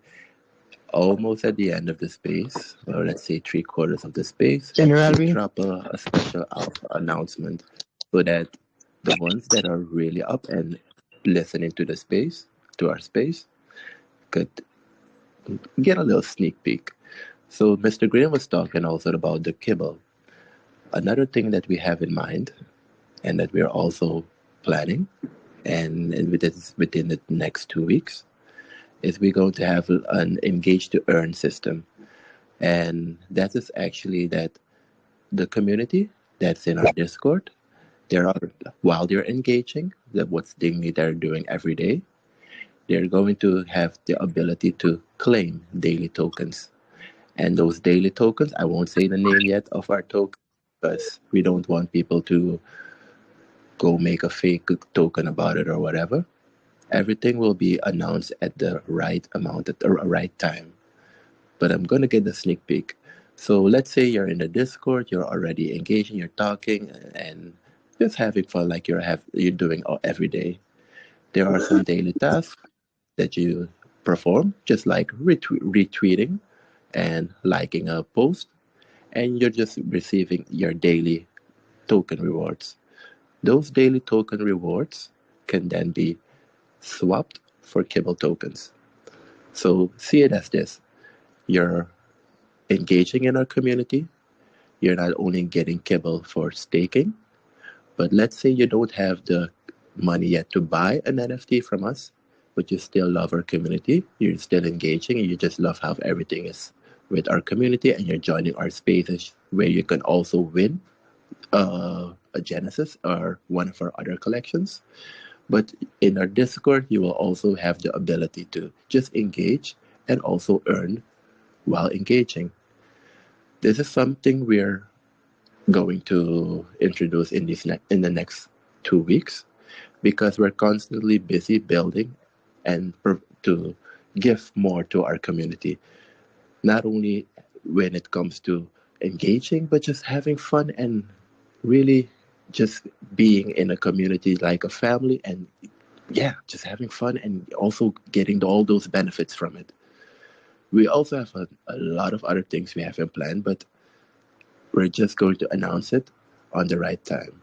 Almost at the end of the space, or let's say 3/4 of the space, we drop a special alpha announcement, so that the ones that are really up and listening to our space, could get a little sneak peek. So Mr. Green was talking also about the kibble. Another thing that we have in mind, and that we are also planning, and within the next 2 weeks, is we're going to have an engage to earn system. And that is actually that the community that's in our Discord, while they're engaging, what's they're doing every day, they're going to have the ability to claim daily tokens. And those daily tokens, I won't say the name yet of our token, because we don't want people to go make a fake token about it or whatever. Everything will be announced at the right amount, at the right time. But I'm going to get the sneak peek. So let's say you're in the Discord, you're already engaging, you're talking, and just having fun like you're doing every day. There are some daily tasks that you perform, just like retweeting and liking a post, and you're just receiving your daily token rewards. Those daily token rewards can then be swapped for Kibble tokens. So see it as this: you're engaging in our community, you're not only getting kibble for staking, but let's say you don't have the money yet to buy an NFT from us, but you still love our community, you're still engaging, and you just love how everything is with our community, and you're joining our spaces where you can also win a Genesis or one of our other collections. But in our Discord, you will also have the ability to just engage and also earn while engaging. This is something we're going to introduce in the next 2 weeks, because we're constantly busy building and to give more to our community, not only when it comes to engaging, but just having fun and really just being in a community like a family, and yeah, just having fun and also getting all those benefits from it. We also have a lot of other things we have in plan, but we're just going to announce it on the right time.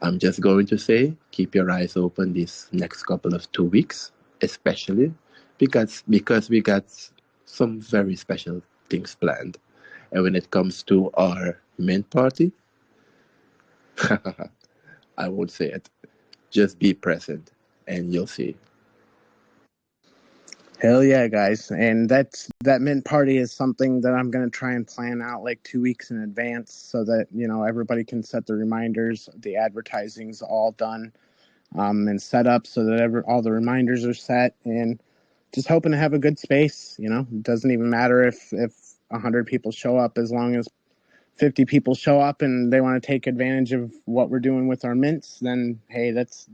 I'm just going to say, keep your eyes open these next couple of 2 weeks, especially because we got some very special things planned. And when it comes to our mint party, I won't say it. Just be present, and you'll see. Hell yeah, guys. And that mint party is something that I'm going to try and plan out like 2 weeks in advance so that, everybody can set the reminders. The advertising's all done and set up so that all the reminders are set, and just hoping to have a good space. It doesn't even matter if 100 people show up, as long as 50 people show up and they want to take advantage of what we're doing with our mints, then hey, that's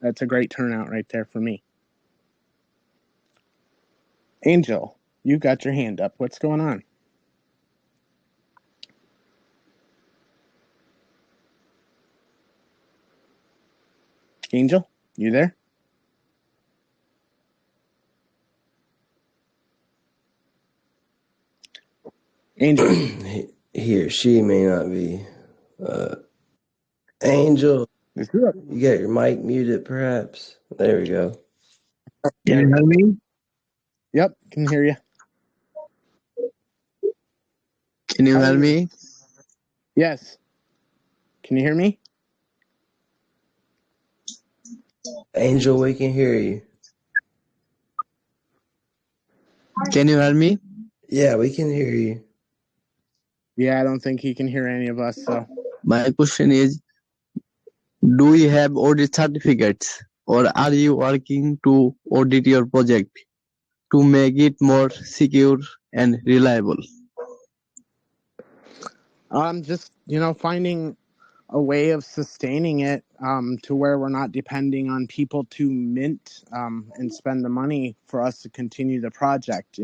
a great turnout right there for me. Angel, you got your hand up. What's going on? Angel, you there? Angel. He or she may not be. Angel, you got your mic muted, perhaps. There we go. Can you hear me? Yep, can hear you. Can you hear me? Yes. Can you hear me? Angel, we can hear you. Can you hear me? Yeah, we can hear you. Yeah, I don't think he can hear any of us, so. My question is, do you have audit certificates, or are you working to audit your project to make it more secure and reliable? Just, finding a way of sustaining it to where we're not depending on people to mint and spend the money for us to continue the project.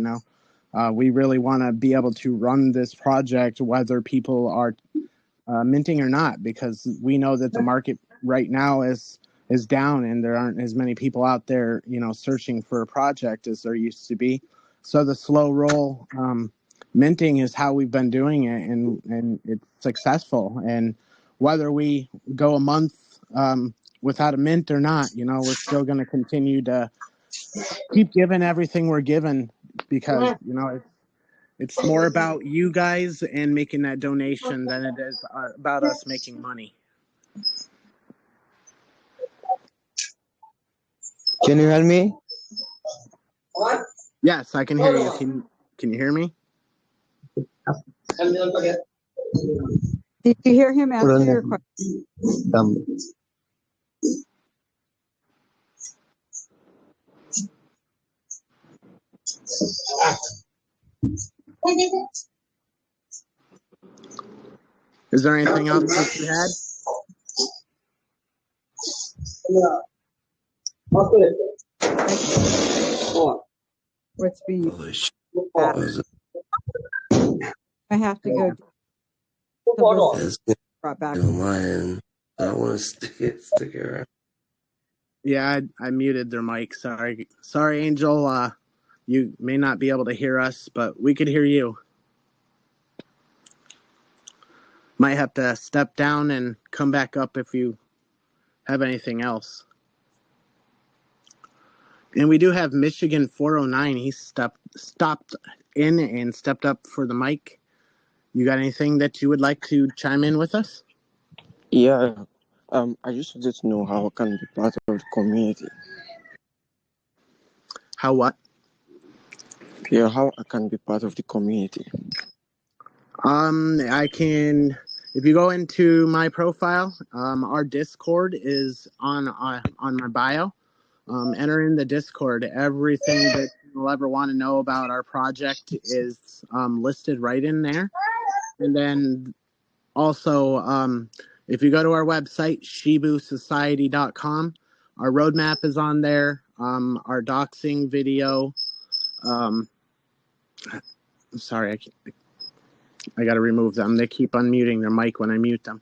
We really want to be able to run this project whether people are minting or not, because we know that the market right now is down and there aren't as many people out there searching for a project as there used to be. So the slow roll minting is how we've been doing it, and it's successful. And whether we go a month without a mint or not, we're still going to continue to keep giving everything we're given, because it's more about you guys and making that donation than it is about us making money. Can you hear me? Yes, I can hear you. Can you hear me? Did you hear him answer your question? Is there anything else that you had? What's be? I have to go. That's good. Brought back. On my end, I want to stick around. Yeah, I muted their mic. Sorry, Angel. You may not be able to hear us, but we could hear you. Might have to step down and come back up if you have anything else. And we do have Michigan 409. He stopped in and stepped up for the mic. You got anything that you would like to chime in with us? Yeah, I just wanted to know how I can be part of the community. How what? Yeah, how I can be part of the community. I can. If you go into my profile, our Discord is on my bio. Enter in the Discord. Everything that you'll ever want to know about our project is listed right in there. And then also, if you go to our website, shibusociety.com, our roadmap is on there. Our doxing video. I'm sorry, I got to remove them. They keep unmuting their mic when I mute them.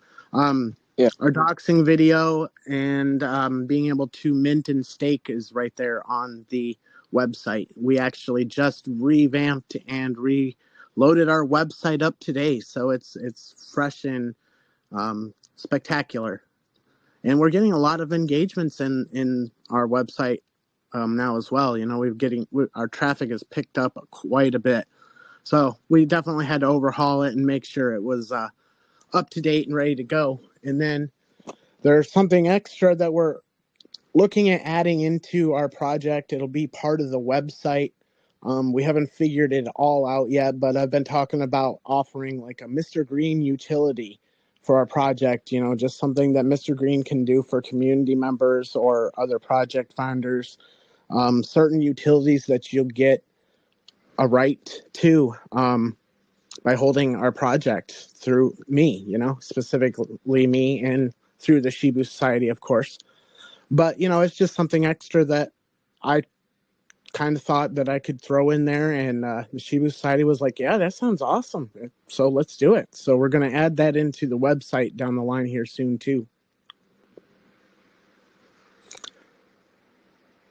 Yeah. Our doxing video and being able to mint and stake is right there on the website. We actually just revamped and reloaded our website up today, so it's fresh and spectacular. And we're getting a lot of engagements in our website now as well. You know, our traffic has picked up quite a bit. So we definitely had to overhaul it and make sure it was up to date and ready to go. And then there's something extra that we're looking at adding into our project. It'll be part of the website. We haven't figured it all out yet, but I've been talking about offering like a Mr. Green utility for our project, you know, just something that Mr. Green can do for community members or other project founders. Certain utilities that you'll get a right to by holding our project through me, you know, specifically me and through the Shibu Society, of course. But, you know, it's just something extra that I kind of thought that I could throw in there. And the Shibu Society was like, yeah, that sounds awesome. So let's do it. So we're going to add that into the website down the line here soon, too.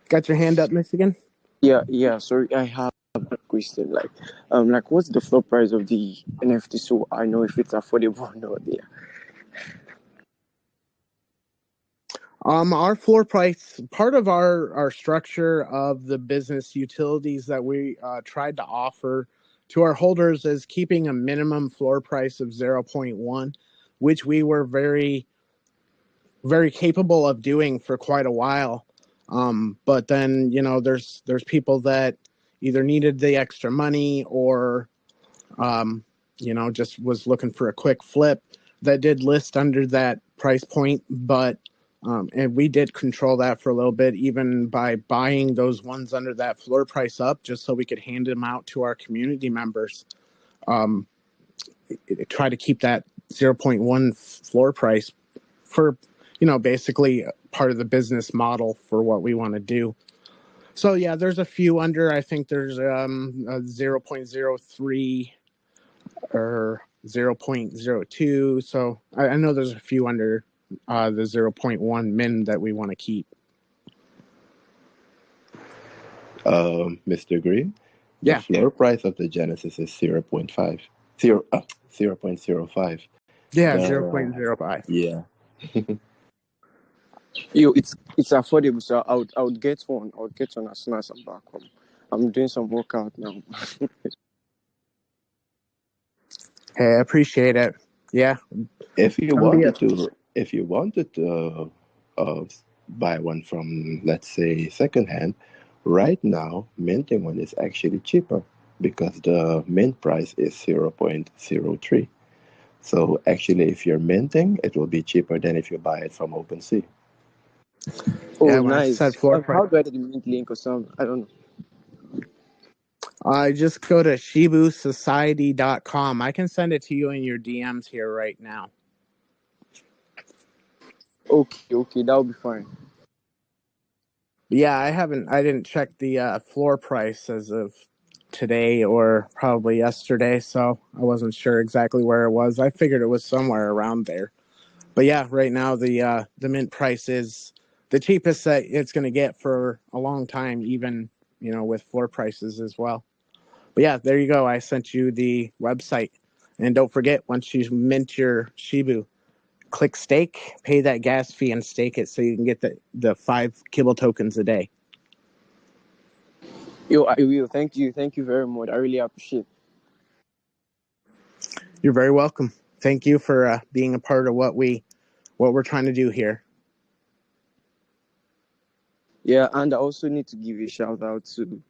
Got your hand up, Michigan? Yeah. Sorry, I have a question. Like what's the floor price of the NFT so I know if it's affordable or not? Yeah. Our floor price, part of our structure of the business utilities that we tried to offer to our holders is keeping a minimum floor price of 0.1, which we were very, very capable of doing for quite a while. But then, you know, there's people that either needed the extra money or, you know, just was looking for a quick flip that did list under that price point. But and we did control that for a little bit, even by buying those ones under that floor price up, just so we could hand them out to our community members. Try to keep that 0.1 floor price for, you know, basically part of the business model for what we want to do. So yeah, there's a few under. I think there's a 0.03 or 0.02. So I know there's a few under the 0.1 min that we want to keep. Mr. Green, the floor price of the Genesis is 0.5. 0.05. Yeah, 0.05. Yeah. It's affordable, so I would get one. I would get one as soon as I'm back home. I'm doing some workout now. Hey, I appreciate it. Yeah. If you wanted to buy one from, let's say, secondhand, right now minting one is actually cheaper because the mint price is 0.03. So actually, if you're minting, it will be cheaper than if you buy it from OpenSea. Oh, yeah, nice. How do I get the mint link or something? I don't know. Just go to shibusociety.com. I can send it to you in your DMs here right now. Okay, that'll be fine. Yeah, I didn't check the floor price as of today or probably yesterday, so I wasn't sure exactly where it was. I figured it was somewhere around there. But yeah, right now the mint price is the cheapest that it's going to get for a long time, even, you know, with floor prices as well. But yeah, there you go. I sent you the website. And don't forget, once you mint your Shibu, click stake, pay that gas fee, and stake it so you can get the 5 Kibble tokens a day. I will. Thank you very much. I really appreciate it. You're very welcome. Thank you for being a part of what we're trying to do here. Yeah, and I also need to give a shout out to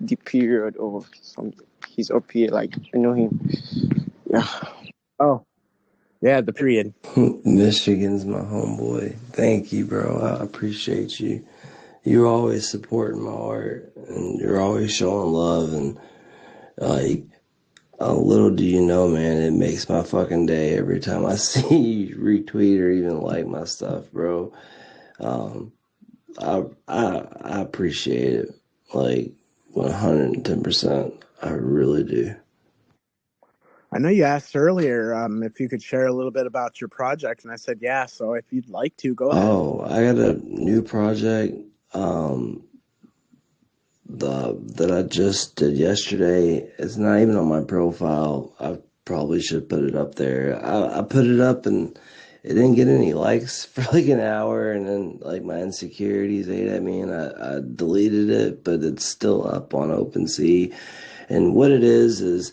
the period of something. He's up here, like I know him. Yeah. Oh, yeah, the period. Michigan's my homeboy. Thank you, bro. I appreciate you. You're always supporting my art, and you're always showing love. And like, little do you know, man, it makes my fucking day every time I see you retweet or even like my stuff, bro. Um, I appreciate it, like 110%. I really do. I know you asked earlier if you could share a little bit about your project, and I said yeah. So if you'd like to, go ahead. Oh, I got a new project that I just did yesterday. It's not even on my profile. I probably should put it up there. I put it up and it didn't get any likes for like an hour, and then like my insecurities ate at me, and I deleted it, but it's still up on OpenSea. And what it is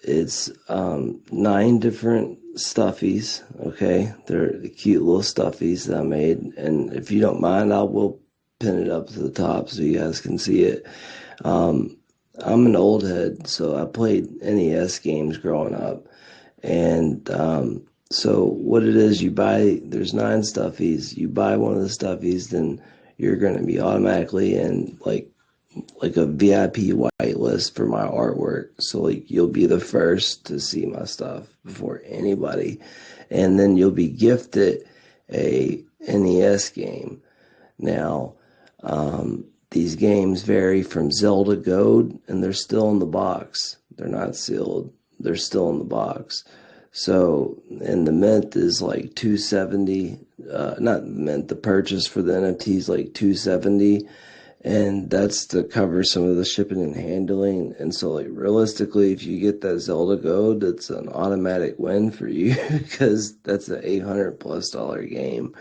it's 9 different stuffies. Okay, they're the cute little stuffies that I made, and if you don't mind, I will pin it up to the top so you guys can see it. I'm an old head, so I played NES games growing up, and so what it is, there's 9 stuffies. You buy one of the stuffies, then you're going to be automatically in like a VIP whitelist for my artwork. So like you'll be the first to see my stuff before anybody. And then you'll be gifted a NES game. Now, these games vary from Zelda Gold, and they're still in the box. They're not sealed. They're still in the box. So, and the mint is like 270. Not mint, the purchase for the NFT is like 270. And that's to cover some of the shipping and handling. And so, like, realistically, if you get that Zelda Gold, it's an automatic win for you because that's an $800+ game.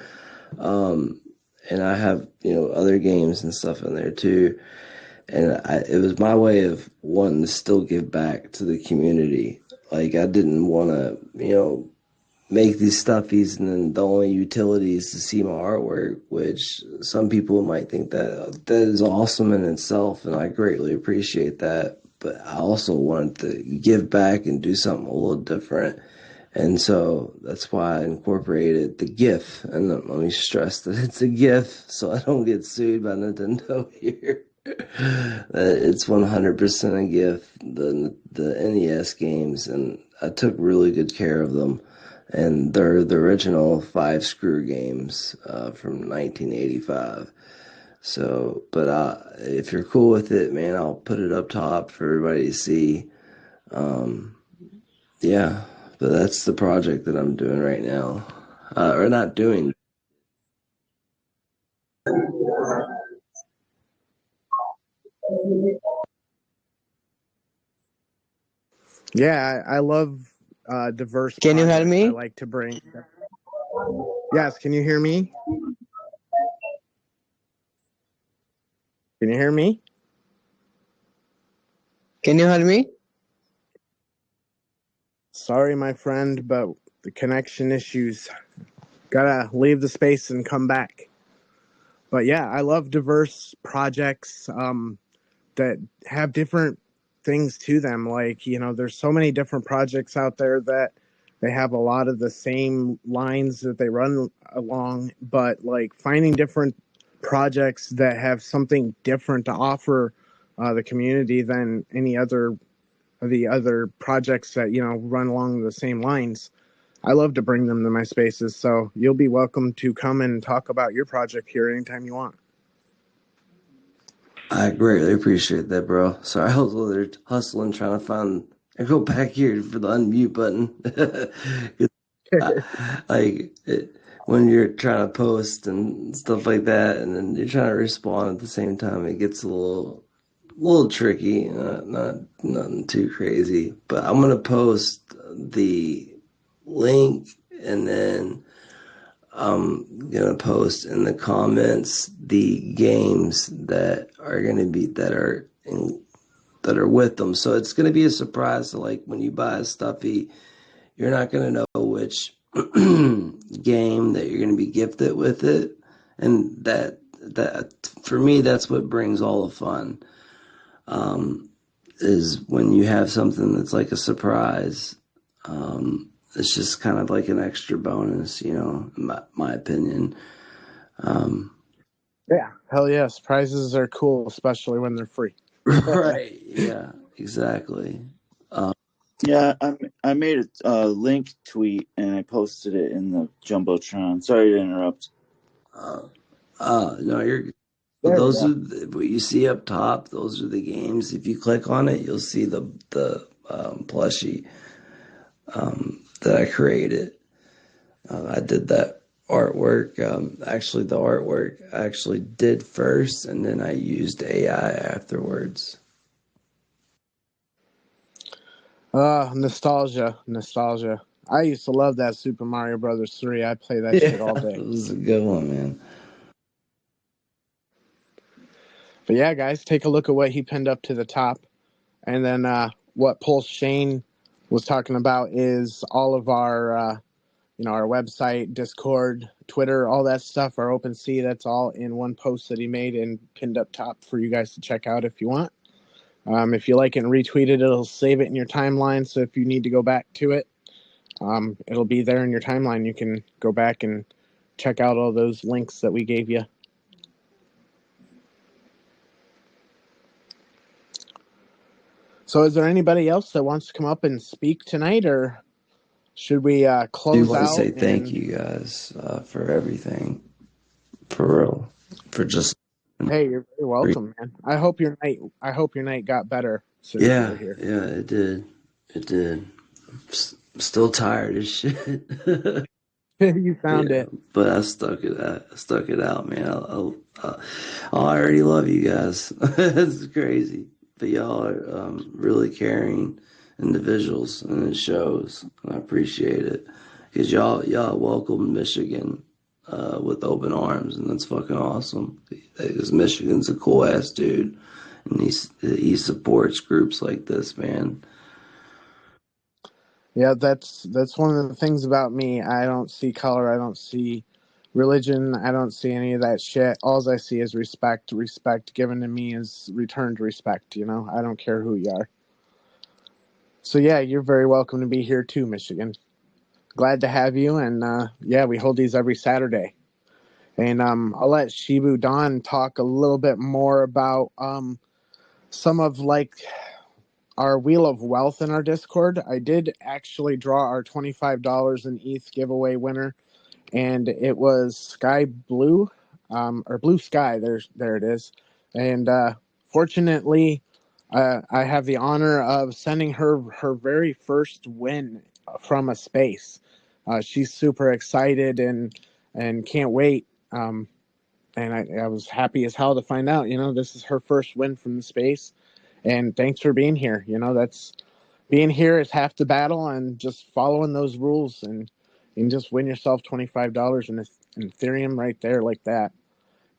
And I have, other games and stuff in there too. And it was my way of wanting to still give back to the community. Like, I didn't want to, make these stuffies and then the only utility is to see my artwork, which some people might think that is awesome in itself, and I greatly appreciate that. But I also wanted to give back and do something a little different. And so that's why I incorporated the GIF. And let me stress that it's a GIF so I don't get sued by Nintendo here. It's 100% a GIF, the NES games, and I took really good care of them. And they're the original 5 screw games from 1985. So, but if you're cool with it, man, I'll put it up top for everybody to see. Yeah, but that's the project that I'm doing right now. Or not doing. Yeah, I love diverse Can you hear projects. I me? like to bring. Yes, can you hear me? Can you hear me? Can you hear me? Sorry, my friend, but the connection issues. Gotta leave the space and come back. But yeah, I love diverse projects that have different things to them. Like, there's so many different projects out there that they have a lot of the same lines that they run along, but like finding different projects that have something different to offer the community than any other of the other projects that run along the same lines. I love to bring them to my spaces, so you'll be welcome to come and talk about your project here anytime you want. I greatly appreciate that, bro. Sorry, I was over there hustling, trying to find. I go back here for the unmute button. When you're trying to post and stuff like that, and then you're trying to respond at the same time, it gets a little tricky. Not nothing too crazy, but I'm gonna post the link, and then I'm gonna post in the comments the games that are that are with them. So it's going to be a surprise to, like, when you buy a stuffy, you're not going to know which game that you're going to be gifted with it. And that for me, that's what brings all the fun. Is when you have something that's like a surprise. It's just kind of like an extra bonus, you know, in my opinion. Yeah, hell yeah, surprises are cool, especially when they're free. Right. Yeah, exactly. Yeah, I made a link tweet and I posted it in the Jumbotron. Sorry to interrupt. No, you're. There we Those go. are what you see up top. Those are the games. If you click on it, you'll see the plushie that I created. I did that artwork. Actually, the artwork I actually did first, and then I used AI afterwards. Nostalgia. I used to love that Super Mario Brothers 3. I play that Yeah, shit all day. it was a good one, man. But yeah, guys, take a look at what he pinned up to the top. And then what PulseChain was talking about is all of our, our website, Discord, Twitter, all that stuff, our OpenSea, that's all in one post that he made and pinned up top for you guys to check out if you want. If you like it and retweet it, it'll save it in your timeline. So if you need to go back to it, it'll be there in your timeline. You can go back and check out all those links that we gave you. So is there anybody else that wants to come up and speak tonight, or should we I do close want to out? say thank you guys for everything, for real, for just. Hey, you're very welcome, man. I hope your night got better since you were here. Yeah, it did. I'm still tired as shit. You found it. But I stuck it out, man. I already love you guys. It's crazy, but y'all are really caring individuals, and it shows. I appreciate it because y'all welcomed Michigan with open arms, and that's fucking awesome. Because Michigan's a cool ass dude, and he supports groups like this, man. Yeah, that's one of the things about me. I don't see color. I don't see religion. I don't see any of that shit. All I see is respect. Respect given to me is returned respect. You know, I don't care who you are. So yeah, you're very welcome to be here too, Michigan. Glad to have you. And yeah, we hold these every Saturday. And I'll let Shibu Don talk a little bit more about some of like our Wheel of Wealth in our Discord. I did actually draw our $25 in ETH giveaway winner, and it was Sky Blue, or Blue Sky. There it is. And fortunately, I have the honor of sending her very first win from a space. She's super excited and can't wait. And I was happy as hell to find out, this is her first win from the space. And thanks for being here. That's being here is half the battle, and just following those rules, and you can just win yourself $25 in Ethereum right there like that.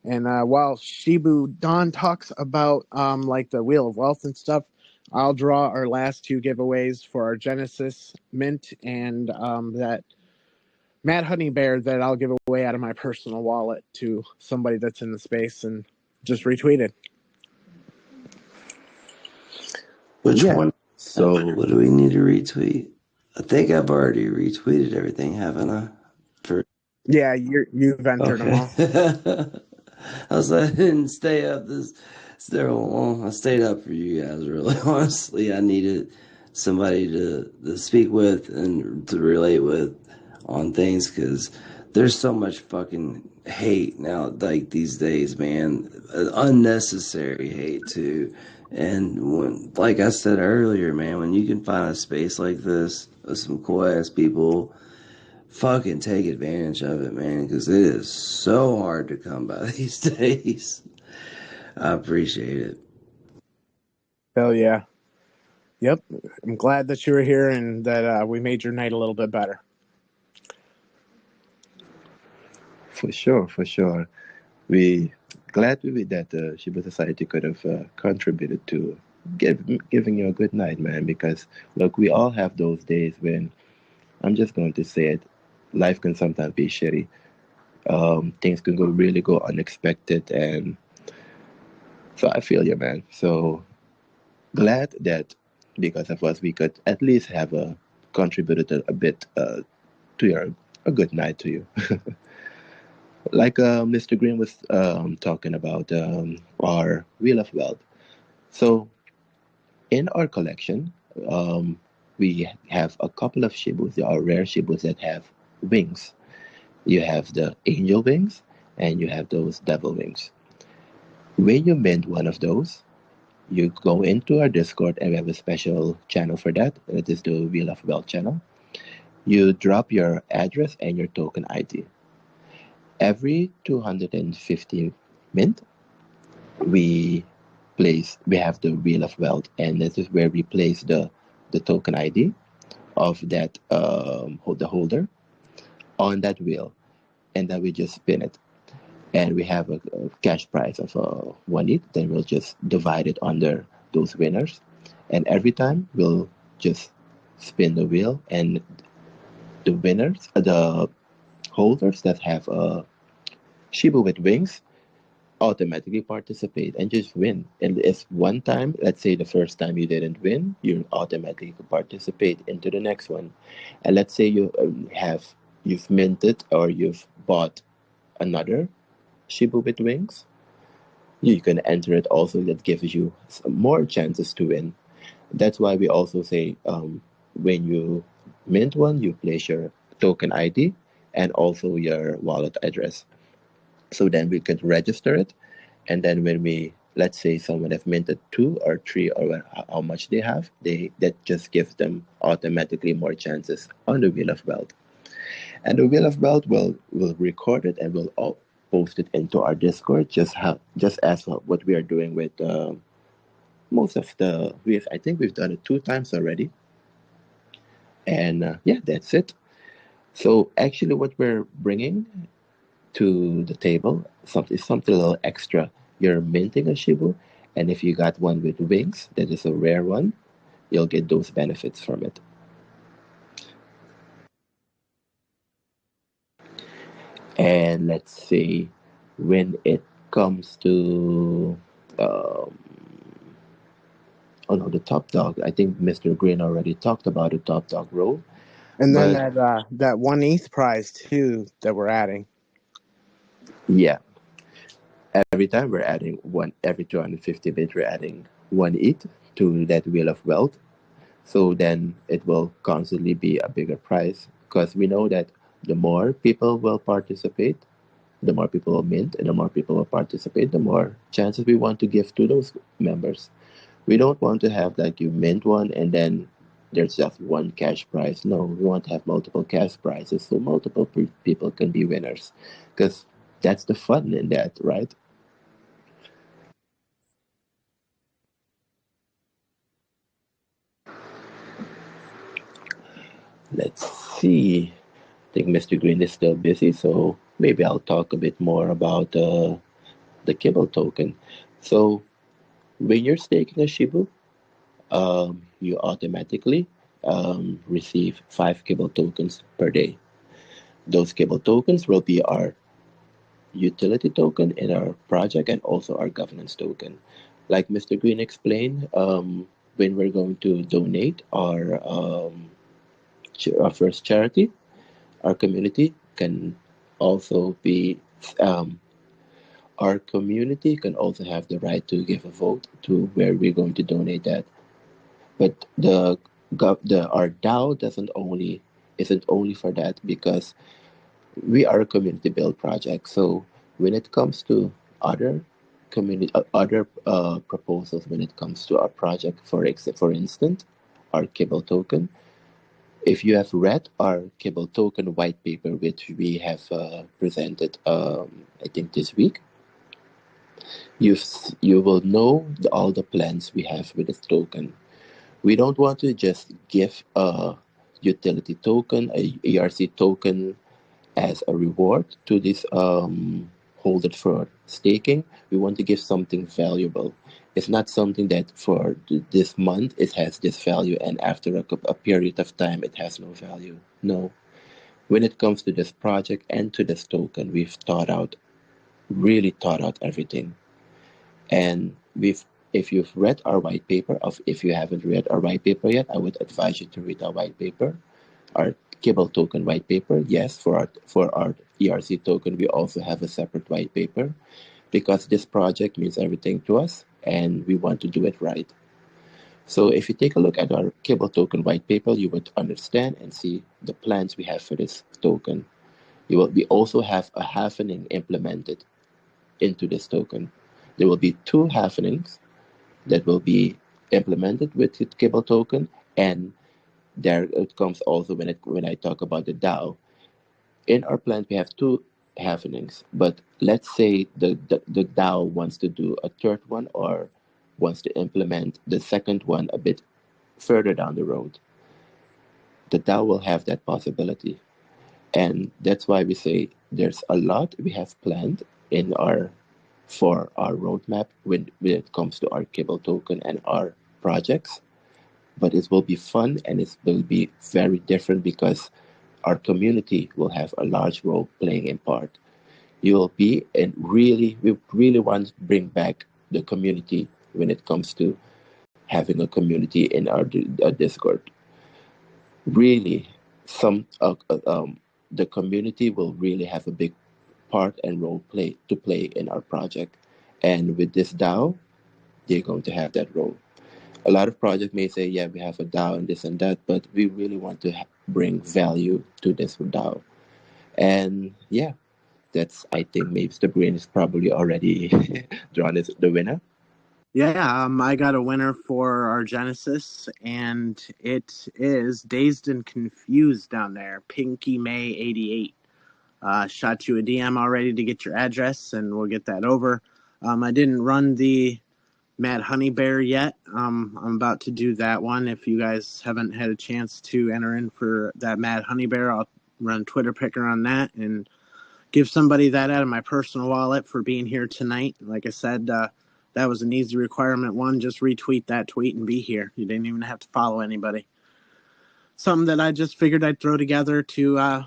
And while Shibu Don talks about like the Wheel of Wealth and stuff, I'll draw our last two giveaways for our Genesis Mint and that Mad Honey Bear that I'll give away out of my personal wallet to somebody that's in the space and just retweeted. Which one? So What do we need to retweet? I think I've already retweeted everything, haven't I? Yeah, you've entered them all. I didn't stay up this long. I stayed up for you guys, really. Honestly, I needed somebody to speak with and to relate with on things, because there's so much fucking hate now, like these days, man. Unnecessary hate too. And when, like I said earlier, man, when you can find a space like this with some cool ass people, fucking take advantage of it, man, because it is so hard to come by these days. I appreciate it. Hell yeah. Yep. I'm glad that you were here and that we made your night a little bit better. for sure. We glad with that Shiba Society could have contributed to giving you a good night, man. Because look, we all have those days when I'm just going to say it. Life can sometimes be shitty. Things can go unexpected, and so I feel you, man. So glad that because of us, we could at least have contributed a bit to your a good night to you. Like Mr. Green was talking about our Wheel of Wealth. So in our collection, we have a couple of Shibus. There are rare Shibus that have wings. You have the angel wings and you have those devil wings. When you mint one of those, you go into our Discord and we have a special channel for that. It is the Wheel of Wealth channel. You drop your address and your token ID. Every 250 mint, we we have the Wheel of Wealth, and this is where we place the token ID of that the holder on that wheel, and then we just spin it, and we have a cash prize of 1 ETH. Then we'll just divide it under those winners, and every time we'll just spin the wheel, and the winners, the holders that have a Shibu with wings automatically participate and just win. And if one time, let's say the first time you didn't win, you automatically participate into the next one. And let's say you've minted or you've bought another Shibu with wings, you can enter it also. That gives you some more chances to win. That's why we also say when you mint one, you place your token ID and also your wallet address. So then we could register it, and then when we, let's say someone have minted 2 or 3 or how much they have, that just gives them automatically more chances on the Wheel of Wealth. And the Wheel of Wealth will record it and we'll all post it into our Discord, just as what we are doing with most of the I think we've done it 2 times already. And yeah, that's it. So actually what we're bringing to the table something a little extra. You're minting a Shibu, and if you got one with wings, that is a rare one, you'll get those benefits from it. And let's see, when it comes to oh no, the top dog. I think Mr. Green already talked about the top dog role. And then But that 1 ETH prize too that we're adding. yeah, every time we're adding one, every 250 bit, we're adding 1 ETH to that Wheel of Wealth. So then it will constantly be a bigger price because we know that the more people will participate, the more people will mint, and the more people will participate, the more chances we want to give to those members. We don't want to have like you mint one and then there's just one cash prize. No, we want to have multiple cash prizes so multiple people can be winners, because that's the fun in that, right? Let's see. I think Mr. Green is still busy, so maybe I'll talk a bit more about the Kibble token. So when you're staking a Shibu, you automatically receive 5 Kibble tokens per day. Those Kibble tokens will be our utility token in our project and also our governance token. Like Mr. Green explained, when we're going to donate our first charity, our community can also be our community can also have the right to give a vote to where we're going to donate that. But our DAO isn't only for that, because we are a community build project. So when it comes to other other proposals, when it comes to our project, for instance, our Kibble token. If you have read our Kibble token white paper, which we have presented, I think this week, you will know all the plans we have with this token. We don't want to just give a utility token, a ERC token, as a reward to this holder for staking. We want to give something valuable. It's not something that for this month it has this value and after a period of time it has no value. No. When it comes to this project and to this token, we've really thought out everything. And if you've read our white paper, if you haven't read our white paper yet, I would advise you to read our white paper, our Kibble token white paper. Yes, for our ERC token, we also have a separate white paper because this project means everything to us and we want to do it right. So if you take a look at our Kibble token white paper, you would understand and see the plans we have for this token. We also have a halvening implemented into this token. There will be two halvenings that will be implemented with the Kibble token, and there it comes also when I talk about the DAO. In our plan, we have two halvenings, but let's say the DAO wants to do a third one or wants to implement the second one a bit further down the road. The DAO will have that possibility. And that's why we say there's a lot we have planned for our roadmap when it comes to our Kibble token and our projects. But it will be fun and it will be very different because our community will have a large role playing in part. We really want to bring back the community when it comes to having a community in our Discord. Really, the community will really have a big part and role to play in our project. And with this DAO, they're going to have that role. A lot of projects may say, yeah, we have a DAO and this and that, but we really want to bring value to this DAO. And yeah, I think maybe the brain is probably already drawn as the winner. Yeah, I got a winner for our Genesis, and it is Dazed and Confused down there, Pinky May 88. Shot you a DM already to get your address, and we'll get that over. I didn't run the Mad Honey Bear yet. I'm about to do that one. If you guys haven't had a chance to enter in for that Mad Honey Bear, I'll run Twitter picker on that and give somebody that out of my personal wallet for being here tonight. Like I said, that was an easy requirement one. Just retweet that tweet and be here. You didn't even have to follow anybody. Something that I just figured I'd throw together to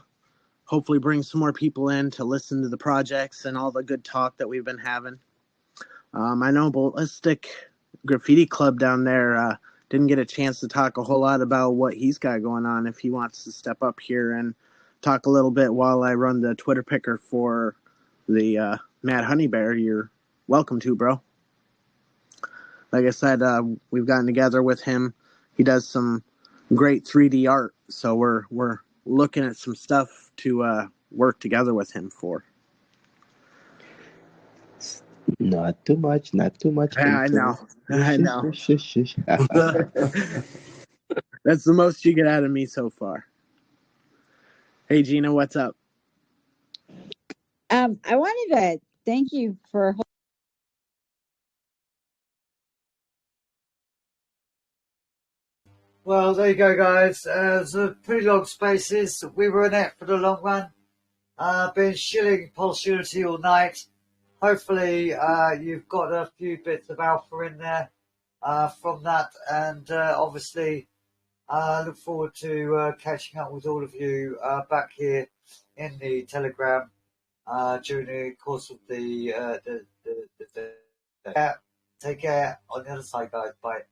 hopefully bring some more people in to listen to the projects and all the good talk that we've been having. I know Ballistic Graffiti Club down there didn't get a chance to talk a whole lot about what he's got going on. If he wants to step up here and talk a little bit while I run the Twitter picker for the Mad Honey Bear, you're welcome to, bro. Like I said, we've gotten together with him. He does some great 3D art, so we're looking at some stuff to work together with him for. Not too much. Yeah, I know. That's the most you get out of me so far. Hey, Gina, what's up? I wanted to thank you for. Well, there you go, guys. It's a pretty long spaces. We were in it for the long run. Been shilling Pulse Unity all night. Hopefully, you've got a few bits of alpha in there from that, and obviously, look forward to catching up with all of you back here in the Telegram during the course of the take care on the other side, guys. Bye.